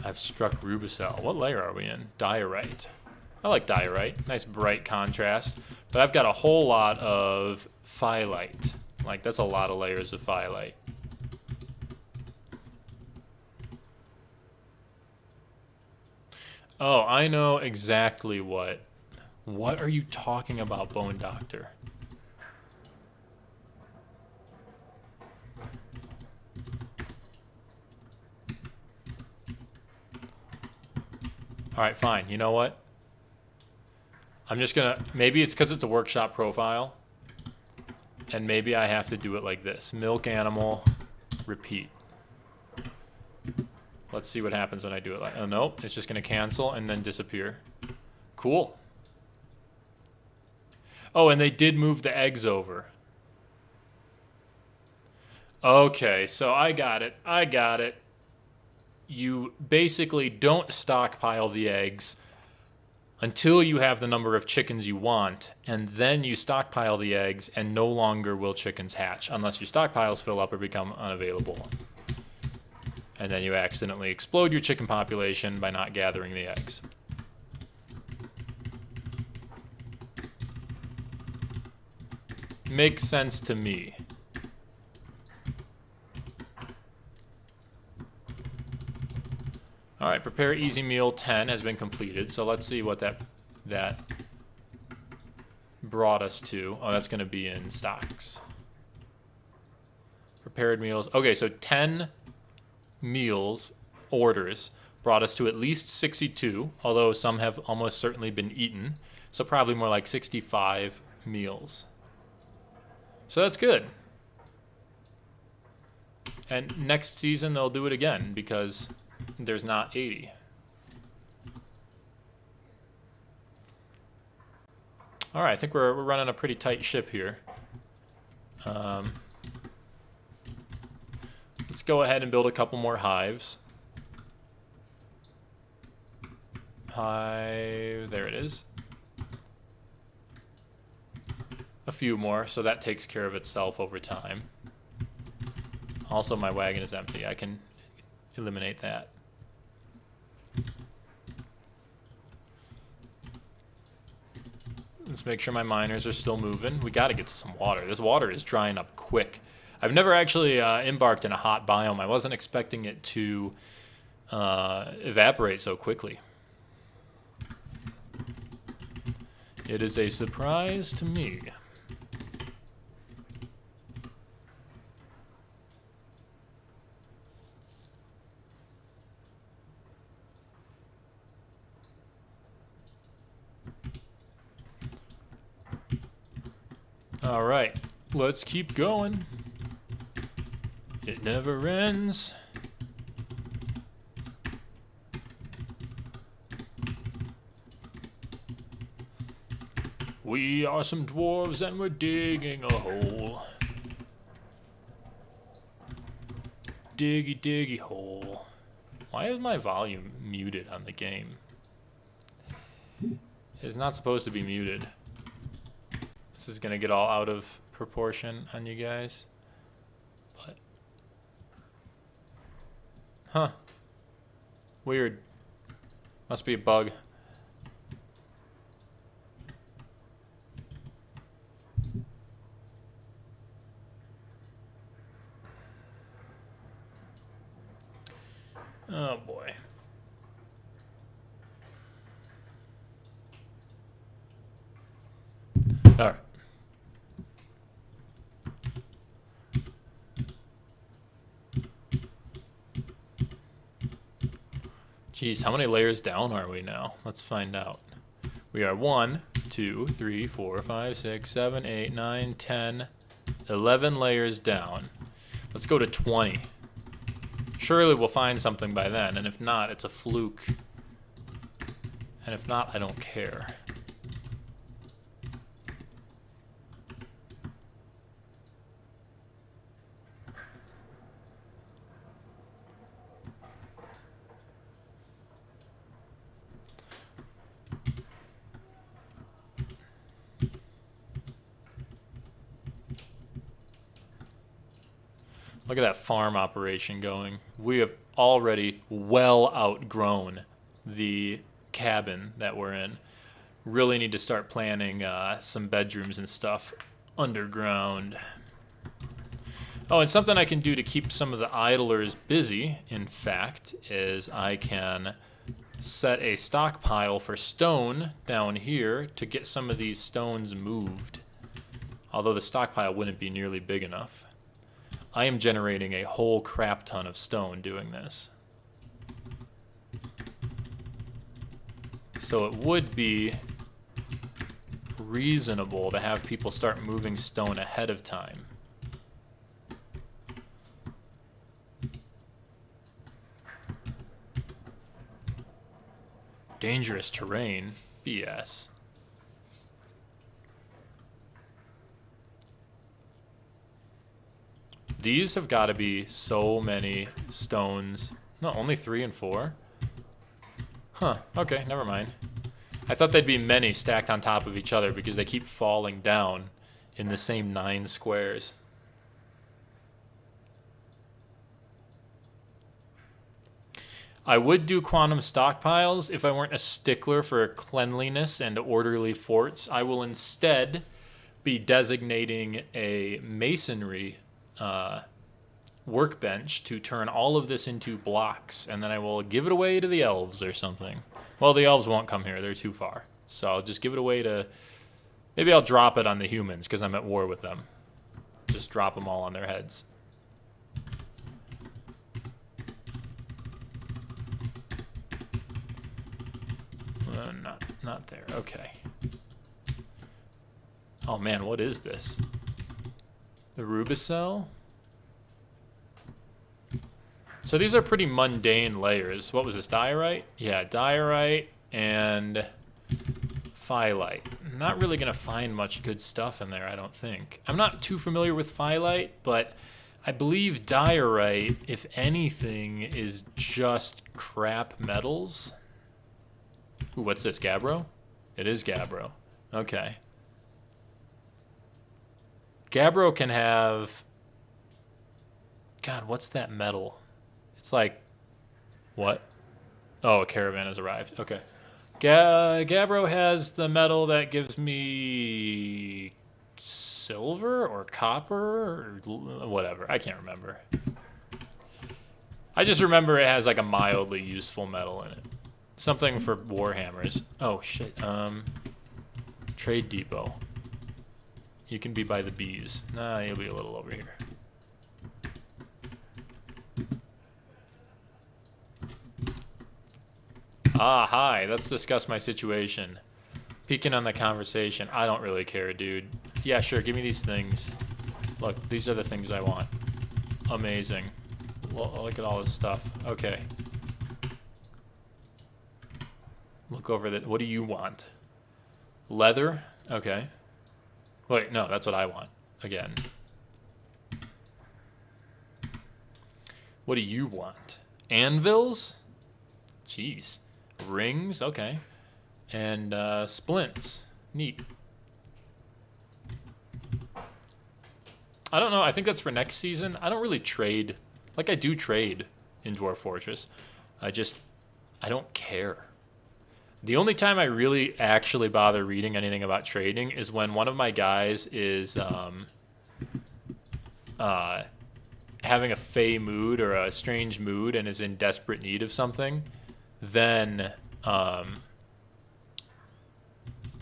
[SPEAKER 1] I've struck Rubicel. What layer are we in? Diorite. I like diorite. Nice bright contrast. But I've got a whole lot of phyllite. Like, that's a lot of layers of phyllite. Oh, I know exactly what. What are you talking about, Bone Doctor? All right, fine. You know what? I'm just gonna, maybe it's because it's a workshop profile, and maybe I have to do it like this. Milk animal, repeat. Let's see what happens when I do it like, oh nope, it's just gonna cancel and then disappear. Cool. Oh, and they did move the eggs over. Okay, so I got it. I got it. You basically don't stockpile the eggs until you have the number of chickens you want, and then you stockpile the eggs, and no longer will chickens hatch unless your stockpiles fill up or become unavailable. And then you accidentally explode your chicken population by not gathering the eggs. Makes sense to me. All right, prepare easy meal 10 has been completed. So let's see what that brought us to. Oh, that's going to be in stocks. Prepared meals. Okay, so 10 meals orders brought us to at least 62, although some have almost certainly been eaten. So probably more like 65 meals. So that's good. And next season they'll do it again because there's not 80. All right, I think we're running a pretty tight ship here. Let's go ahead and build a couple more hives. Hive, there it is. A few more, so that takes care of itself over time. Also, my wagon is empty. I can eliminate that. Let's make sure my miners are still moving. We got to get to some water. This water is drying up quick. I've never actually embarked in a hot biome. I wasn't expecting it to evaporate so quickly. It is a surprise to me. All right, let's keep going. It never ends. We are some dwarves and we're digging a hole. Diggy, diggy hole. Why is my volume muted on the game? It's not supposed to be muted. This is gonna get all out of proportion on you guys. But huh. Weird. Must be a bug. Oh boy. All right. Geez, how many layers down are we now? Let's find out. We are 1, 2, 3, 4, 5, 6, 7, 8, 9, 10, 11 layers down. Let's go to 20. Surely we'll find something by then, and if not, it's a fluke. And if not, I don't care. Look at that farm operation going. We have already well outgrown the cabin that we're in. Really need to start planning some bedrooms and stuff underground. Oh, and something I can do to keep some of the idlers busy, in fact, is I can set a stockpile for stone down here to get some of these stones moved. Although the stockpile wouldn't be nearly big enough. I am generating a whole crap ton of stone doing this. So it would be reasonable to have people start moving stone ahead of time. Dangerous terrain? BS. These have got to be so many stones. No, only 3 and 4? Huh, okay, never mind. I thought they'd be many stacked on top of each other because they keep falling down in the same 9 squares. I would do quantum stockpiles if I weren't a stickler for cleanliness and orderly forts. I will instead be designating a masonry workbench to turn all of this into blocks, and then I will give it away to the elves or something. Well, the elves won't come here. They're too far. So I'll just give it away to... Maybe I'll drop it on the humans because I'm at war with them. Just drop them all on their heads. Not there. Okay. Oh man, what is this? The rubicell? So these are pretty mundane layers. What was this, diorite? Yeah, diorite and phyllite. Not really going to find much good stuff in there, I don't think. I'm not too familiar with phyllite, but I believe diorite, if anything, is just crap metals. Ooh, what's this, gabbro? It is gabbro. Okay. Gabbro can have... God, what's that metal? It's like... What? Oh, a caravan has arrived. Okay. Gabbro has the metal that gives me... silver or copper or whatever. I can't remember. I just remember it has like a mildly useful metal in it. Something for warhammers. Oh, shit. Trade depot. You can be by the bees. Nah, you'll be a little over here. Ah, hi. Let's discuss my situation. Peeking on the conversation. I don't really care, dude. Yeah, sure. Give me these things. Look, these are the things I want. Amazing. Look at all this stuff. Okay. Look over that. What do you want? Leather? Okay. Wait, no, that's what I want. Again. What do you want? Anvils? Jeez. Rings? Okay. And splints. Neat. I don't know. I think that's for next season. I don't really trade. Like, I do trade in Dwarf Fortress. I don't care. The only time I really actually bother reading anything about trading is when one of my guys is having a fey mood or a strange mood and is in desperate need of something. Then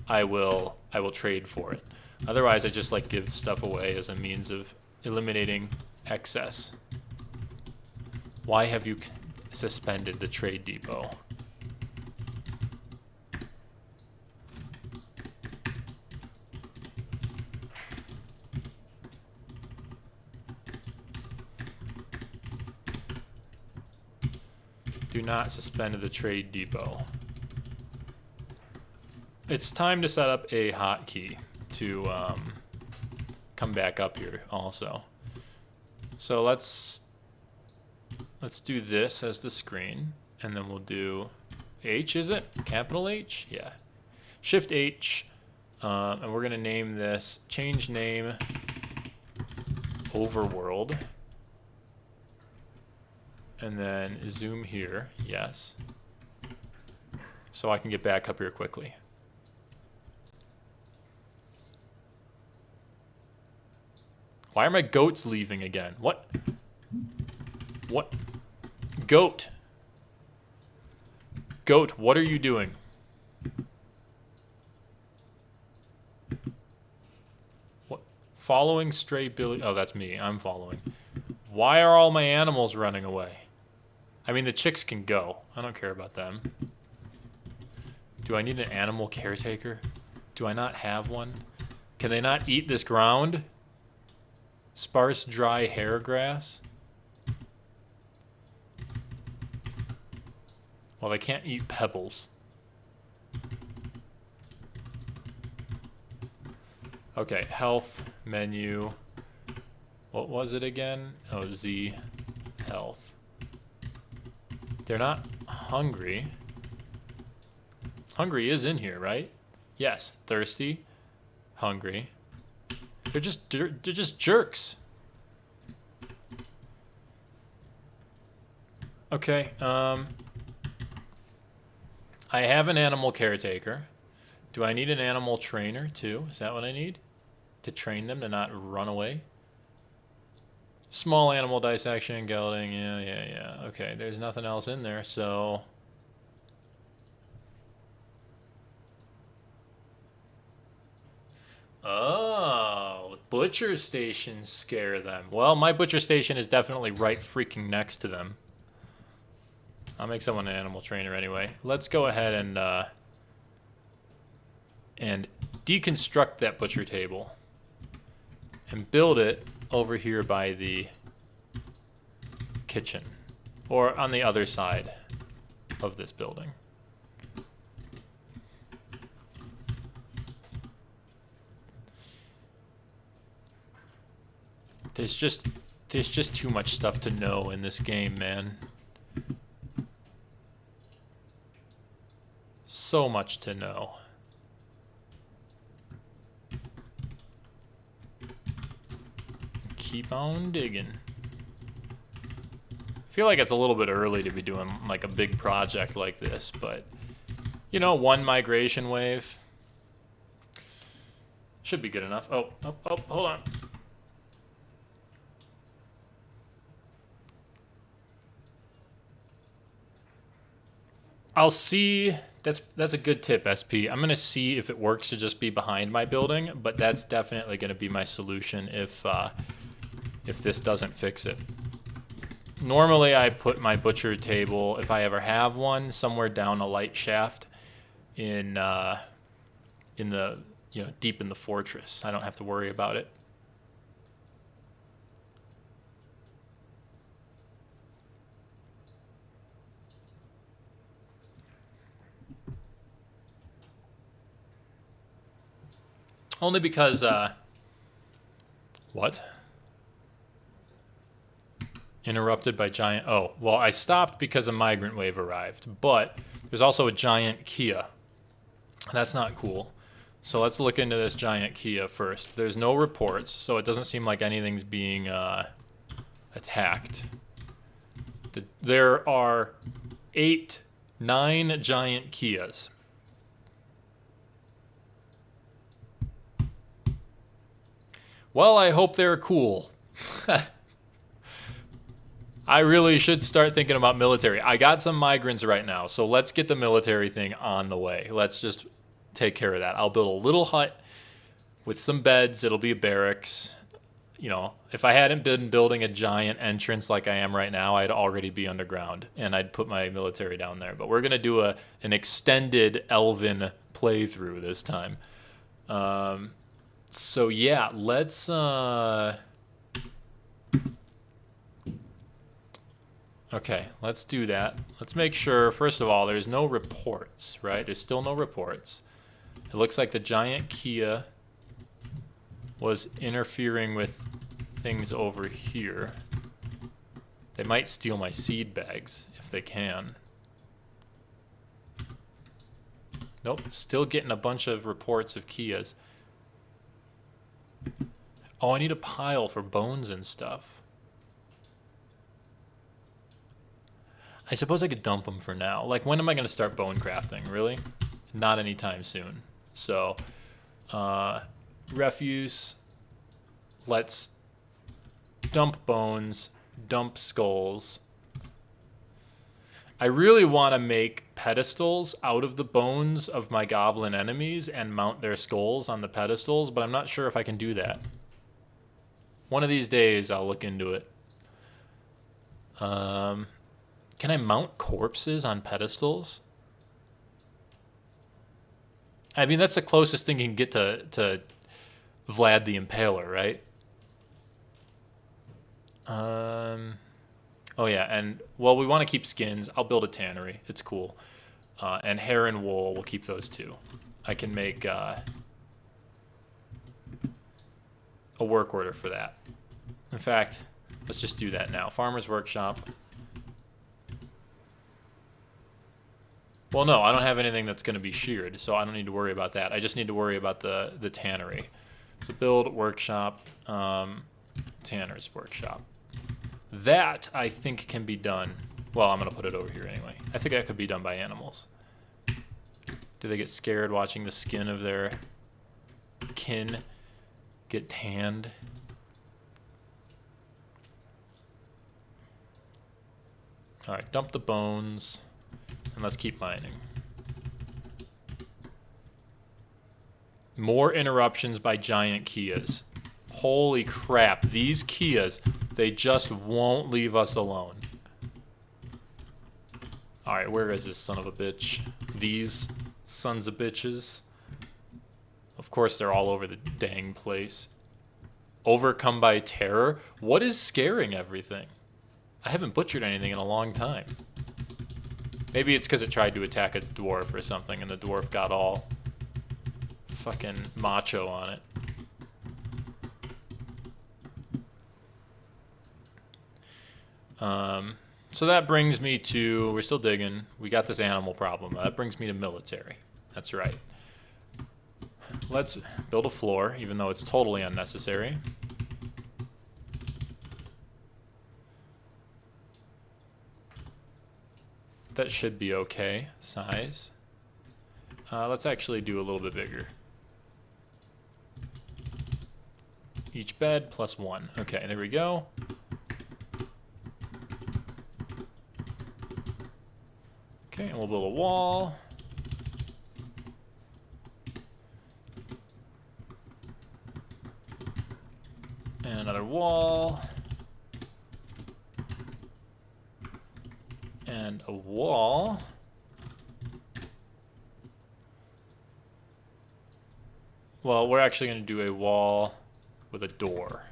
[SPEAKER 1] I will trade for it. Otherwise, I just like give stuff away as a means of eliminating excess. Why have you suspended the trade depot? Do not suspend the trade depot. It's time to set up a hotkey to come back up here also. So let's do this as the screen, and then we'll do H, is it? Capital H? Yeah. Shift H, and we're gonna name this, change name, Overworld. And then zoom here, yes. So I can get back up here quickly. Why are my goats leaving again? What? What? Goat. Goat, what are you doing? What? Following stray Billy. Oh, that's me. I'm following. Why are all my animals running away? I mean, the chicks can go. I don't care about them. Do I need an animal caretaker? Do I not have one? Can they not eat this ground? Sparse, dry hair grass? Well, they can't eat pebbles. Okay, health, menu. What was it again? Oh, Z, health. They're not hungry. Hungry is in here, right? Yes, thirsty, hungry. They're just jerks. Okay, I have an animal caretaker. Do I need an animal trainer too? Is that what I need? To train them to not run away? Small animal dissection, gelding, yeah. Okay, there's nothing else in there, so... Oh, butcher stations scare them. Well, my butcher station is definitely right freaking next to them. I'll make someone an animal trainer anyway. Let's go ahead and deconstruct that butcher table and build it over here by the kitchen, or on the other side of this building. There's just too much stuff to know in this game, man. So much to know. Keep on digging. I feel like it's a little bit early to be doing like a big project like this, but you know, one migration wave should be good enough. Oh, hold on. I'll see. That's a good tip, SP. I'm gonna see if it works to just be behind my building, but that's definitely gonna be my solution if this doesn't fix it. Normally, I put my butcher table, if I ever have one, somewhere down a light shaft in the, you know, deep in the fortress. I don't have to worry about it. Only because, what? Interrupted by giant, oh, well, I stopped because a migrant wave arrived, but there's also a giant Kia. That's not cool. So let's look into this giant Kia first. There's no reports, so it doesn't seem like anything's being attacked. There are 9 giant Kias. Well, I hope they're cool. I really should start thinking about military. I got some migrants right now, so let's get the military thing on the way. Let's just take care of that. I'll build a little hut with some beds. It'll be a barracks. You know, if I hadn't been building a giant entrance like I am right now, I'd already be underground, and I'd put my military down there. But we're going to do an extended Elven playthrough this time. So yeah, let's Okay, let's do that. Let's make sure, first of all, there's no reports, right? There's still no reports. It looks like the giant Kia was interfering with things over here. They might steal my seed bags if they can. Nope, still getting a bunch of reports of Kias. Oh, I need a pile for bones and stuff. I suppose I could dump them for now. Like, when am I going to start bone crafting? Really? Not anytime soon. So, refuse. Let's dump bones, dump skulls. I really want to make pedestals out of the bones of my goblin enemies and mount their skulls on the pedestals, but I'm not sure if I can do that. One of these days, I'll look into it. Can I mount corpses on pedestals? I mean, that's the closest thing you can get to Vlad the Impaler, right? Oh yeah, and well, we want to keep skins. I'll build a tannery. It's cool. And hair and wool, we'll keep those too. I can make a work order for that. In fact, let's just do that now. Farmer's Workshop. Well, no, I don't have anything that's going to be sheared, so I don't need to worry about that. I just need to worry about the tannery. So build workshop, tanner's workshop. That, I think, can be done. Well, I'm going to put it over here anyway. I think that could be done by animals. Do they get scared watching the skin of their kin get tanned? All right, dump the bones. And let's keep mining. More interruptions by giant Kias. Holy crap, these Kias, they just won't leave us alone. Alright, where is this son of a bitch? These sons of bitches. Of course, they're all over the dang place. Overcome by terror? What is scaring everything? I haven't butchered anything in a long time. Maybe it's because it tried to attack a dwarf or something, and the dwarf got all fucking macho on it. So that brings me to, we're still digging. We got this animal problem. That brings me to military. That's right. Let's build a floor, even though it's totally unnecessary. That should be okay, size. Let's actually do a little bit bigger. Each bed plus 1. Okay, there we go. Okay, and we'll build a wall. And another wall. And a wall. Well, we're actually going to do a wall with a door.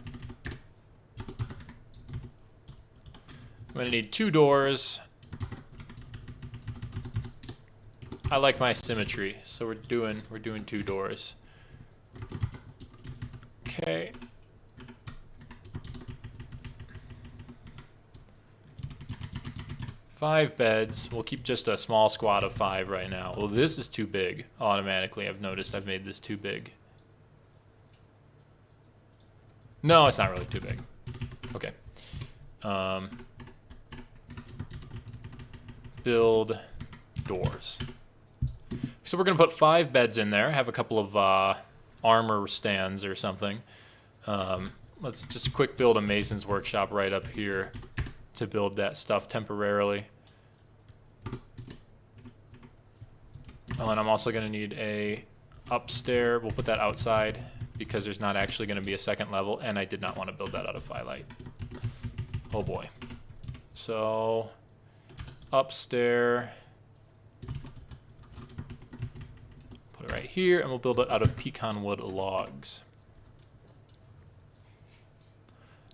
[SPEAKER 1] I'm going to need 2 doors. I like my symmetry, so we're doing 2 doors. Okay. Five beds. We'll keep just a small squad of 5 right now. Well, this is too big. Automatically, I've noticed I've made this too big. No, it's not really too big. Okay. Build doors. So we're going to put 5 beds in there. Have a couple of armor stands or something. Let's just quick build a mason's workshop right up here to build that stuff temporarily. Oh, and I'm also going to need a upstairs. We'll put that outside because there's not actually going to be a second level, and I did not want to build that out of Firelight. Oh boy. So upstairs. Put it right here, and we'll build it out of pecan wood logs.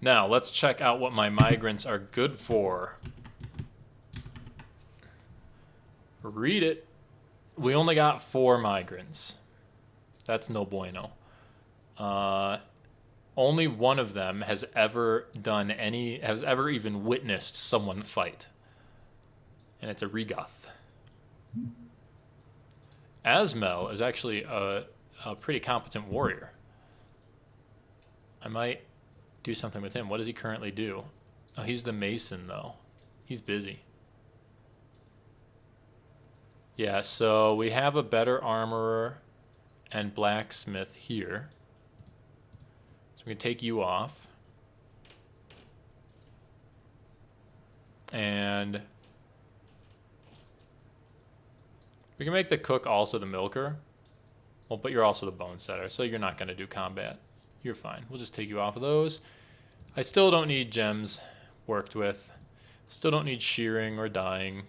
[SPEAKER 1] Now, let's check out what my migrants are good for. Read it. We only got 4 migrants. That's no bueno. Only one of them has ever even witnessed someone fight. And it's a Regoth. Asmel is actually a pretty competent warrior. I might do something with him. What does he currently do? Oh, he's the mason, though. He's busy. Yeah, so we have a better armorer and blacksmith here. So we can take you off. And we can make the cook also the milker. Well, but you're also the bone setter, so you're not going to do combat. You're fine. We'll just take you off of those. I still don't need gems worked with. Still don't need shearing or dyeing.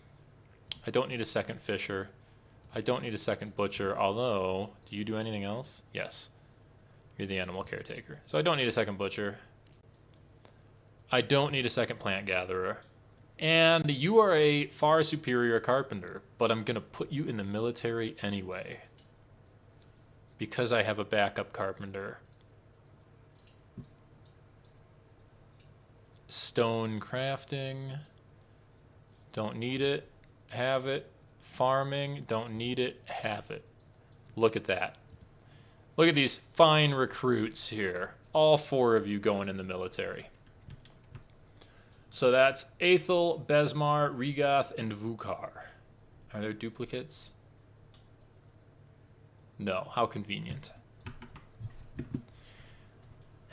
[SPEAKER 1] I don't need a second fisher. I don't need a second butcher, although, do you do anything else? Yes. You're the animal caretaker. So I don't need a second butcher. I don't need a second plant gatherer. And you are a far superior carpenter, but I'm going to put you in the military anyway. Because I have a backup carpenter. Stone crafting. Don't need it. Have it. Farming. Don't need it. Have it. Look at that. Look at these fine recruits here. All 4 of you going in the military. So that's Aethel, Besmar, Regoth, and Vukar. Are there duplicates? No. How convenient.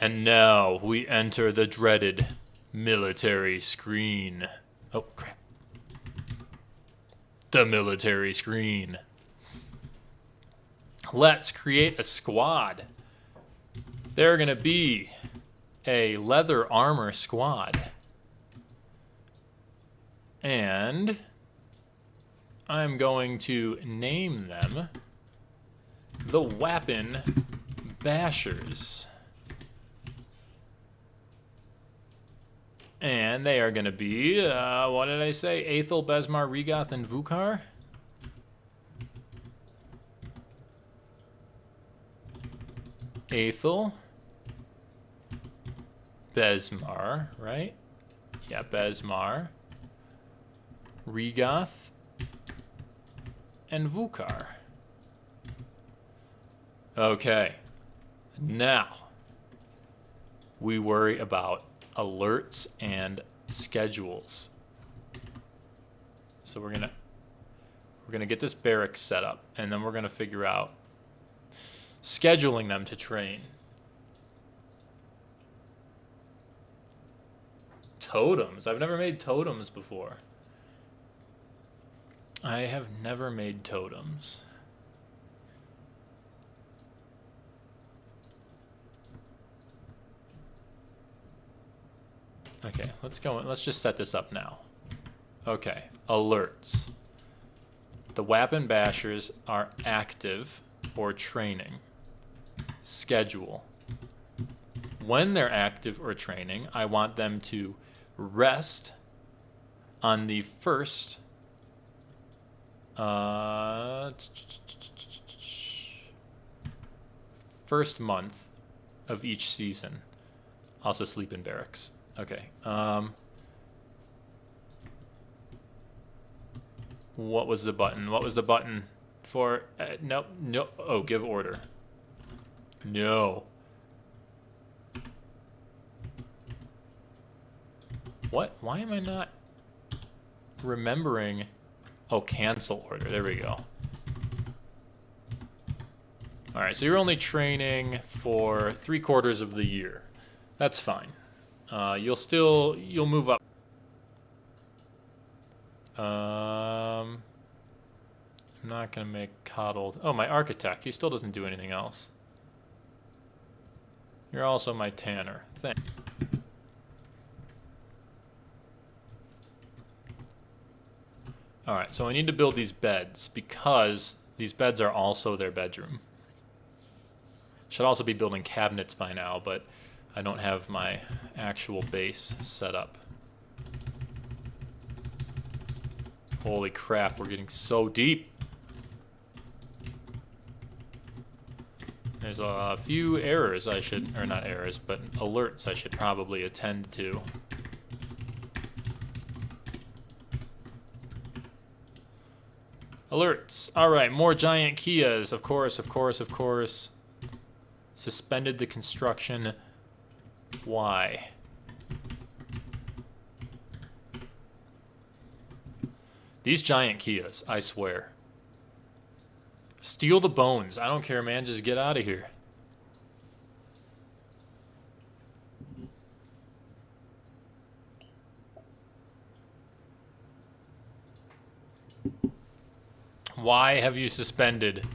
[SPEAKER 1] And now we enter the dreaded military screen. Oh, crap. The military screen. Let's create a squad. They're going to be a leather armor squad. And I'm going to name them the Weapon Bashers. And they are going to be, what did I say? Aethel, Besmar, Regoth, and Vukar? Aethel. Besmar, right? Yeah, Besmar. Regoth. And Vukar. Okay. Now, we worry about alerts and schedules. So we're gonna get this barracks set up, and then we're gonna figure out scheduling them to train. Totems. I've never made totems before. I have never made totems. Okay, let's go. Let's just set this up now. Okay, alerts. The Weapon Bashers are active or training. Schedule. When they're active or training, I want them to rest on the first month of each season. Also sleep in barracks. Okay. What was the button? What was the button for? Nope. No. Oh, give order. No. What? Why am I not remembering? Oh, cancel order. There we go. All right. So you're only training for 3/4 of the year. That's fine. You'll move up. I'm not gonna make coddled. Oh, my architect. He still doesn't do anything else. You're also my tanner. Thanks. All right, so I need to build these beds because these beds are also their bedroom. Should also be building cabinets by now, but I don't have my actual base set up. Holy crap, we're getting so deep. There's a few errors I should, or not errors, but alerts I should probably attend to. Alerts. Alright, more giant Kias. Of course, of course, of course. Suspended the construction. Why? These giant Kias, I swear. Steal the bones. I don't care, man. Just get out of here. Why have you suspended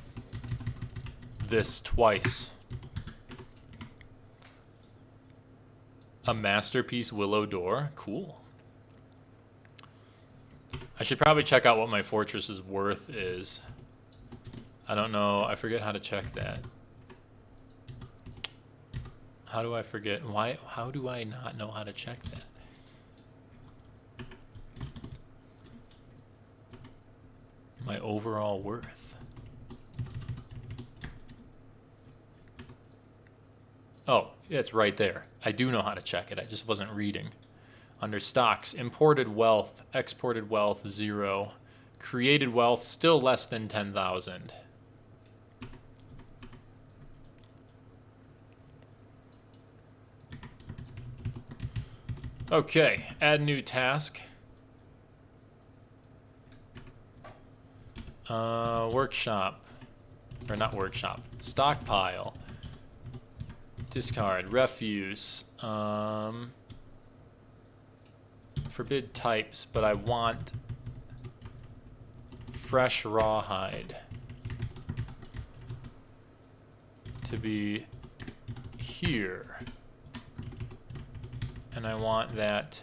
[SPEAKER 1] this twice? A masterpiece willow door? Cool. I should probably check out what my fortress's worth is. I don't know. I forget how to check that. How do I forget? Why? How do I not know how to check that? My overall worth. Oh, it's right there. I do know how to check it. I just wasn't reading. Under stocks, imported wealth, exported wealth, 0. Created wealth, still less than 10,000. Okay, add new task. Workshop. Or not workshop. Stockpile. Discard. Refuse. Forbid types, but I want fresh rawhide to be here. And I want that.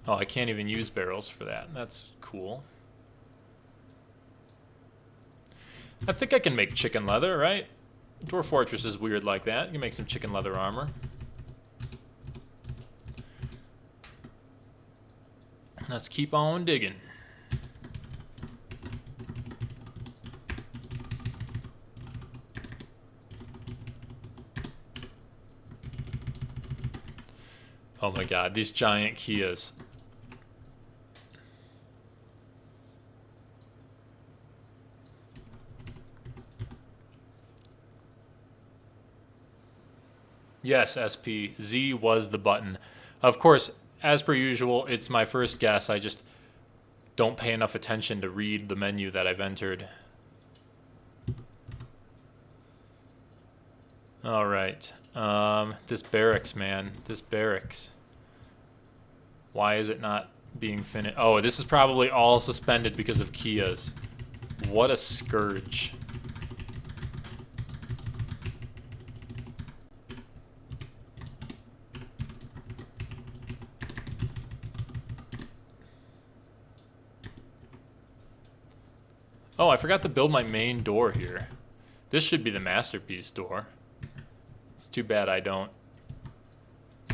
[SPEAKER 1] Oh, I can't even use barrels for that. That's cool. I think I can make chicken leather, right? Dwarf Fortress is weird like that. You can make some chicken leather armor. Let's keep on digging. Oh my god, these giant Kias. Yes, SP. Z was the button. Of course, as per usual, it's my first guess. I just don't pay enough attention to read the menu that I've entered. All right. This barracks, man. This barracks. Why is it not being finished? Oh, this is probably all suspended because of Kias. What a scourge. Oh, I forgot to build my main door here. This should be the masterpiece door. It's too bad I don't.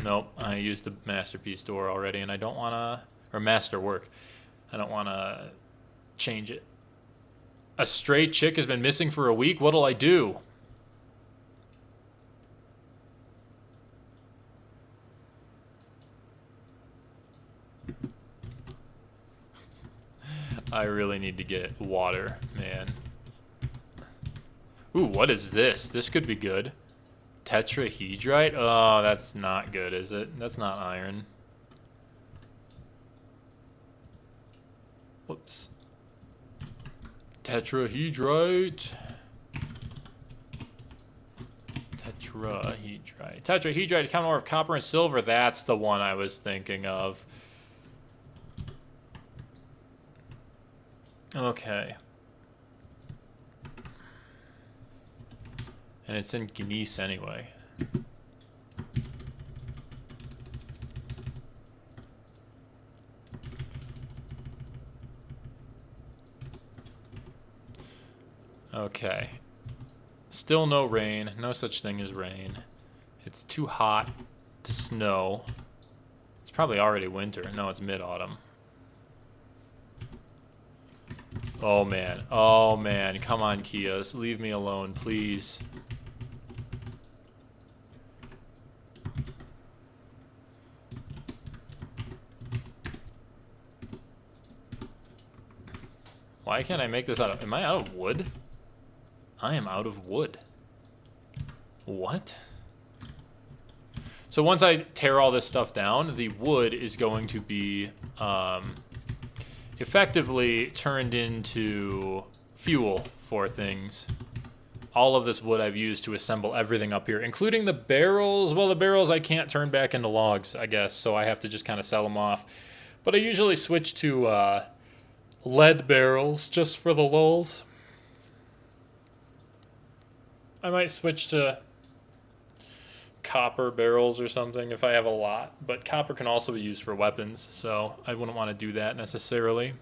[SPEAKER 1] Nope, I used the masterpiece door already, and I don't want to... Or masterwork. I don't want to change it. A stray chick has been missing for a week? What'll I do? I really need to get water, man. Ooh, what is this? This could be good. Tetrahedrite? Oh, that's not good, is it? That's not iron. Whoops. Tetrahedrite. Tetrahedrite. Tetrahedrite, common ore of copper and silver. That's the one I was thinking of. Okay. And it's in gneiss anyway. Okay. Still no rain. No such thing as rain. It's too hot to snow. It's probably already winter. No, it's mid-autumn. Oh man. Oh man. Come on, Kios. Leave me alone, please. Why can't I make this out of... Am I out of wood? I am out of wood. What? So once I tear all this stuff down, the wood is going to be effectively turned into fuel for things. All of this wood I've used to assemble everything up here, including the barrels. Well, the barrels I can't turn back into logs, I guess, so I have to just kind of sell them off. But I usually switch to lead barrels just for the lulz. I might switch to copper barrels or something if I have a lot, but copper can also be used for weapons, so I wouldn't want to do that necessarily.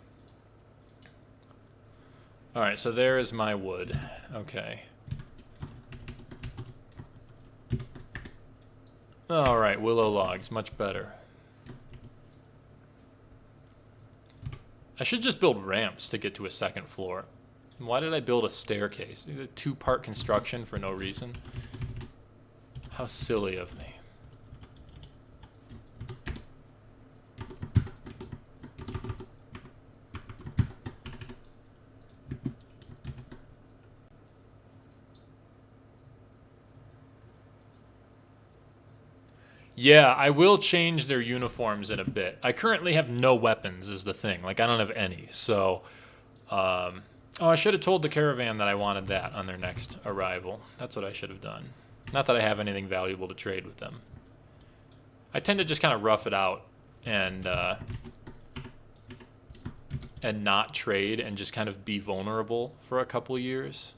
[SPEAKER 1] Alright, so there is my wood. Okay. Alright, willow logs, much better. I should just build ramps to get to a second floor. Why did I build a staircase? A two-part construction for no reason. How silly of me. Yeah, I will change their uniforms in a bit. I currently have no weapons is the thing. Like, I don't have any. So, oh, I should have told the caravan that I wanted that on their next arrival. That's what I should have done. Not that I have anything valuable to trade with them. I tend to just kind of rough it out and not trade and just kind of be vulnerable for a couple years.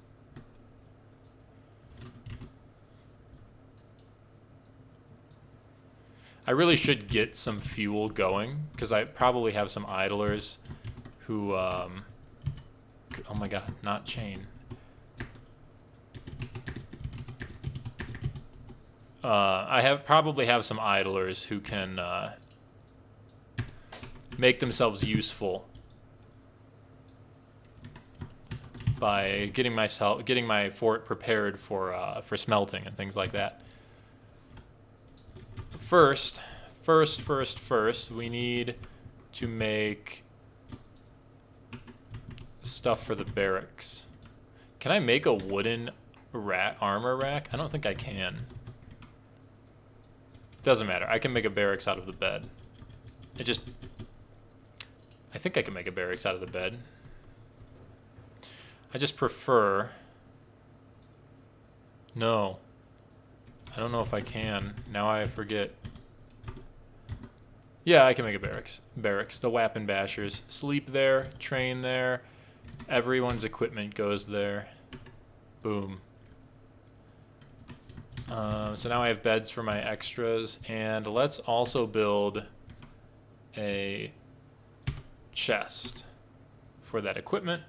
[SPEAKER 1] I really should get some fuel going because I probably have some idlers who, oh my god, not chain. I probably have some idlers who can make themselves useful by getting my fort prepared for smelting and things like that. First, we need to make stuff for the barracks. Can I make a wooden armor rack? I don't think I can. Doesn't matter. I can make a barracks out of the bed. I think I can make a barracks out of the bed. I just prefer... No. I don't know if I can. Now I forget. Yeah, I can make a barracks. Barracks. The Wappin Bashers. Sleep there. Train there. Everyone's equipment goes there. Boom. So now I have beds for my extras. And let's also build a chest for that equipment.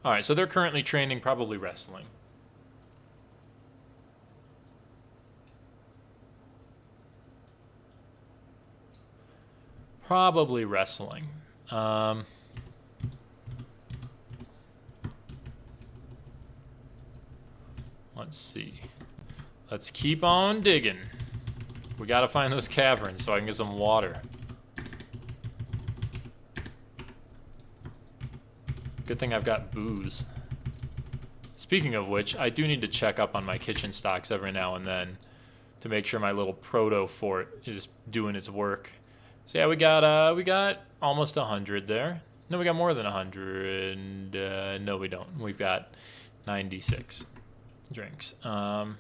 [SPEAKER 1] Alright, so they're currently training, probably wrestling. Probably wrestling. Let's see. Let's keep on digging. We gotta find those caverns so I can get some water. Good thing I've got booze. Speaking of which, I do need to check up on my kitchen stocks every now and then to make sure my little proto fort is doing its work. So yeah, we got almost 100 there. No, we got more than 100. No, we don't. We've got 96 drinks. And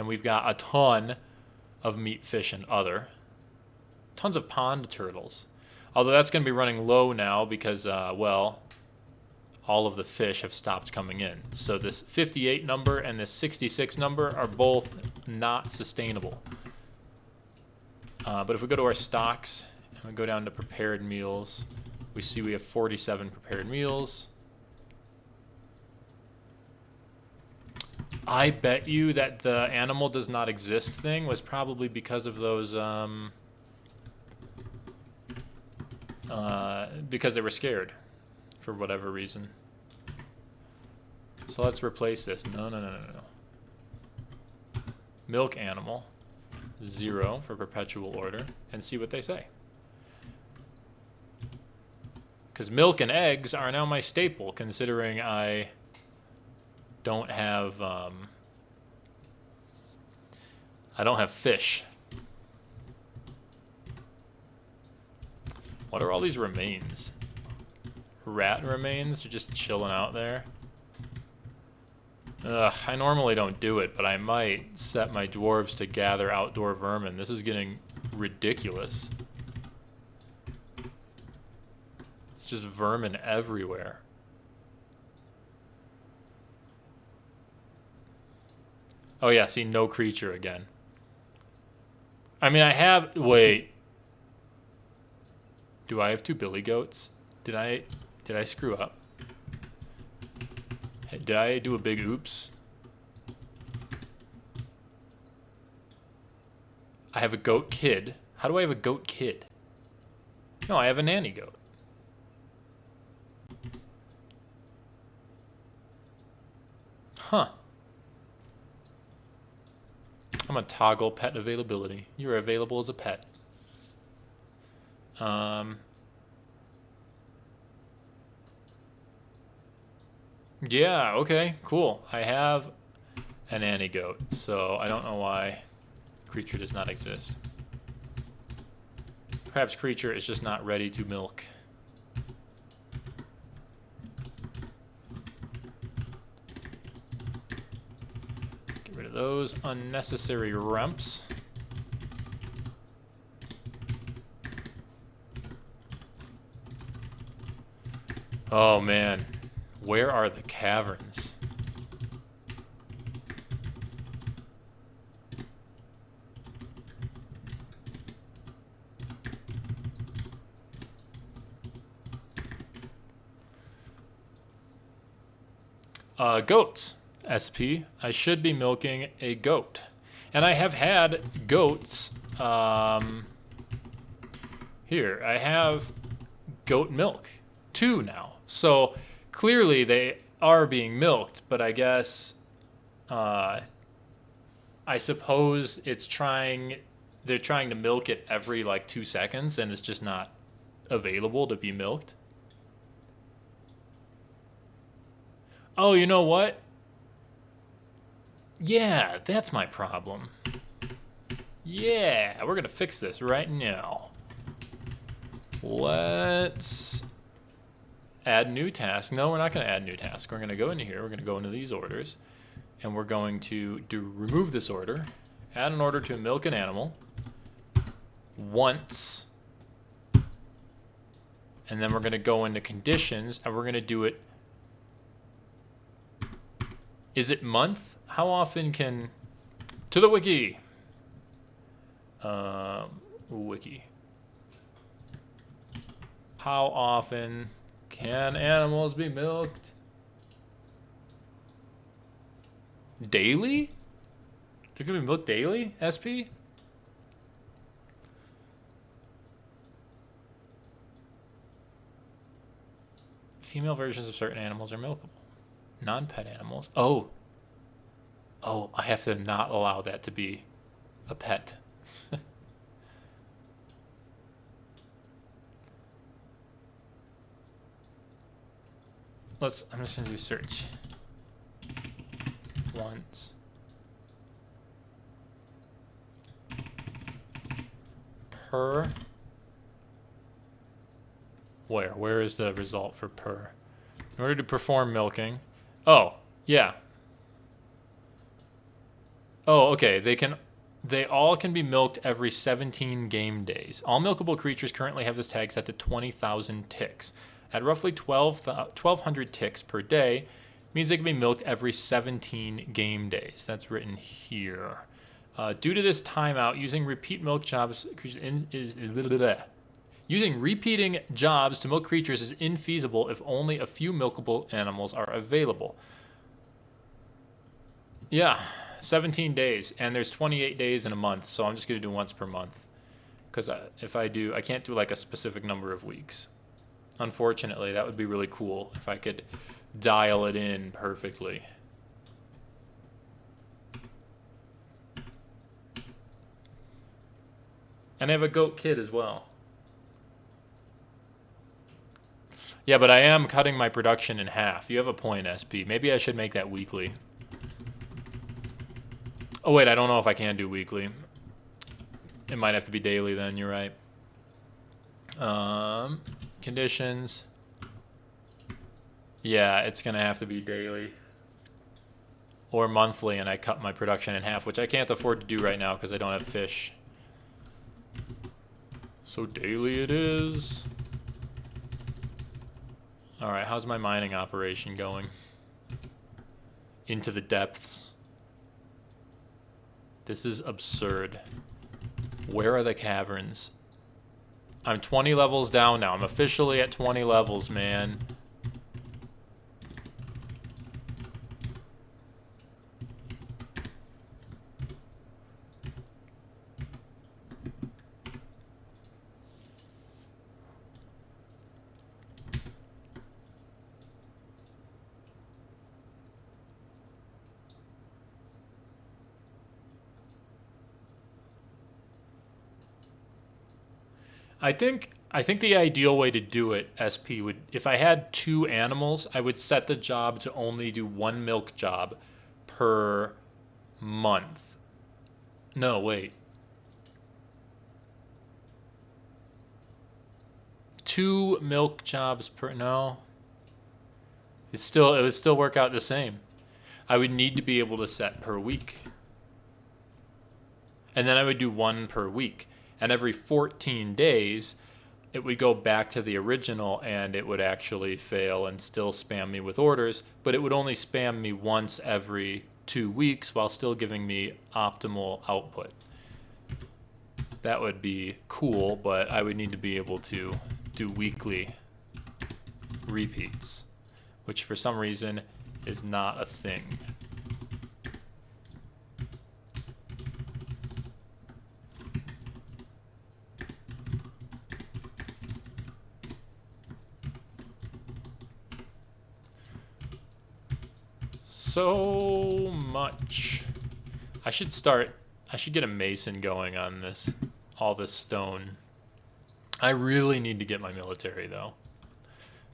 [SPEAKER 1] we've got a ton of meat, fish, and other. Tons of pond turtles. Although that's going to be running low now because, well, all of the fish have stopped coming in. So this 58 number and this 66 number are both not sustainable. But if we go to our stocks and we go down to prepared meals, we see we have 47 prepared meals. I bet you that the animal does not exist thing was probably because of those, because they were scared for whatever reason. So let's replace this. No. Milk animal, 0 for perpetual order, and see what they say. Because milk and eggs are now my staple, considering I don't have fish. What are all these remains? Rat remains are just chilling out there. Ugh, I normally don't do it, but I might set my dwarves to gather outdoor vermin. This is getting ridiculous. It's just vermin everywhere. Oh yeah, see, no creature again. I mean, I have... Wait. Do I have 2 billy goats? Did I screw up? Did I do a big oops? I have a goat kid. How do I have a goat kid? No, I have a nanny goat. Huh. I'm gonna toggle pet availability. You're available as a pet. Yeah, okay, cool. I have a nanny goat, so I don't know why creature does not exist. Perhaps creature is just not ready to milk. Get rid of those unnecessary rumps. Oh man, where are the caverns? Goats, SP. I should be milking a goat. And I have had goats, here, I have goat milk, 2 now. So clearly they are being milked, but I guess, I suppose they're trying to milk it every like 2 seconds and it's just not available to be milked. Oh, you know what? Yeah, that's my problem. Yeah, we're gonna fix this right now. Let's add new task. No, we're not gonna add new task. We're gonna go into here, we're gonna go into these orders, and we're going to remove this order, add an order to milk an animal once, and then we're gonna go into conditions, and we're gonna do it. Is it month? How often can... To the wiki. Wiki. How often can animals be milked? Daily? They're gonna be milked daily, SP? Female versions of certain animals are milkable. Non-pet animals. Oh, I have to not allow that to be a pet. I'm just gonna do search. Once. Per. Where is the result for per? In order to perform milking. Oh, yeah. Oh, okay. They all can be milked every 17 game days. All milkable creatures currently have this tag set to 20,000 ticks. At roughly 1,200 ticks per day, means they can be milked every 17 game days. That's written here. Due to this timeout, using repeat milk jobs using repeating jobs to milk creatures is infeasible if only a few milkable animals are available. Yeah, 17 days, and there's 28 days in a month, so I'm just gonna do once per month. Because if I do, I can't do like a specific number of weeks. Unfortunately, that would be really cool if I could dial it in perfectly. And I have a goat kid as well. Yeah, but I am cutting my production in half. You have a point, SP. Maybe I should make that weekly. Oh, wait, I don't know if I can do weekly. It might have to be daily then, you're right. Conditions. Yeah, it's going to have to be daily. Or monthly, and I cut my production in half, which I can't afford to do right now because I don't have fish. So daily it is. Alright, how's my mining operation going? Into the depths. This is absurd. Where are the caverns? I'm 20 levels down now. I'm officially at 20 levels, man. I think the ideal way to do it, SP, would, if I had 2 animals, I would set the job to only do 1 milk job per month. No, wait. 2 milk jobs per, no. It would still work out the same. I would need to be able to set per week. And then I would do 1 per week. And every 14 days, it would go back to the original and it would actually fail and still spam me with orders, but it would only spam me once every 2 weeks while still giving me optimal output. That would be cool, but I would need to be able to do weekly repeats, which for some reason is not a thing. So much. I should get a mason going on this, all this stone. I really need to get my military though.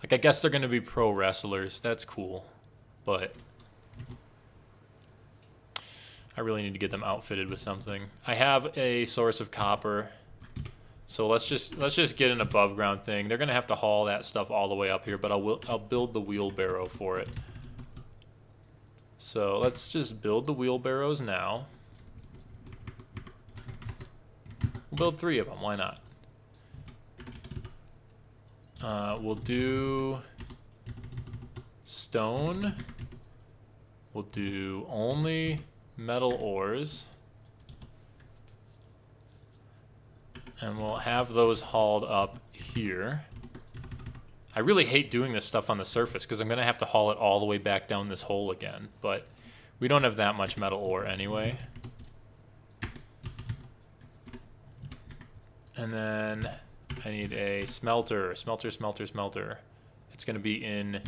[SPEAKER 1] Like, I guess they're going to be pro wrestlers. That's cool. But I really need to get them outfitted with something. I have a source of copper. So let's just get an above ground thing. They're going to have to haul that stuff all the way up here, but I'll build the wheelbarrow for it. So let's just build the wheelbarrows now. We'll build 3 of them, why not? We'll do stone. We'll do only metal ores. And we'll have those hauled up here. I really hate doing this stuff on the surface because I'm going to have to haul it all the way back down this hole again. But we don't have that much metal ore anyway. And then I need a smelter. Smelter. It's going to be in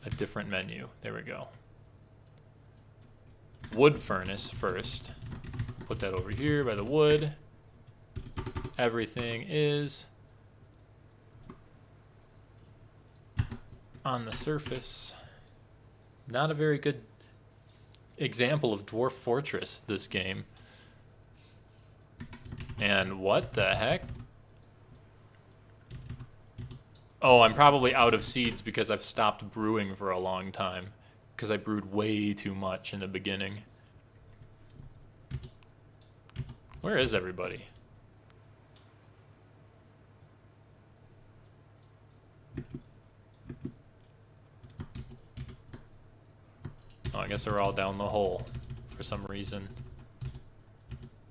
[SPEAKER 1] a different menu. There we go. Wood furnace first. Put that over here by the wood. Everything is on the surface. Not a very good example of Dwarf Fortress, this game. And what the heck? Oh, I'm probably out of seeds because I've stopped brewing for a long time. Because I brewed way too much in the beginning. Where is everybody? Oh, I guess they're all down the hole for some reason.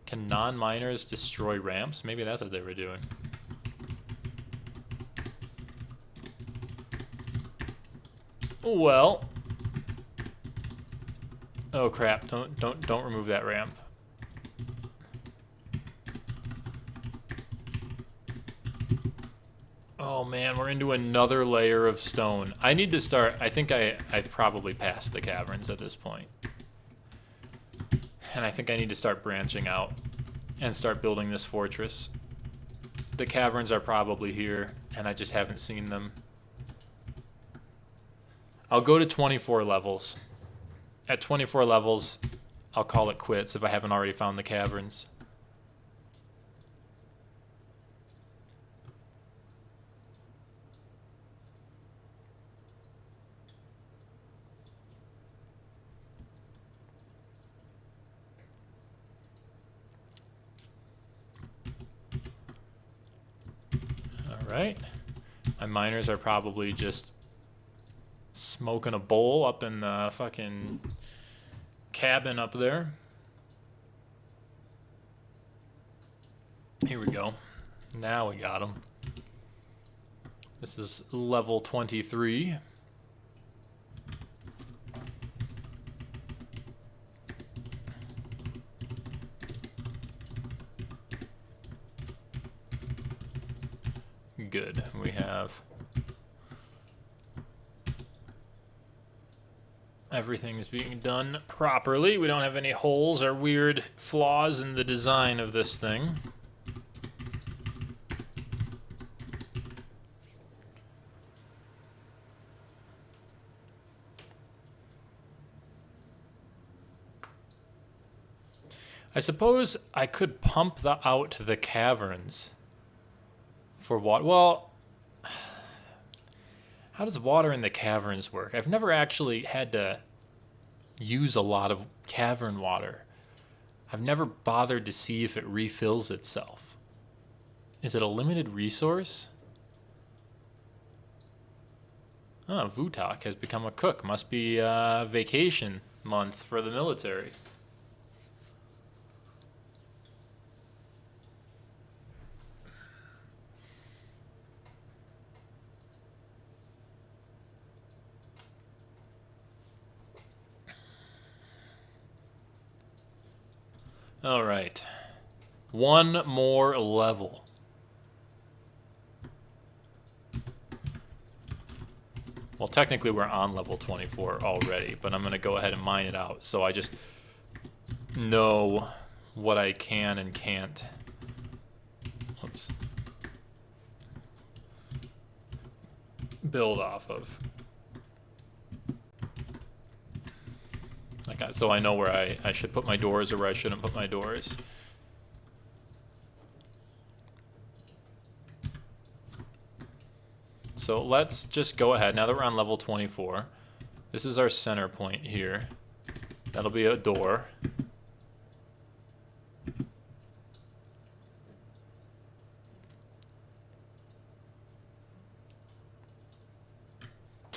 [SPEAKER 1] Can non-miners destroy ramps? Maybe that's what they were doing. Well, Oh crap, don't remove that ramp. Oh man, we're into another layer of stone. I need to start, I think I've probably passed the caverns at this point. And I think I need to start branching out and start building this fortress. The caverns are probably here, and I just haven't seen them. I'll go to 24 levels. At 24 levels, I'll call it quits if I haven't already found the caverns. Alright. My miners are probably just smoking a bowl up in the fucking cabin up there. Here we go. Now we got them. This is level 23. Good. We have everything is being done properly. We don't have any holes or weird flaws in the design of this thing. I suppose I could pump out the caverns for water. Well, how does water in the caverns work? I've never actually had to use a lot of cavern water. I've never bothered to see if it refills itself. Is it a limited resource? Oh, Vutok has become a cook. Must be vacation month for the military. All right. One more level. Well, technically we're on level 24 already, but I'm going to go ahead and mine it out so I just know what I can and can't. Oops. Build off of. So I know where I should put my doors or where I shouldn't put my doors. So let's just go ahead. Now that we're on level 24, this is our center point here. That'll be a door.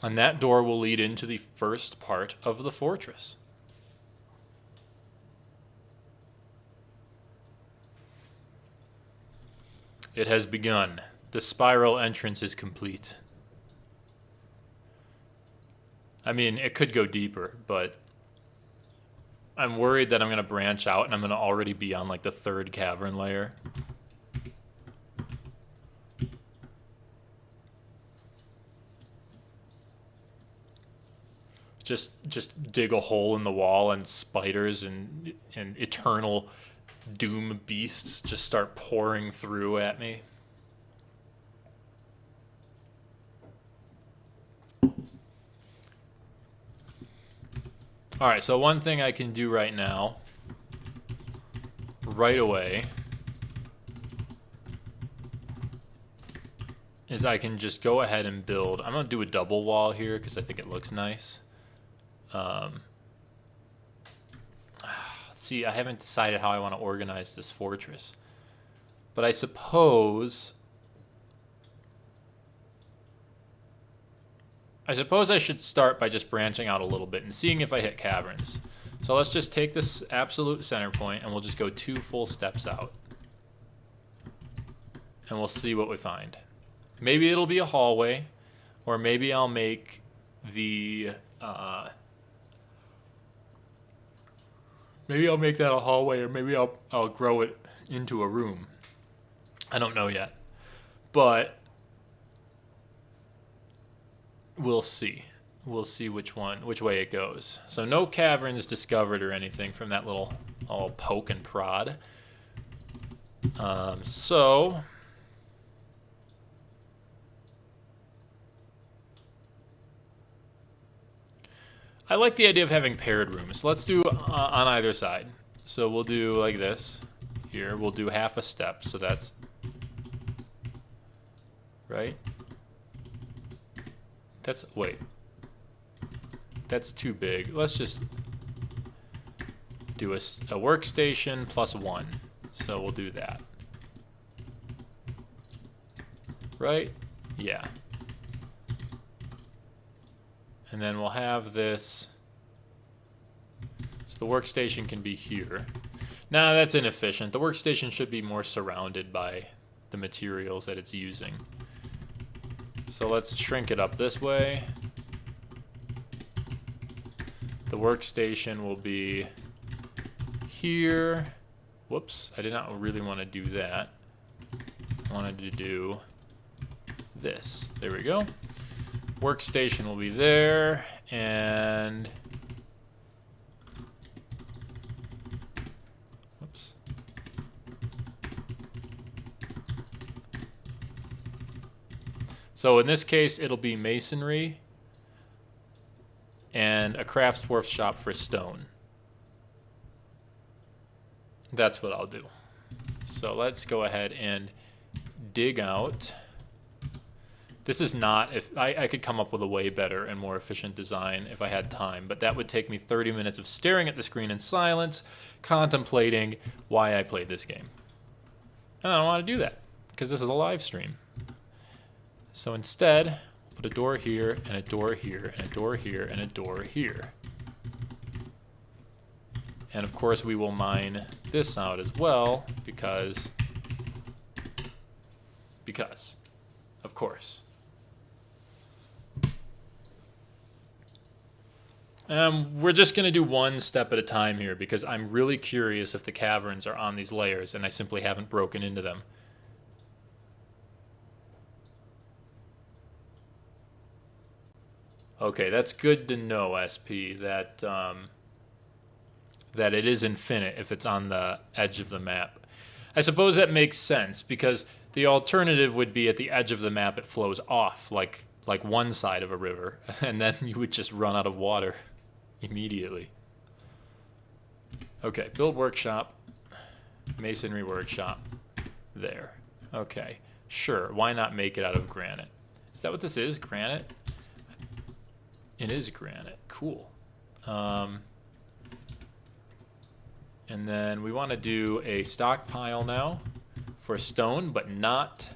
[SPEAKER 1] And that door will lead into the first part of the fortress. It has begun. The spiral entrance is complete. I mean, it could go deeper, but I'm worried that I'm going to branch out and I'm going to already be on like the third cavern layer. Just dig a hole in the wall and spiders and eternal doom beasts just start pouring through at me. All right, so one thing I can do right now, right away, is I can just go ahead and build. I'm gonna do a double wall here because I think it looks nice. See, I haven't decided how I want to organize this fortress. But I suppose I should start by just branching out a little bit and seeing if I hit caverns. So let's just take this absolute center point and we'll just go 2 full steps out. And we'll see what we find. Maybe it'll be a hallway, or maybe I'll make the Maybe I'll make that a hallway, or maybe I'll grow it into a room. I don't know yet, but we'll see. We'll see which way it goes. So no caverns discovered or anything from that little all poke and prod. So I like the idea of having paired rooms. Let's do on either side. So we'll do like this. Here we'll do half a step. So that's right. Wait. That's too big. Let's just do a workstation plus 1. So we'll do that. Right? Yeah. And then we'll have this. So the workstation can be here. Nah, that's inefficient. The workstation should be more surrounded by the materials that it's using. So let's shrink it up this way. The workstation will be here. Whoops, I did not really want to do that. I wanted to do this. There we go. Workstation will be there, and whoops. So in this case, it'll be masonry and a crafts dwarf shop for stone. That's what I'll do. So let's go ahead and dig out. This is not, if I could come up with a way better and more efficient design if I had time, but that would take me 30 minutes of staring at the screen in silence, contemplating why I played this game. And I don't want to do that, because this is a live stream. So instead, we'll put a door here, and a door here, and a door here, and a door here. And of course we will mine this out as well, because, of course. We're just going to do one step at a time here, because I'm really curious if the caverns are on these layers, and I simply haven't broken into them. Okay, that's good to know, SP, that that it is infinite if it's on the edge of the map. I suppose that makes sense, because the alternative would be at the edge of the map it flows off, like one side of a river, and then you would just run out of water immediately. Okay, build workshop, masonry workshop, there. Okay, sure, why not make it out of granite? Is that what this is, granite? It is granite, cool. And then we want to do a stockpile now for stone, but not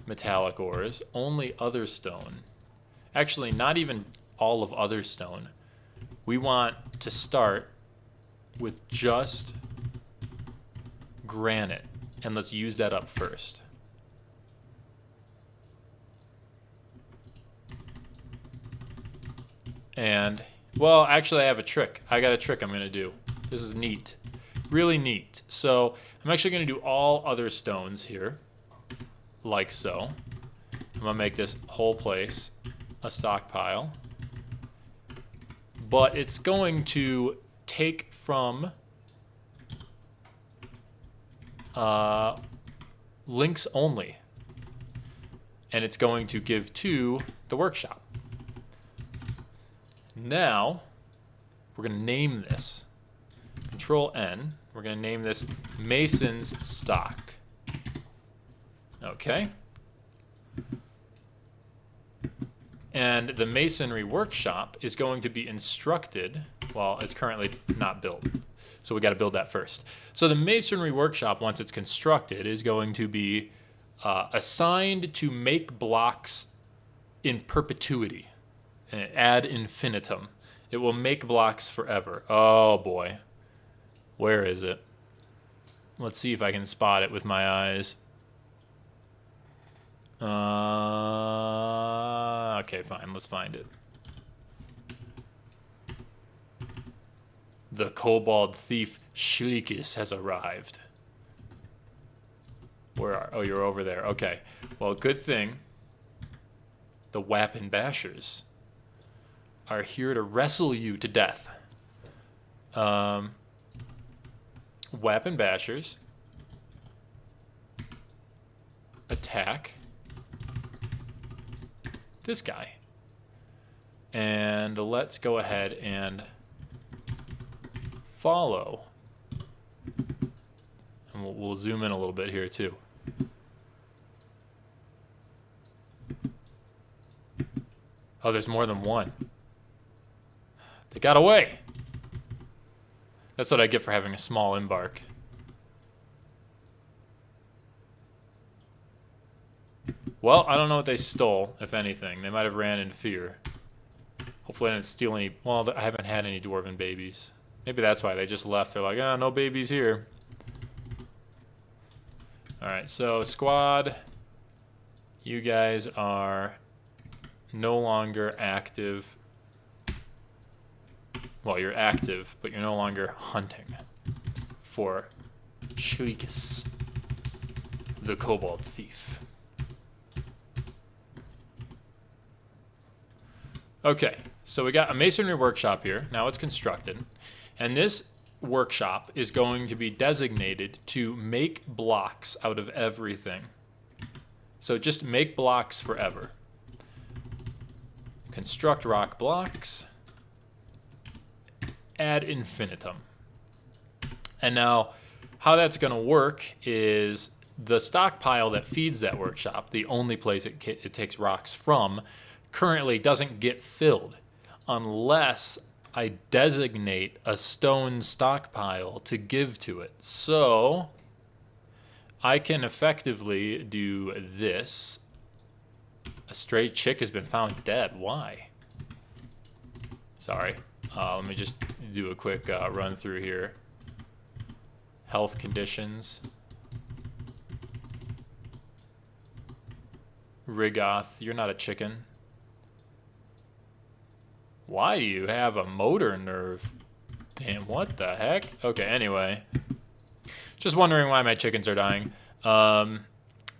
[SPEAKER 1] metallic ores, only other stone. Actually, not even all of other stone. We want to start with just granite, and let's use that up first. And, well, actually I have a trick. I got a trick I'm going to do. This is neat. Really neat. So I'm actually going to do all other stones here, like so. I'm going to make this whole place a stockpile. But it's going to take from links only. And it's going to give to the workshop. Now, we're going to name this. Control N. We're going to name this Mason's Stock. Okay. And the masonry workshop is going to be instructed, well, it's currently not built. So we got to build that first. So the masonry workshop, once it's constructed, is going to be assigned to make blocks in perpetuity. Ad infinitum. It will make blocks forever. Oh boy. Where is it? Let's see if I can spot it with my eyes. Okay, fine. Let's find it. The kobold thief Shlikis has arrived. Where are... Oh, you're over there. Okay. Well, good thing the Wappin Bashers are here to wrestle you to death. Wappin Bashers attack this guy. And let's go ahead and follow. And we'll zoom in a little bit here too. Oh, there's more than one. They got away. That's what I get for having a small embark. Well, I don't know what they stole, if anything. They might have ran in fear. Hopefully I didn't steal any... Well, I haven't had any dwarven babies. Maybe that's why they just left. They're like, oh, no babies here. Alright, so squad, you guys are no longer active. Well, you're active, but you're no longer hunting for Shlikis, the kobold thief. Okay, so we got a masonry workshop here. Now it's constructed. And this workshop is going to be designated to make blocks out of everything. So just make blocks forever. Construct rock blocks. Ad infinitum. And now how that's going to work is the stockpile that feeds that workshop, the only place it takes rocks from, currently doesn't get filled unless I designate a stone stockpile to give to it. So I can effectively do this. A stray chick has been found dead. Why? Sorry. Let me just do a quick run through here. Health conditions. Rigoth, you're not a chicken. Why do you have a motor nerve? Damn, what the heck? Okay, anyway. Just wondering why my chickens are dying.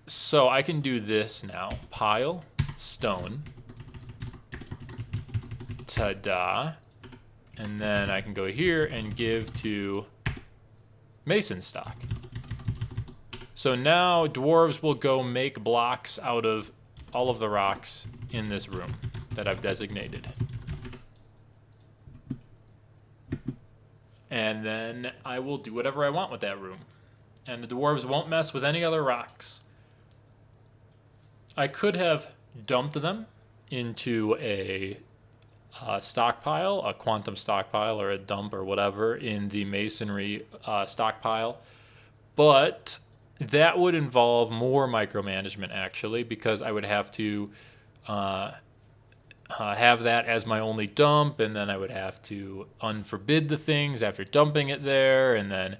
[SPEAKER 1] So I can do this now. Pile, stone. Ta-da. And then I can go here and give to mason stock. So now dwarves will go make blocks out of all of the rocks in this room that I've designated. And then I will do whatever I want with that room. And the dwarves won't mess with any other rocks. I could have dumped them into a stockpile, a quantum stockpile or a dump or whatever in the masonry stockpile. But that would involve more micromanagement actually, because I would have to have that as my only dump, and then I would have to unforbid the things after dumping it there, and then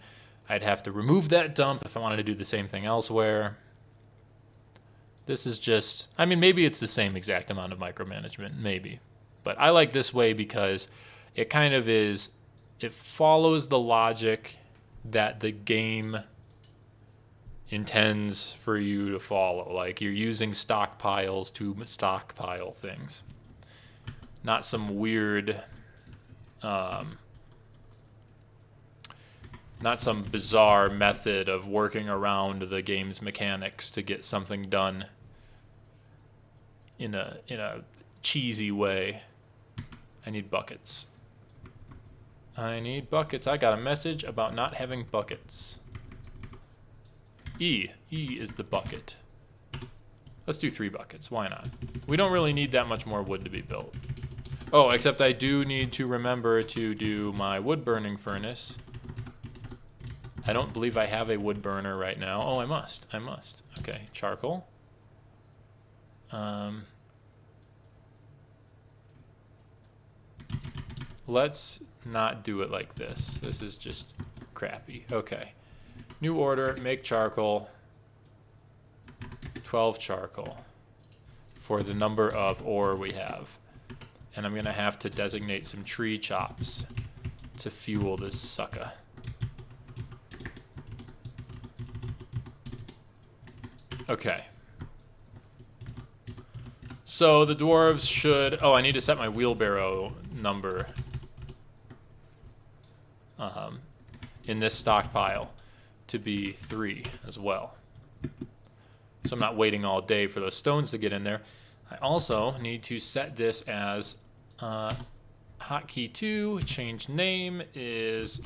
[SPEAKER 1] I'd have to remove that dump if I wanted to do the same thing elsewhere. This is just, I mean, maybe it's the same exact amount of micromanagement, maybe. But I like this way because it kind of is, it follows the logic that the game intends for you to follow. Like you're using stockpiles to stockpile things. Not some weird, not some bizarre method of working around the game's mechanics to get something done in a cheesy way. I need buckets. I need buckets. I got a message about not having buckets. E is the bucket. Let's do 3 buckets. Why not? We don't really need that much more wood to be built. Oh, except I do need to remember to do my wood burning furnace. I don't believe I have a wood burner right now. Oh, I must. Okay, charcoal. Let's not do it like this. This is just crappy. Okay. New order, make charcoal. 12 charcoal for the number of ore we have. And I'm going to have to designate some tree chops to fuel this sucker. Okay. So the dwarves should... Oh, I need to set my wheelbarrow number in this stockpile to be 3 as well. So I'm not waiting all day for those stones to get in there. I also need to set this as hotkey 2. Change name is...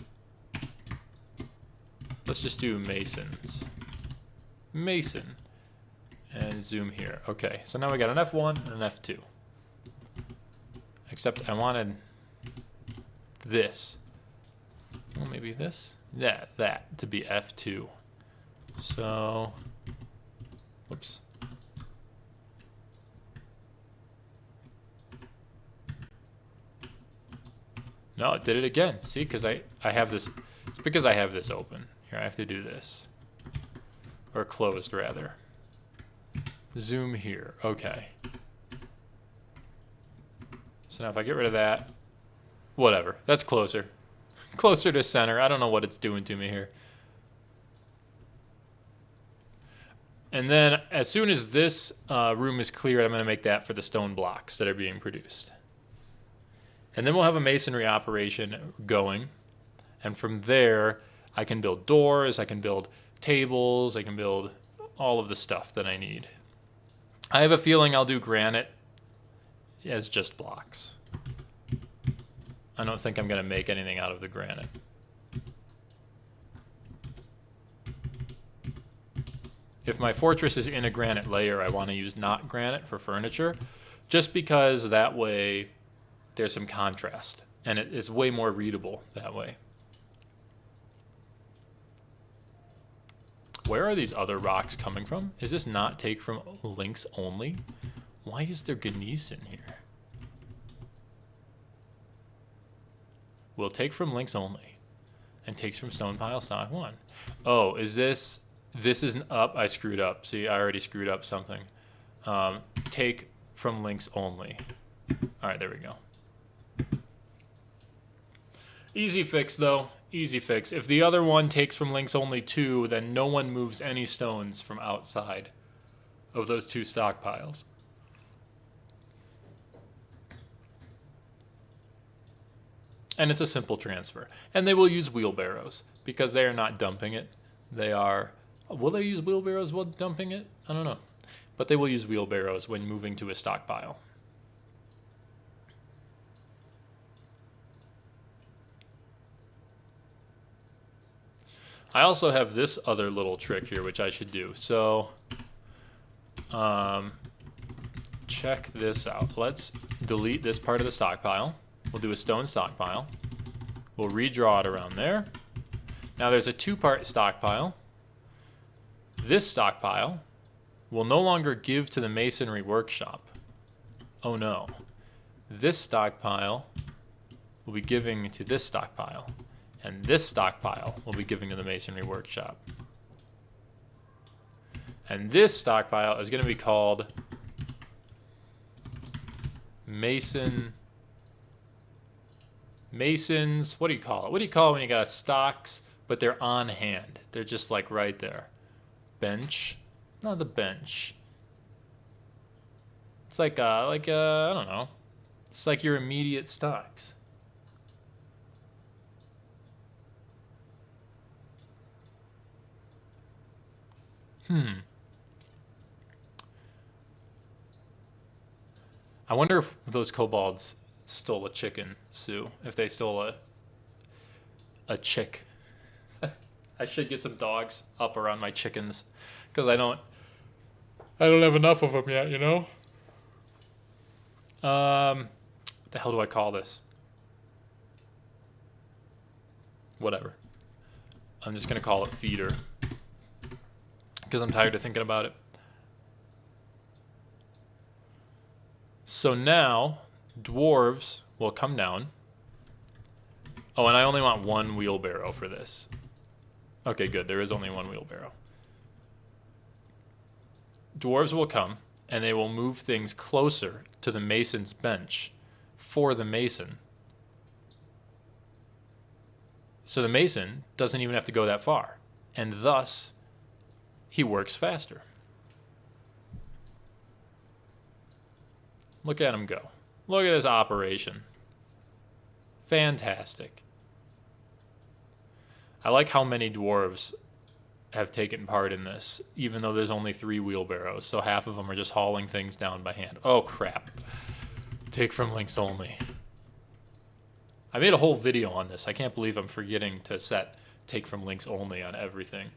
[SPEAKER 1] Let's just do Masons. Mason. And zoom here. Okay, so now we got an F1 and an F2. Except I wanted this. Well, maybe this? Yeah, that to be F2. So, whoops. No, it did it again. See, because I have this. It's because I have this open. Here, I have to do this. Or closed, rather. Zoom here. Okay. So now if I get rid of that, whatever. That's closer. Closer to center. I don't know what it's doing to me here. And then as soon as this room is cleared, I'm going to make that for the stone blocks that are being produced. And then we'll have a masonry operation going. And from there, I can build doors, I can build tables, I can build all of the stuff that I need. I have a feeling I'll do granite as just blocks. I don't think I'm going to make anything out of the granite. If my fortress is in a granite layer, I want to use not granite for furniture, just because that way there's some contrast, and it is way more readable that way. Where are these other rocks coming from? Is this not take from links only? Why is there gneiss in here? Will take from links only. And takes from stone pile stock 1. Oh, is this... This isn't up. I screwed up. See, I already screwed up something. Take from links only. Alright, there we go. Easy fix, though. Easy fix. If the other one takes from links only 2, then no one moves any stones from outside of those 2 stockpiles. And it's a simple transfer. And they will use wheelbarrows, because they are not dumping it. They are... Will they use wheelbarrows while dumping it? I don't know. But they will use wheelbarrows when moving to a stockpile. I also have this other little trick here, which I should do. So, check this out. Let's delete this part of the stockpile. We'll do a stone stockpile. We'll redraw it around there. Now there's a 2-part stockpile. This stockpile will no longer give to the masonry workshop. Oh no. This stockpile will be giving to this stockpile. And this stockpile will be giving to the masonry workshop. And this stockpile is going to be called Masons, what do you call it? What do you call it when you got stocks, but they're on hand? They're just like right there. Bench? Not the bench. It's like I don't know. It's like your immediate stocks. I wonder if those kobolds stole a chicken, Sue. If they stole a chick. I should get some dogs up around my chickens, because I don't have enough of them yet, you know? What the hell do I call this? Whatever. I'm just going to call it feeder, because I'm tired of thinking about it. So now, dwarves will come down. Oh, and I only want 1 wheelbarrow for this. Okay, good. There is only 1 wheelbarrow. Dwarves will come, and they will move things closer to the mason's bench for the mason. So the mason doesn't even have to go that far, and thus he works faster. Look at him go. Look at this operation. Fantastic. I like how many dwarves have taken part in this, even though there's only 3 wheelbarrows, so half of them are just hauling things down by hand. Oh, crap. Take from links only. I made a whole video on this. I can't believe I'm forgetting to set take from links only on everything.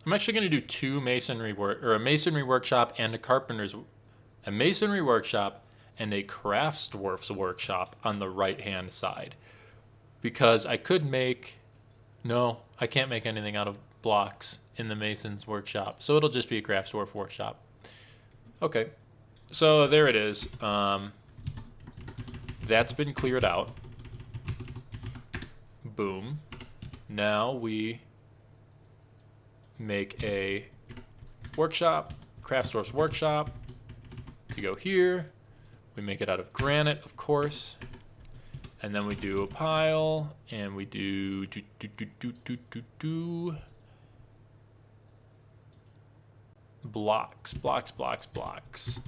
[SPEAKER 1] I'm actually going to do 2 masonry work, or a masonry workshop and a masonry workshop and a crafts dwarf's workshop on the right-hand side, because I could make, no, I can't make anything out of blocks in the mason's workshop, so it'll just be a crafts dwarf workshop. Okay, so there it is. That's been cleared out. Boom. Now we make a workshop, crafts dwarf's workshop, to go here. We make it out of granite, of course, and then we do a pile, and we do blocks, blocks, blocks, blocks.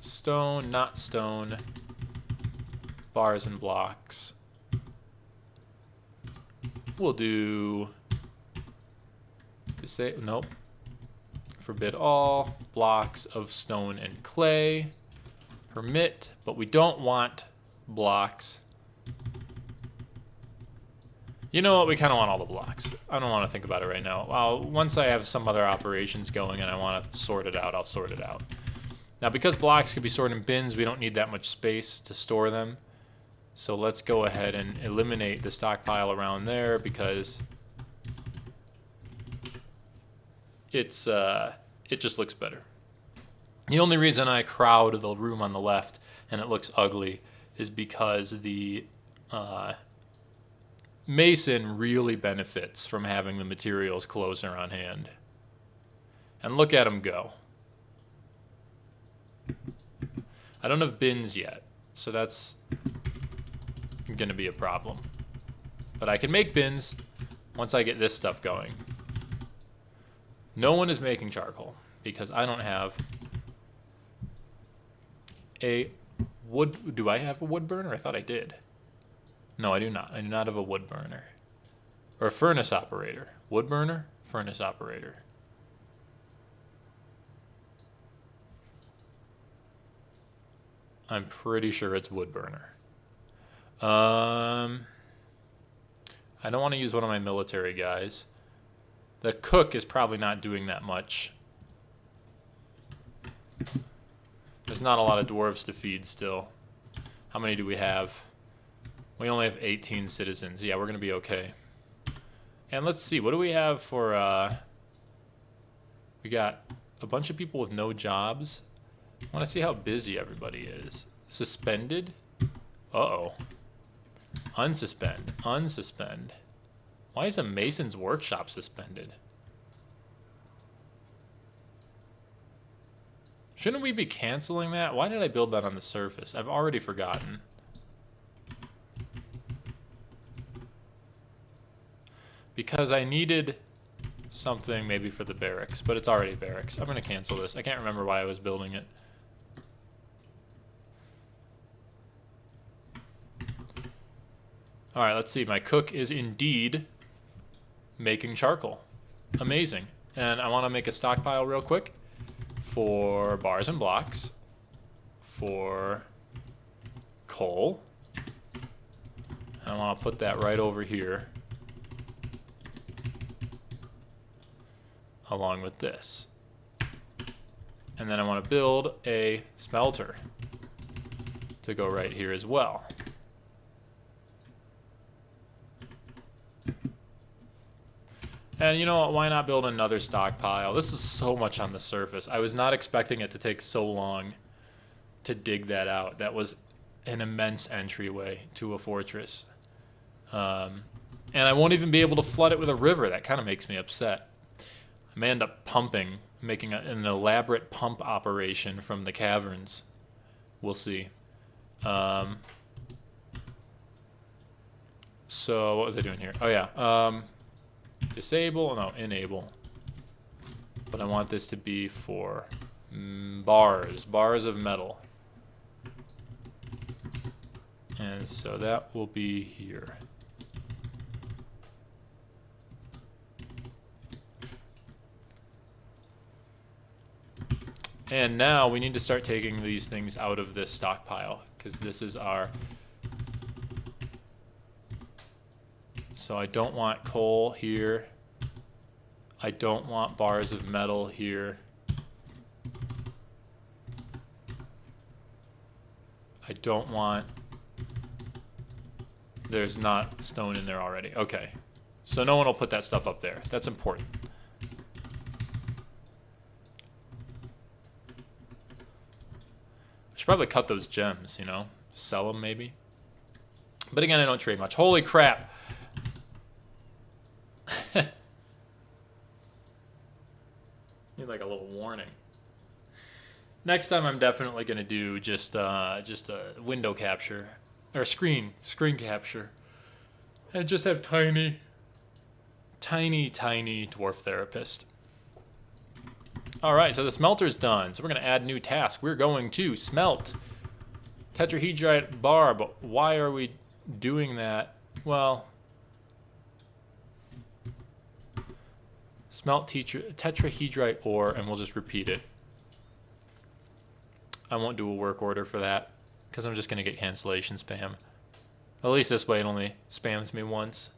[SPEAKER 1] Stone, not stone. Bars and blocks. We'll do say nope. Forbid all blocks of stone and clay. Permit, but we don't want blocks. You know what? We kind of want all the blocks. I don't want to think about it right now. Well, once I have some other operations going and I want to sort it out, I'll sort it out. Now, because blocks can be stored in bins, we don't need that much space to store them. So let's go ahead and eliminate the stockpile around there, because it just looks better. The only reason I crowd the room on the left and it looks ugly is because the mason really benefits from having the materials closer on hand. And look at him go. I don't have bins yet, so that's going to be a problem. But I can make bins once I get this stuff going. No one is making charcoal because I don't have a wood. Do I have a wood burner? I thought I did. No, I do not. I do not have a wood burner. Or a furnace operator. Wood burner, furnace operator. I'm pretty sure it's wood burner. I don't want to use one of my military guys. The cook is probably not doing that much. There's not a lot of dwarves to feed still. How many do we have? We only have 18 citizens. Yeah, we're going to be okay. And let's see, what do we have for... we got a bunch of people with no jobs. I want to see how busy everybody is. Suspended? Uh-oh. Unsuspend. Unsuspend. Why is a mason's workshop suspended? Shouldn't we be canceling that? Why did I build that on the surface? I've already forgotten. Because I needed something maybe for the barracks, but it's already barracks. I'm going to cancel this. I can't remember why I was building it. All right, let's see. My cook is indeed making charcoal. Amazing. And I want to make a stockpile real quick for bars and blocks, for coal. And I want to put that right over here along with this. And then I want to build a smelter to go right here as well. And you know what, why not build another stockpile? This is so much on the surface. I was not expecting it to take so long to dig that out. That was an immense entryway to a fortress. And I won't even be able to flood it with a river. That kind of makes me upset. I may end up pumping, making an elaborate pump operation from the caverns. We'll see. So what was I doing here? Oh yeah, disable, no, enable. But I want this to be for bars of metal. And so that will be here. And now we need to start taking these things out of this stockpile, because this is our... So I don't want coal here. I don't want bars of metal here. I don't want... There's not stone in there already. Okay. So no one will put that stuff up there. That's important. I should probably cut those gems, you know? Sell them maybe. But again, I don't trade much. Holy crap. Need like a little warning. Next time I'm definitely going to do just a window capture. Or screen capture. And just have tiny dwarf therapist. Alright, so the smelter's done. So we're going to add new task. We're going to smelt tetrahedrite bar. But why are we doing that? Well, smelt tetrahedrite ore, and we'll just repeat it. I won't do a work order for that, because I'm just going to get cancellation spam. At least this way it only spams me once.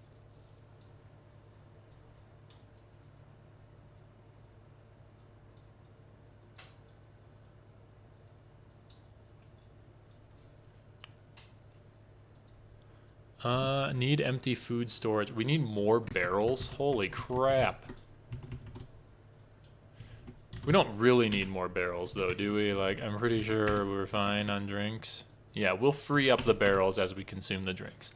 [SPEAKER 1] Need empty food storage. We need more barrels. Holy crap. We don't really need more barrels though, do we? Like, I'm pretty sure we're fine on drinks. Yeah, we'll free up the barrels as we consume the drinks.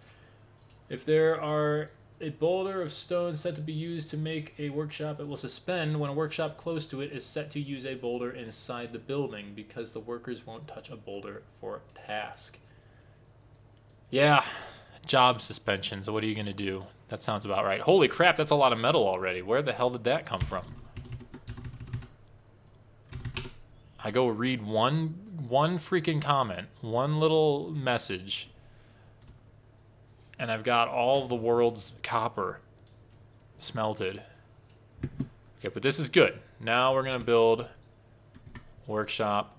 [SPEAKER 1] If there are a boulder of stone set to be used to make a workshop, it will suspend when a workshop close to it is set to use a boulder inside the building, because the workers won't touch a boulder for a task. Yeah, job suspension. So what are you going to do? That sounds about right. Holy crap, that's a lot of metal already. Where the hell did that come from? I go read one freaking comment, one little message, and I've got all the world's copper smelted. Okay, but this is good. Now we're going to build a workshop,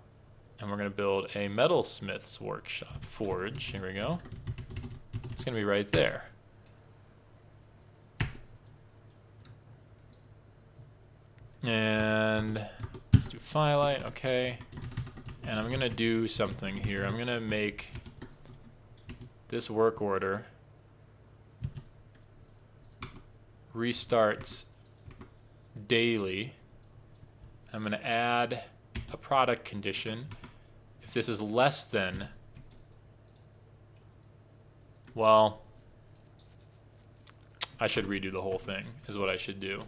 [SPEAKER 1] and we're going to build a metalsmith's workshop. Forge, here we go. It's going to be right there. And let's do firelight, okay. And I'm going to do something here. I'm going to make this work order restarts daily. I'm going to add a product condition. If this is less than, well, I should redo the whole thing, is what I should do.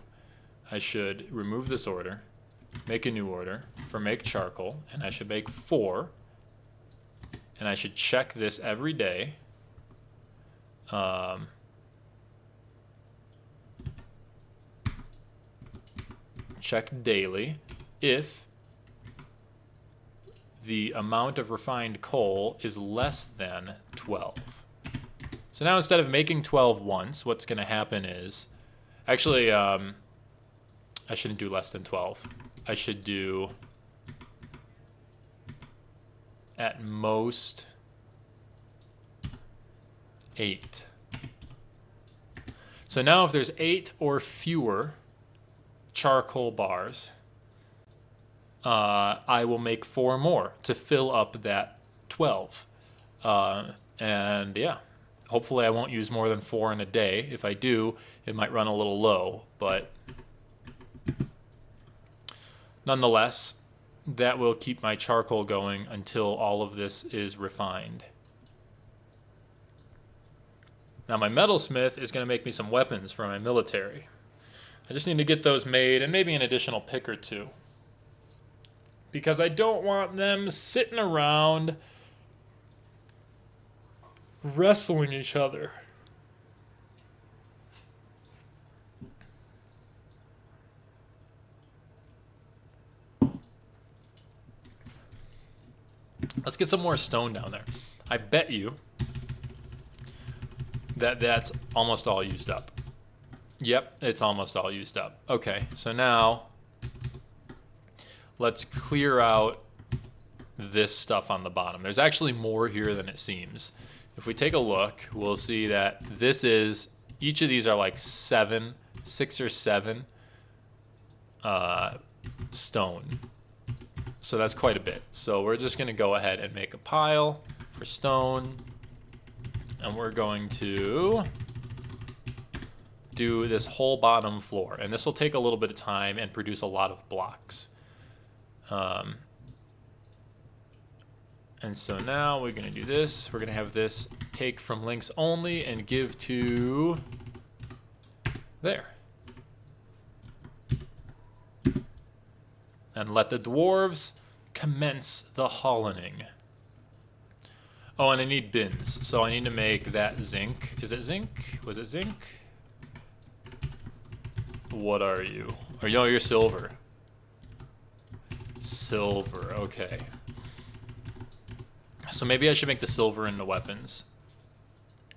[SPEAKER 1] I should remove this order, make a new order for make charcoal, and I should make 4. And I should check this every day. Check daily if the amount of refined coal is less than 12. So now instead of making 12 once, what's going to happen is, actually, I shouldn't do less than 12. I should do at most 8. So now if there's 8 or fewer charcoal bars, I will make 4 more to fill up that 12. And yeah, hopefully I won't use more than 4 in a day. If I do, it might run a little low, but nonetheless, that will keep my charcoal going until all of this is refined. Now my metalsmith is going to make me some weapons for my military. I just need to get those made and maybe an additional pick or two. Because I don't want them sitting around wrestling each other. Let's get some more stone down there. I bet you that that's almost all used up. Yep, it's almost all used up. Okay, so now let's clear out this stuff on the bottom. There's actually more here than it seems. If we take a look, we'll see that this is, each of these are like 6 or 7 stone. So that's quite a bit. So we're just gonna go ahead and make a pile for stone. And we're going to do this whole bottom floor. And this will take a little bit of time and produce a lot of blocks. And so now we're gonna do this. We're gonna have this take from links only and give to there. And let the dwarves commence the hollowing. Oh, and I need bins. So I need to make that zinc. Is it zinc? Was it zinc? What are you? Or no, you're silver. Silver, okay. So maybe I should make the silver into weapons.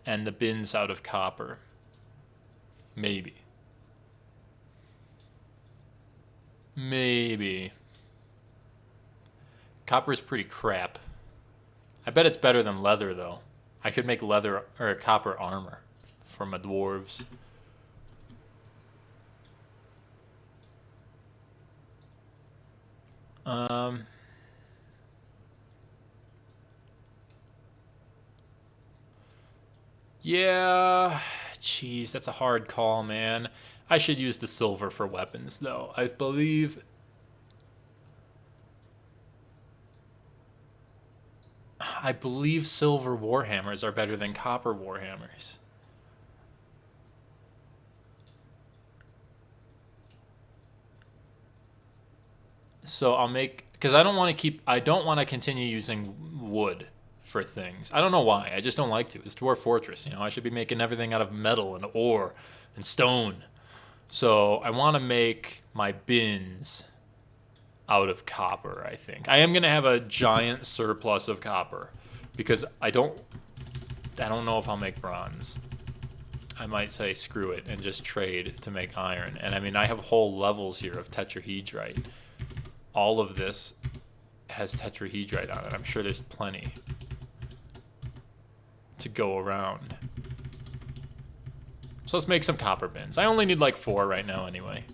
[SPEAKER 1] And the bins out of copper. Maybe. Maybe. Copper is pretty crap. I bet it's better than leather, though. I could make leather or copper armor for my dwarves. Yeah, jeez, that's a hard call, man. I should use the silver for weapons, though. I believe silver warhammers are better than copper warhammers. So I'll make, because I don't want to continue using wood for things. I don't know why. I just don't like to. It's Dwarf Fortress, you know. I should be making everything out of metal and ore and stone. So I want to make my bins out of copper, I think. I am going to have a giant surplus of copper because I don't know if I'll make bronze. I might say screw it and just trade to make iron. And I mean, I have whole levels here of tetrahedrite. All of this has tetrahedrite on it. I'm sure there's plenty to go around. So let's make some copper bins. I only need like 4 right now anyway.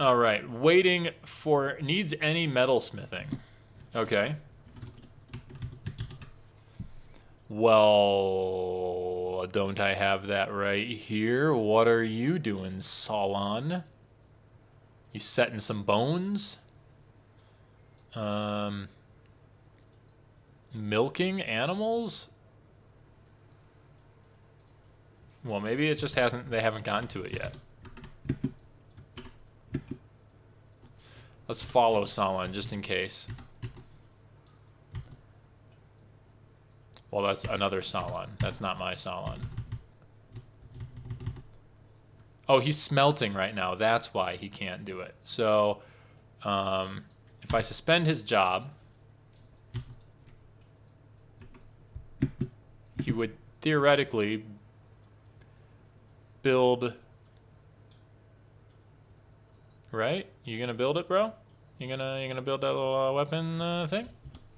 [SPEAKER 1] All right, waiting for, needs any metal smithing. Okay. Well, don't I have that right here? What are you doing, Solon? You setting some bones? Milking animals? Well, maybe it just hasn't, they haven't gotten to it yet. Let's follow Solon just in case. Well, that's another Solon. That's not my Solon. Oh, he's smelting right now. That's why he can't do it. So, if I suspend his job, he would theoretically build. Right? You gonna build it, bro? You gonna build that little weapon thing?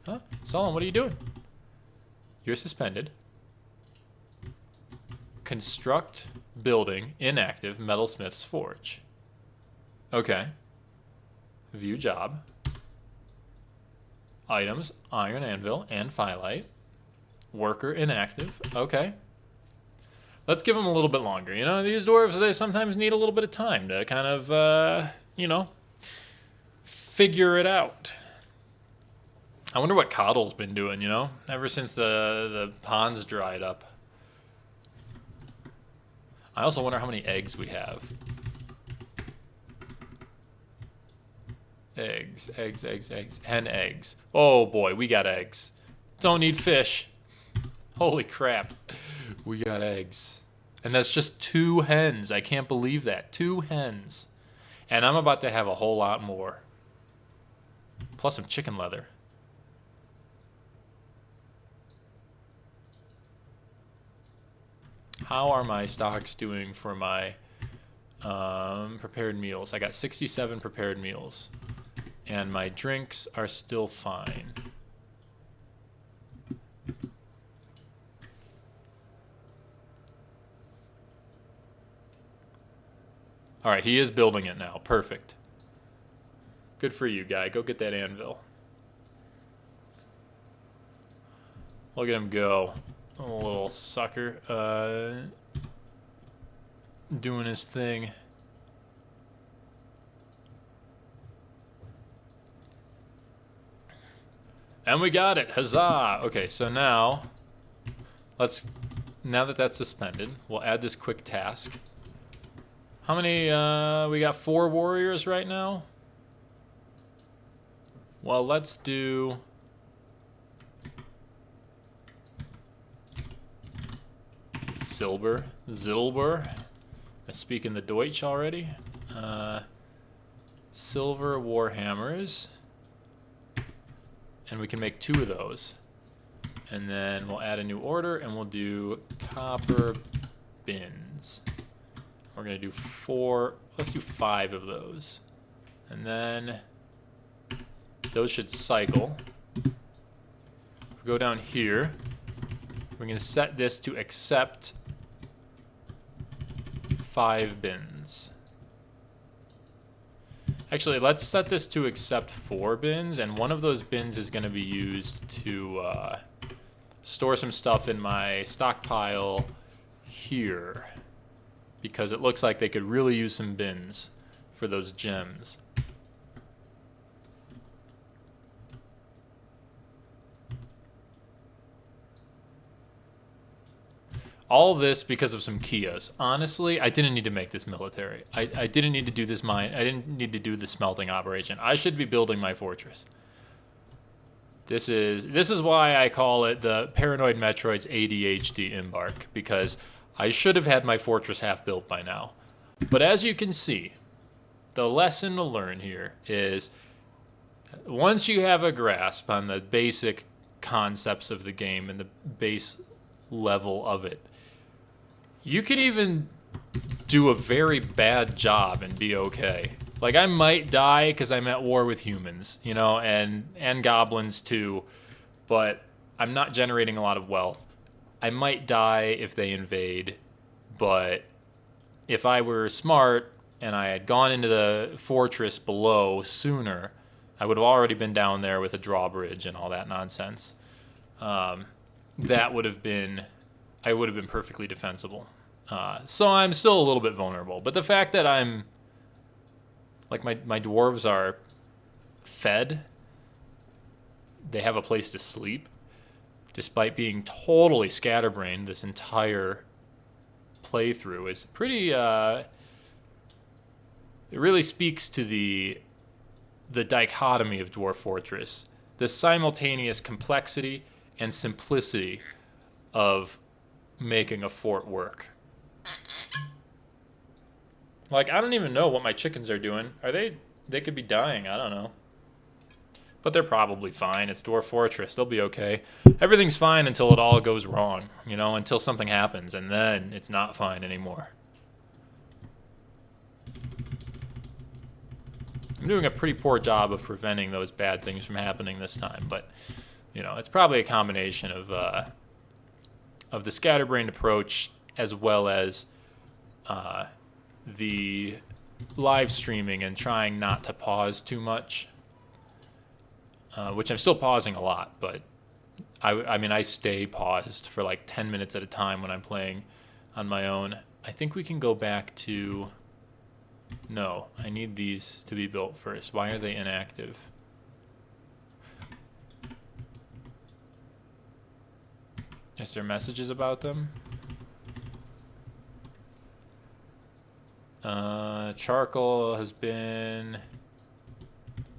[SPEAKER 1] Huh? Solon, what are you doing? You're suspended. Construct building inactive metalsmith's forge. Okay. View job. Items, iron anvil and phyllite. Worker inactive. Okay. Let's give them a little bit longer. You know, these dwarves, they sometimes need a little bit of time to kind of, you know, figure it out. I wonder what Coddle's been doing, you know? Ever since the ponds dried up. I also wonder how many eggs we have. Eggs, eggs, eggs, eggs. Hen eggs. Oh boy, we got eggs. Don't need fish. Holy crap. We got eggs. And that's just 2 hens. I can't believe that. 2 hens. And I'm about to have a whole lot more. Plus some chicken leather. How are my stocks doing for my prepared meals? I got 67 prepared meals. And my drinks are still fine. All right, he is building it now. Perfect. Good for you, guy. Go get that anvil. Look at him go. A little sucker. Doing his thing. And we got it. Huzzah. Okay, so now now that that's suspended, we'll add this quick task. How many we got 4 warriors right now? Well, let's do Zilber. I speak in the Deutsch already. Silver warhammers. And we can make 2 of those. And then we'll add a new order and we'll do copper bins. We're going to do 4, let's do 5 of those. And then those should cycle. If we go down here, we're going to set this to accept 5 bins. Actually, let's set this to accept 4 bins, and one of those bins is going to be used to store some stuff in my stockpile here, because it looks like they could really use some bins for those gems. All this because of some Kias. Honestly, I didn't need to make this military. I didn't need to do this mine. I didn't need to do the smelting operation. I should be building my fortress. This is why I call it the Paranoid Metroid's ADHD Embark, because I should have had my fortress half built by now. But as you can see, the lesson to learn here is once you have a grasp on the basic concepts of the game and the base level of it, you can even do a very bad job and be okay. Like, I might die because I'm at war with humans, you know, and goblins too, but I'm not generating a lot of wealth. I might die if they invade, but if I were smart and I had gone into the fortress below sooner, I would have already been down there with a drawbridge and all that nonsense. That would have been, I would have been perfectly defensible. So I'm still a little bit vulnerable. But the fact that I'm, like, my dwarves are fed, they have a place to sleep, despite being totally scatterbrained this entire playthrough, is pretty, it really speaks to the dichotomy of Dwarf Fortress, the simultaneous complexity and simplicity of making a fort work. Like, I don't even know what my chickens are doing. They could be dying, I don't know. But they're probably fine. It's Dwarf Fortress. They'll be okay. Everything's fine until it all goes wrong, you know, until something happens, and then it's not fine anymore. I'm doing a pretty poor job of preventing those bad things from happening this time, but, you know, it's probably a combination of the scatterbrained approach as well as the live streaming and trying not to pause too much. Which I'm still pausing a lot, but I mean, I stay paused for like 10 minutes at a time when I'm playing on my own. I think we can go back to... No, I need these to be built first. Why are they inactive? Is there messages about them? Charcoal has been...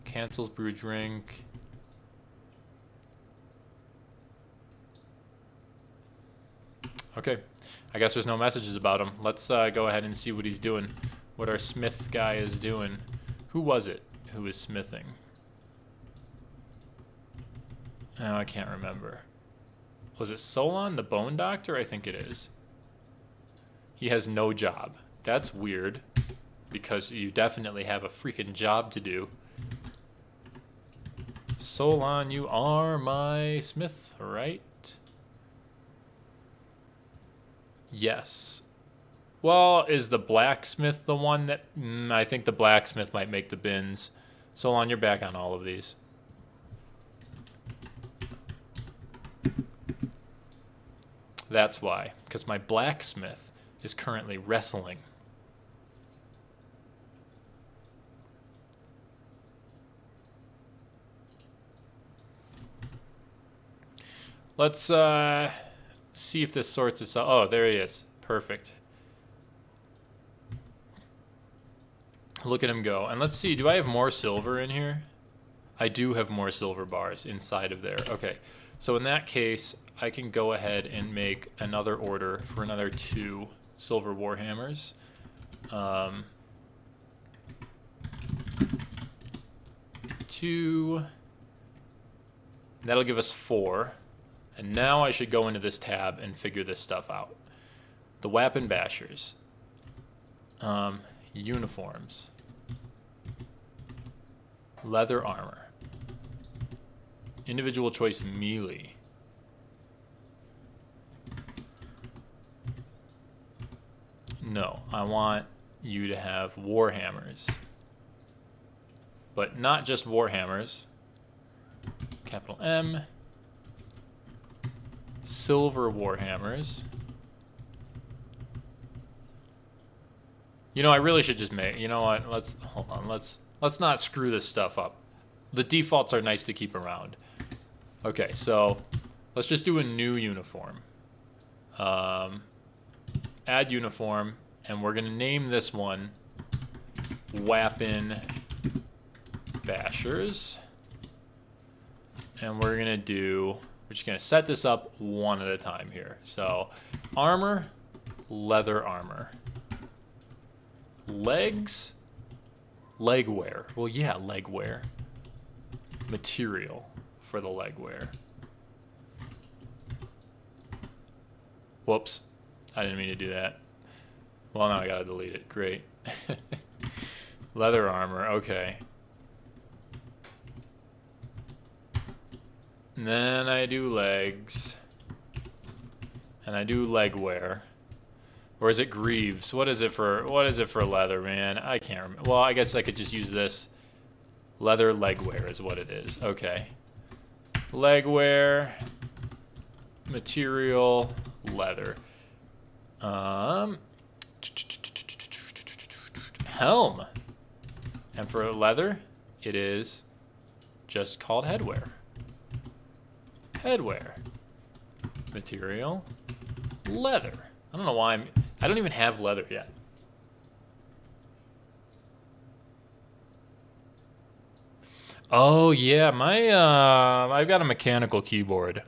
[SPEAKER 1] Cancels brew drink. Okay, I guess there's no messages about him. Let's go ahead and see what he's doing. What our smith guy is doing. Who was it who was smithing? Oh, I can't remember. Was it Solon, the bone doctor? I think it is. He has no job. That's weird, because you definitely have a freaking job to do. Solon, you are my smith, right? Yes. Well, is the blacksmith the one that... I think the blacksmith might make the bins. Solon, you're back on all of these. That's why, because my blacksmith is currently wrestling. Let's see if this sorts itself. Oh, there he is. Perfect. Look at him go. And let's see, do I have more silver in here? I do have more silver bars inside of there. Okay, so in that case, I can go ahead and make another order for another 2 silver warhammers. Two. That'll give us 4. And now I should go into this tab and figure this stuff out. The weapon bashers. Uniforms. Leather armor. Individual choice melee. No, I want you to have warhammers. But not just warhammers. Capital M. Silver warhammers. You know, I really should just make... You know what? Let's... Hold on. Let's not screw this stuff up. The defaults are nice to keep around. Okay, so... Let's just do a new uniform. Add uniform. And we're going to name this one... Weapon Bashers. And we're going to do... We're just going to set this up one at a time here. So, armor, leather armor. Legs, leg wear. Well, yeah, leg wear. Material for the leg wear. Whoops. I didn't mean to do that. Well, now I got to delete it. Great. Leather armor. Okay. And then I do legs. And I do leg wear. Or is it greaves? What is it for leather, man? I can't remember. Well, I guess I could just use this. Leather leg wear is what it is. Okay. Leg wear. Material. Leather. Helm. And for leather, it is just called headwear. Headwear. Material. Leather. I don't know why I don't even have leather yet. Oh yeah, my I've got a mechanical keyboard.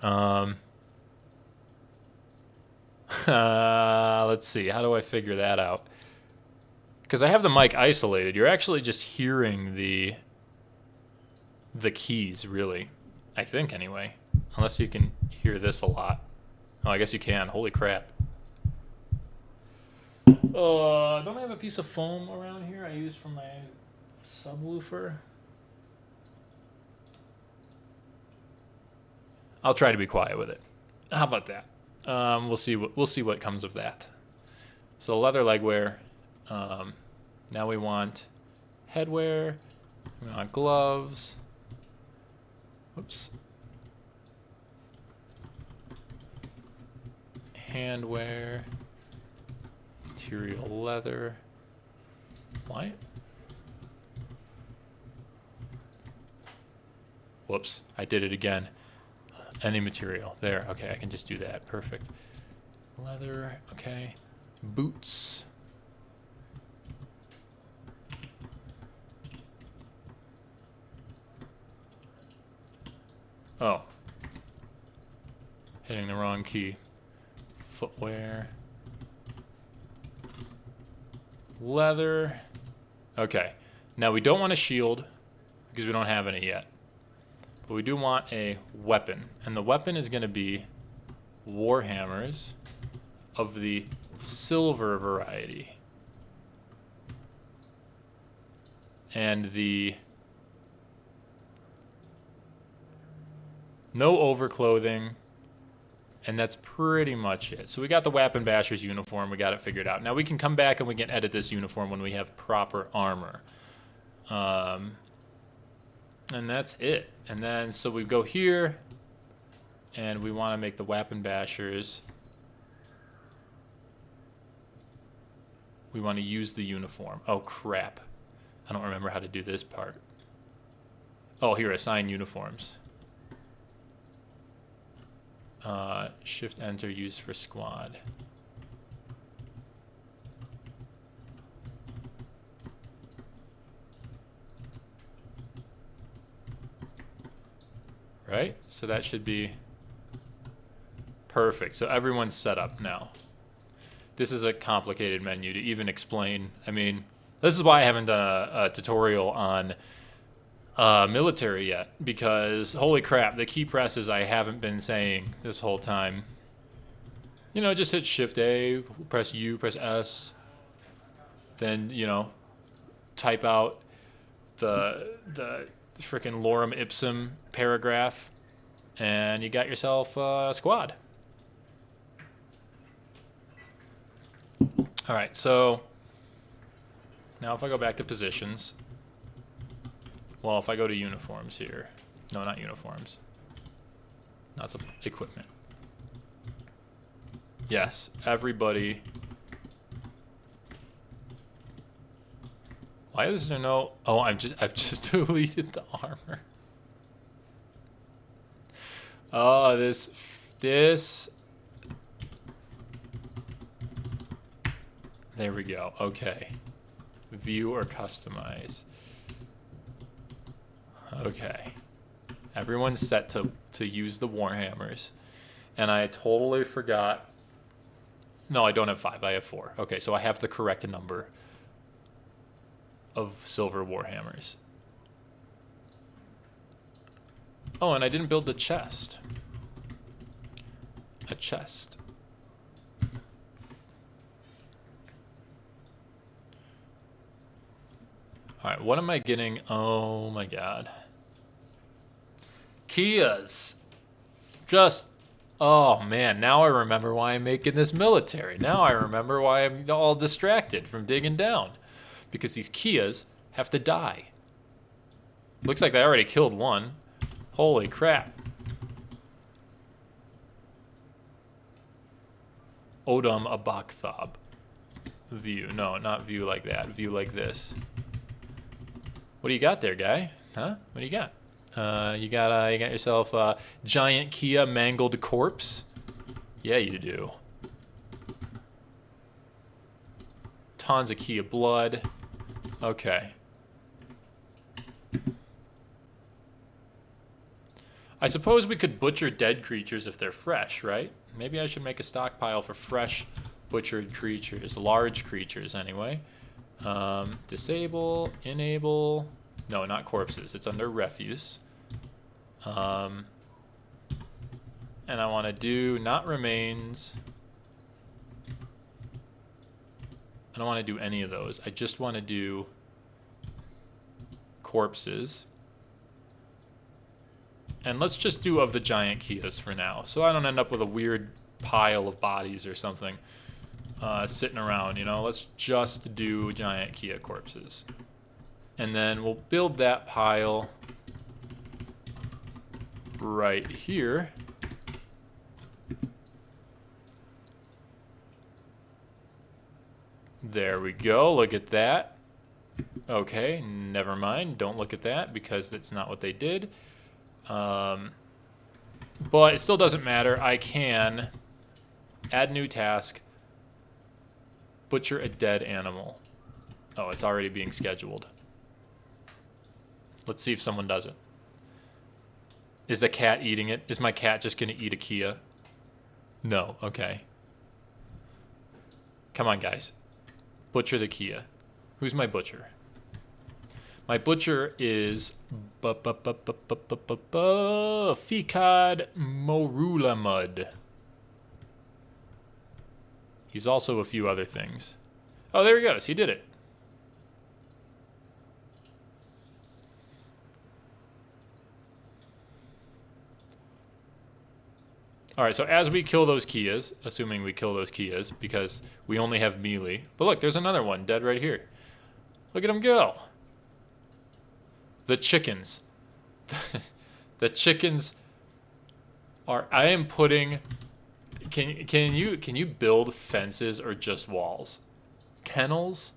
[SPEAKER 1] Let's see, how do I figure that out? Because I have the mic isolated. You're actually just hearing the keys, really. I think anyway. Unless you can hear this a lot. Oh, I guess you can. Holy crap. Don't I have a piece of foam around here I use for my subwoofer? I'll try to be quiet with it. How about that? We'll see what comes of that. So leather leg wear. Now we want headwear. We want gloves. Whoops. Handwear. Material leather. Why? Whoops, I did it again. Any material. There. Okay, I can just do that. Perfect. Leather. Okay. Boots. Oh. Hitting the wrong key. Footwear. Leather. Okay. Now we don't want a shield because we don't have any yet. But we do want a weapon. And the weapon is going to be warhammers of the silver variety. And the no overclothing. And that's pretty much it. So we got the Weapon Basher's uniform. We got it figured out. Now we can come back and we can edit this uniform when we have proper armor. And that's it. And then, so we go here. And we want to make the Weapon Bashers. We want to use the uniform. Oh, crap. I don't remember how to do this part. Oh, here, assign uniforms. Shift enter used for squad. Right? So that should be perfect. So everyone's set up now. This is a complicated menu to even explain. I mean, this is why I haven't done a tutorial on military yet, because holy crap, the key presses I haven't been saying this whole time. You know, just hit Shift A, press U, press S, then, you know, type out the frickin' lorem ipsum paragraph, and you got yourself a squad. All right, so now if I go back to positions. Well, if I go to uniforms here. No, not uniforms. That's equipment. Yes, everybody. Why is there no... Oh, I've just deleted the armor. Oh, this... There we go. Okay. View or customize. Okay. Everyone's set to use the warhammers. And I totally forgot. No, I don't have 5. I have 4. Okay, so I have the correct number of silver warhammers. Oh, and I didn't build the chest. A chest. Alright, what am I getting? Oh my god. Kias. Just, oh man, now I remember why I'm making this military. Now I remember why I'm all distracted from digging down. Because these Kias have to die. Looks like they already killed one. Holy crap. Odom Abakthab. View. No, not view like that. View like this. What do you got there, guy? Huh? What do you got? You got yourself a giant Kia mangled corpse? Yeah, you do. Tons of Kia blood. Okay. I suppose we could butcher dead creatures if they're fresh, right? Maybe I should make a stockpile for fresh butchered creatures. Large creatures, anyway. Disable, enable. No, not corpses. It's under refuse. And I want to do not remains. I don't want to do any of those. I just want to do corpses. And let's just do of the giant Kias for now, so I don't end up with a weird pile of bodies or something sitting around, you know. Let's just do giant Kia corpses. And then we'll build that pile right here. There we go. Look at that. Okay, never mind. Don't look at that because that's not what they did. But it still doesn't matter. I can add new task, butcher a dead animal. Oh, it's already being scheduled. Let's see if someone does it. Is the cat eating it? Is my cat just going to eat a Kia? No. Okay. Come on, guys. Butcher the Kia. Who's my butcher? My butcher is Fikad Morulamud. He's also a few other things. Oh, there he goes. He did it. All right, so as we kill those Kias, assuming we kill those Kias, because we only have melee. But look, there's another one dead right here. Look at him go. The chickens. The chickens are... I am putting... Can you build fences or just walls? Kennels?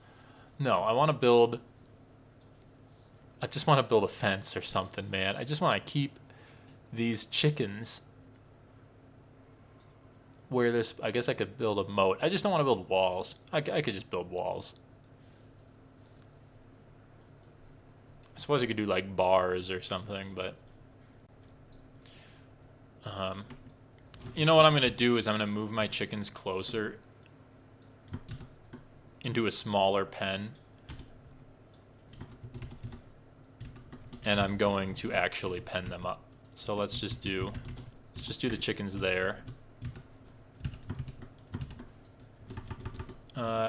[SPEAKER 1] No, I want to build... I just want to build a fence or something, man. I just want to keep these chickens... where there's, I guess I could build a moat. I just don't want to build walls. I could just build walls. I suppose I could do like bars or something, but you know what I'm gonna do is I'm gonna move my chickens closer into a smaller pen, and I'm going to actually pen them up. So let's just do the chickens there.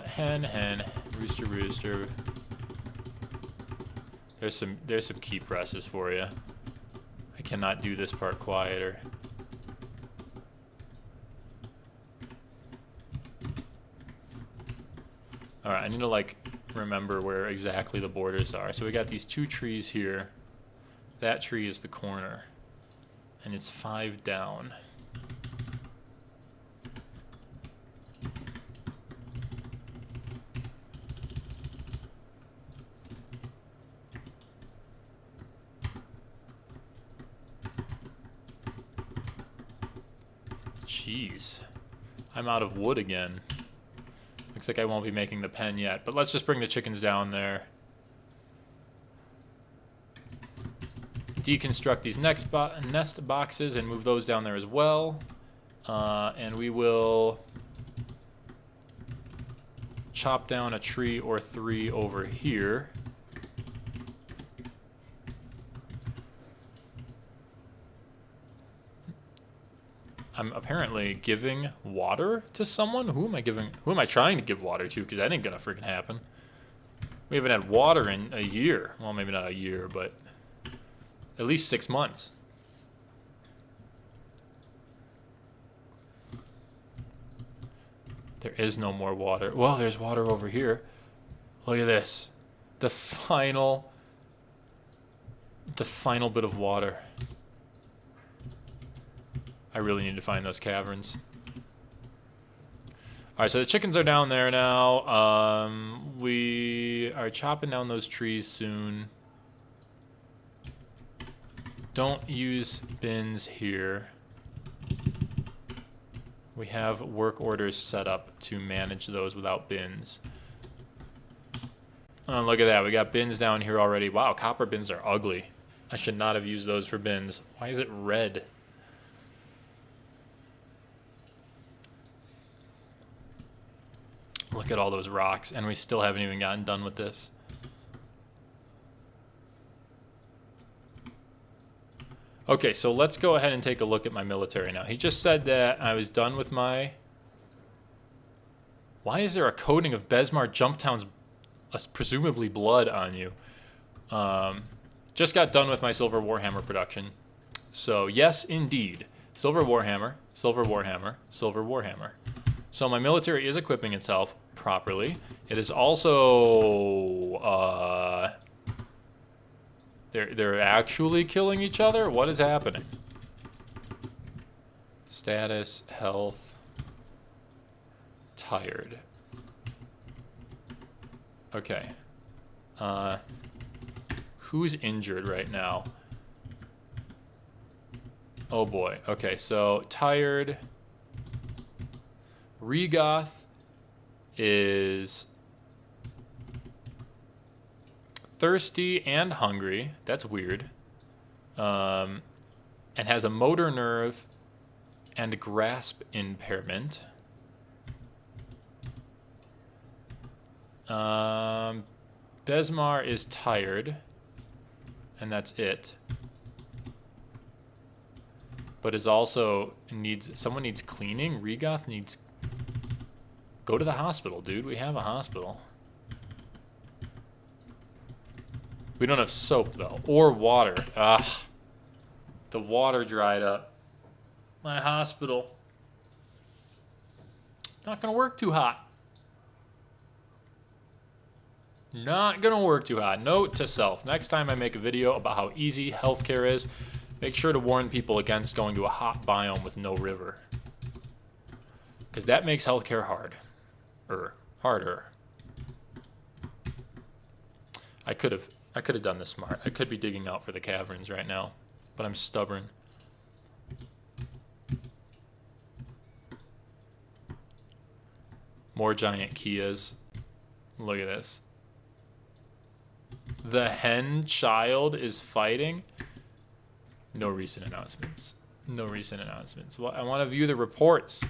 [SPEAKER 1] Hen, hen, rooster, rooster. There's some key presses for you. I cannot do this part quieter. All right, I need to like remember where exactly the borders are. So we got these two trees here. That tree is the corner, and it's 5 down. Jeez, I'm out of wood again. Looks like I won't be making the pen yet, but let's just bring the chickens down there. Deconstruct these nest boxes and move those down there as well. And we will chop down a tree or 3 over here. I'm apparently giving water to someone. Who am I trying to give water to? Because that ain't gonna freaking happen. We haven't had water in a year. Well, maybe not a year, but at least 6 months. There is no more water. Well, there's water over here. Look at this. The final bit of water. I really need to find those caverns. All right, so the chickens are down there now. We are chopping down those trees soon. Don't use bins here. We have work orders set up to manage those without bins. Oh, look at that. We got bins down here already. Wow, copper bins are ugly. I should not have used those for bins. Why is it red? Look at all those rocks, and we still haven't even gotten done with this. Okay, so let's go ahead and take a look at my military now. He just said that I was done with my... Why is there a coating of Besmar Jumptown's presumably blood on you? Just got done with my Silver Warhammer production. So yes, indeed. Silver Warhammer, Silver Warhammer, Silver Warhammer. So my military is equipping itself properly. It is also... They're actually killing each other? What is happening? Status, health, tired. Okay. Who's injured right now? Oh boy. Okay, so tired. Regoth is thirsty and hungry. That's weird. And has a motor nerve and grasp impairment. Besmar is tired, and that's it. But is also someone needs cleaning. Regoth needs, go to the hospital, dude. We have a hospital. We don't have soap though, or water. Ah, the water dried up. My hospital. Not gonna work too hot. Not gonna work too hot. Note to self, next time I make a video about how easy healthcare is, make sure to warn people against going to a hot biome with no river. Because that makes healthcare harder. I could have done this smart. I could be digging out for the caverns right now, but I'm stubborn. More giant Kias. Look at this. The hen child is fighting. No recent announcements. No recent announcements. Well, I want to view the reports.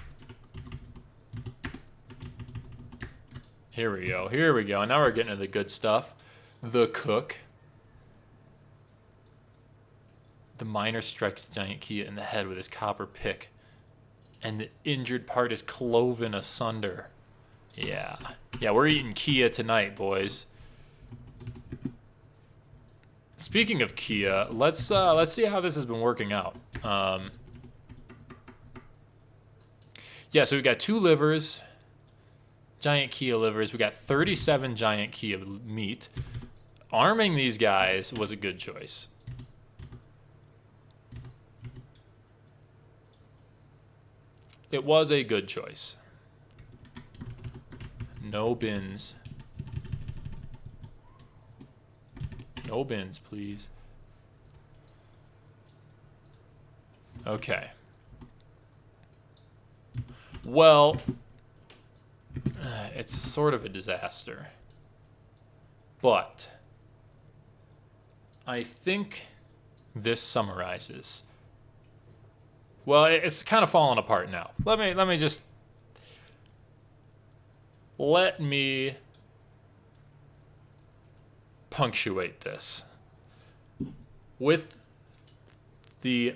[SPEAKER 1] Here we go. Here we go. Now we're getting to the good stuff. The cook. The miner strikes the giant Kia in the head with his copper pick, and the injured part is cloven asunder. Yeah. Yeah, we're eating Kia tonight, boys. Speaking of Kia, let's see how this has been working out. Yeah, so we got 2 livers, giant Kia livers. We got 37 giant Kia meat. Arming these guys was a good choice. It was a good choice. No bins. No bins, please. Okay. Well, it's sort of a disaster. But I think this summarizes. Well, it's kind of falling apart now. Let me punctuate this with the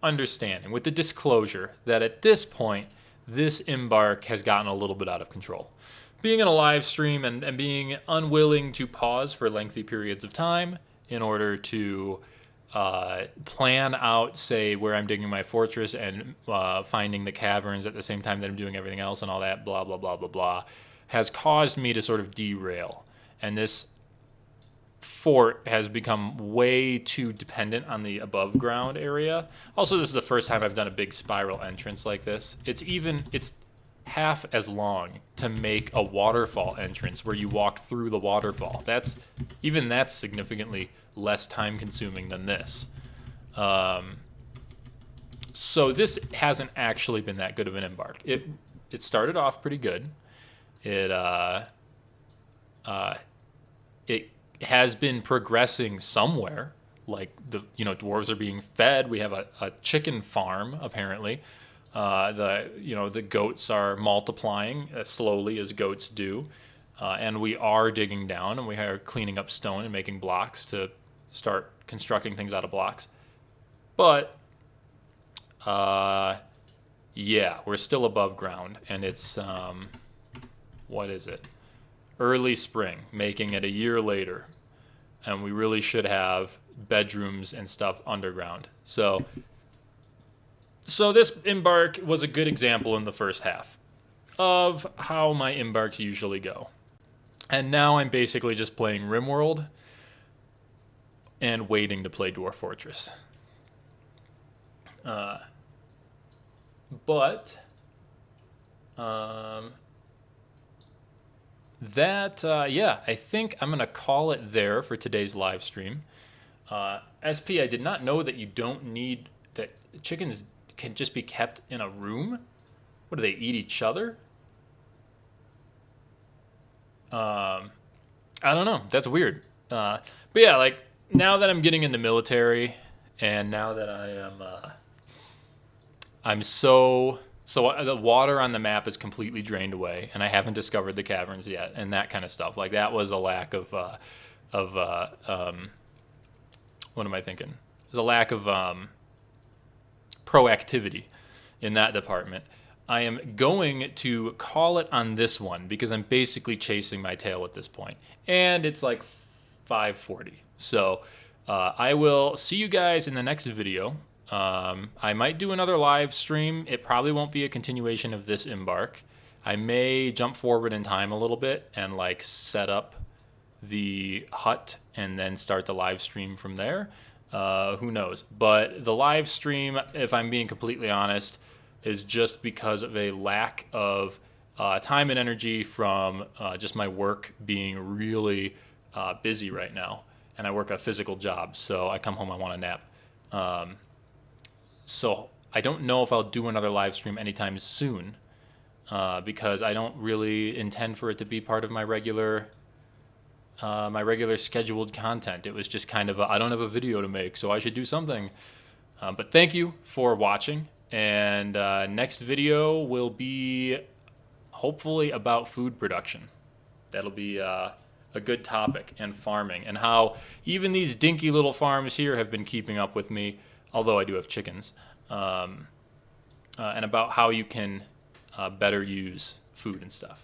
[SPEAKER 1] understanding, with the disclosure that at this point, this Embark has gotten a little bit out of control. Being in a live stream and being unwilling to pause for lengthy periods of time in order to plan out, say, where I'm digging my fortress and finding the caverns at the same time that I'm doing everything else and all that, blah, blah, blah, blah, blah, has caused me to sort of derail. And this fort has become way too dependent on the above ground area. Also, this is the first time I've done a big spiral entrance like this. It's half as long to make a waterfall entrance where you walk through the waterfall. That's significantly less time consuming than this. So this hasn't actually been that good of an Embark. It started off pretty good. It has been progressing somewhere. Like dwarves are being fed. We have a chicken farm apparently. The goats are multiplying slowly as goats do, and we are digging down and we are cleaning up stone and making blocks to start constructing things out of blocks. But yeah, we're still above ground, and it's what is it? Early spring, making it a year later, and we really should have bedrooms and stuff underground. So this Embark was a good example in the first half of how my Embarks usually go. And now I'm basically just playing RimWorld and waiting to play Dwarf Fortress. I think I'm going to call it there for today's live stream. SP, I did not know that you don't need that chickens can just be kept in a room? What do they eat each other? I don't know. That's weird. But yeah, like now that I'm getting in the military, and now that I'm so the water on the map is completely drained away, and I haven't discovered the caverns yet, and that kind of stuff. Like that was a lack of what am I thinking? There's a lack of proactivity in that department. I am going to call it on this one because I'm basically chasing my tail at this point, and it's like 5:40. So I will see you guys in the next video. I might do another live stream. It probably won't be a continuation of this Embark. I may jump forward in time a little bit and like set up the hut and then start the live stream from there. Who knows? But the live stream, if I'm being completely honest, is just because of a lack of time and energy from just my work being really busy right now. And I work a physical job, so I come home, I want a nap. So I don't know if I'll do another live stream anytime soon because I don't really intend for it to be part of my regular scheduled content. It was just kind of I don't have a video to make, so I should do something. But thank you for watching. And next video will be hopefully about food production. That'll be a good topic, and farming, and how even these dinky little farms here have been keeping up with me, although I do have chickens, and about how you can better use food and stuff.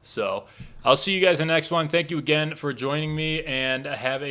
[SPEAKER 1] So I'll see you guys in the next one. Thank you again for joining me, and have a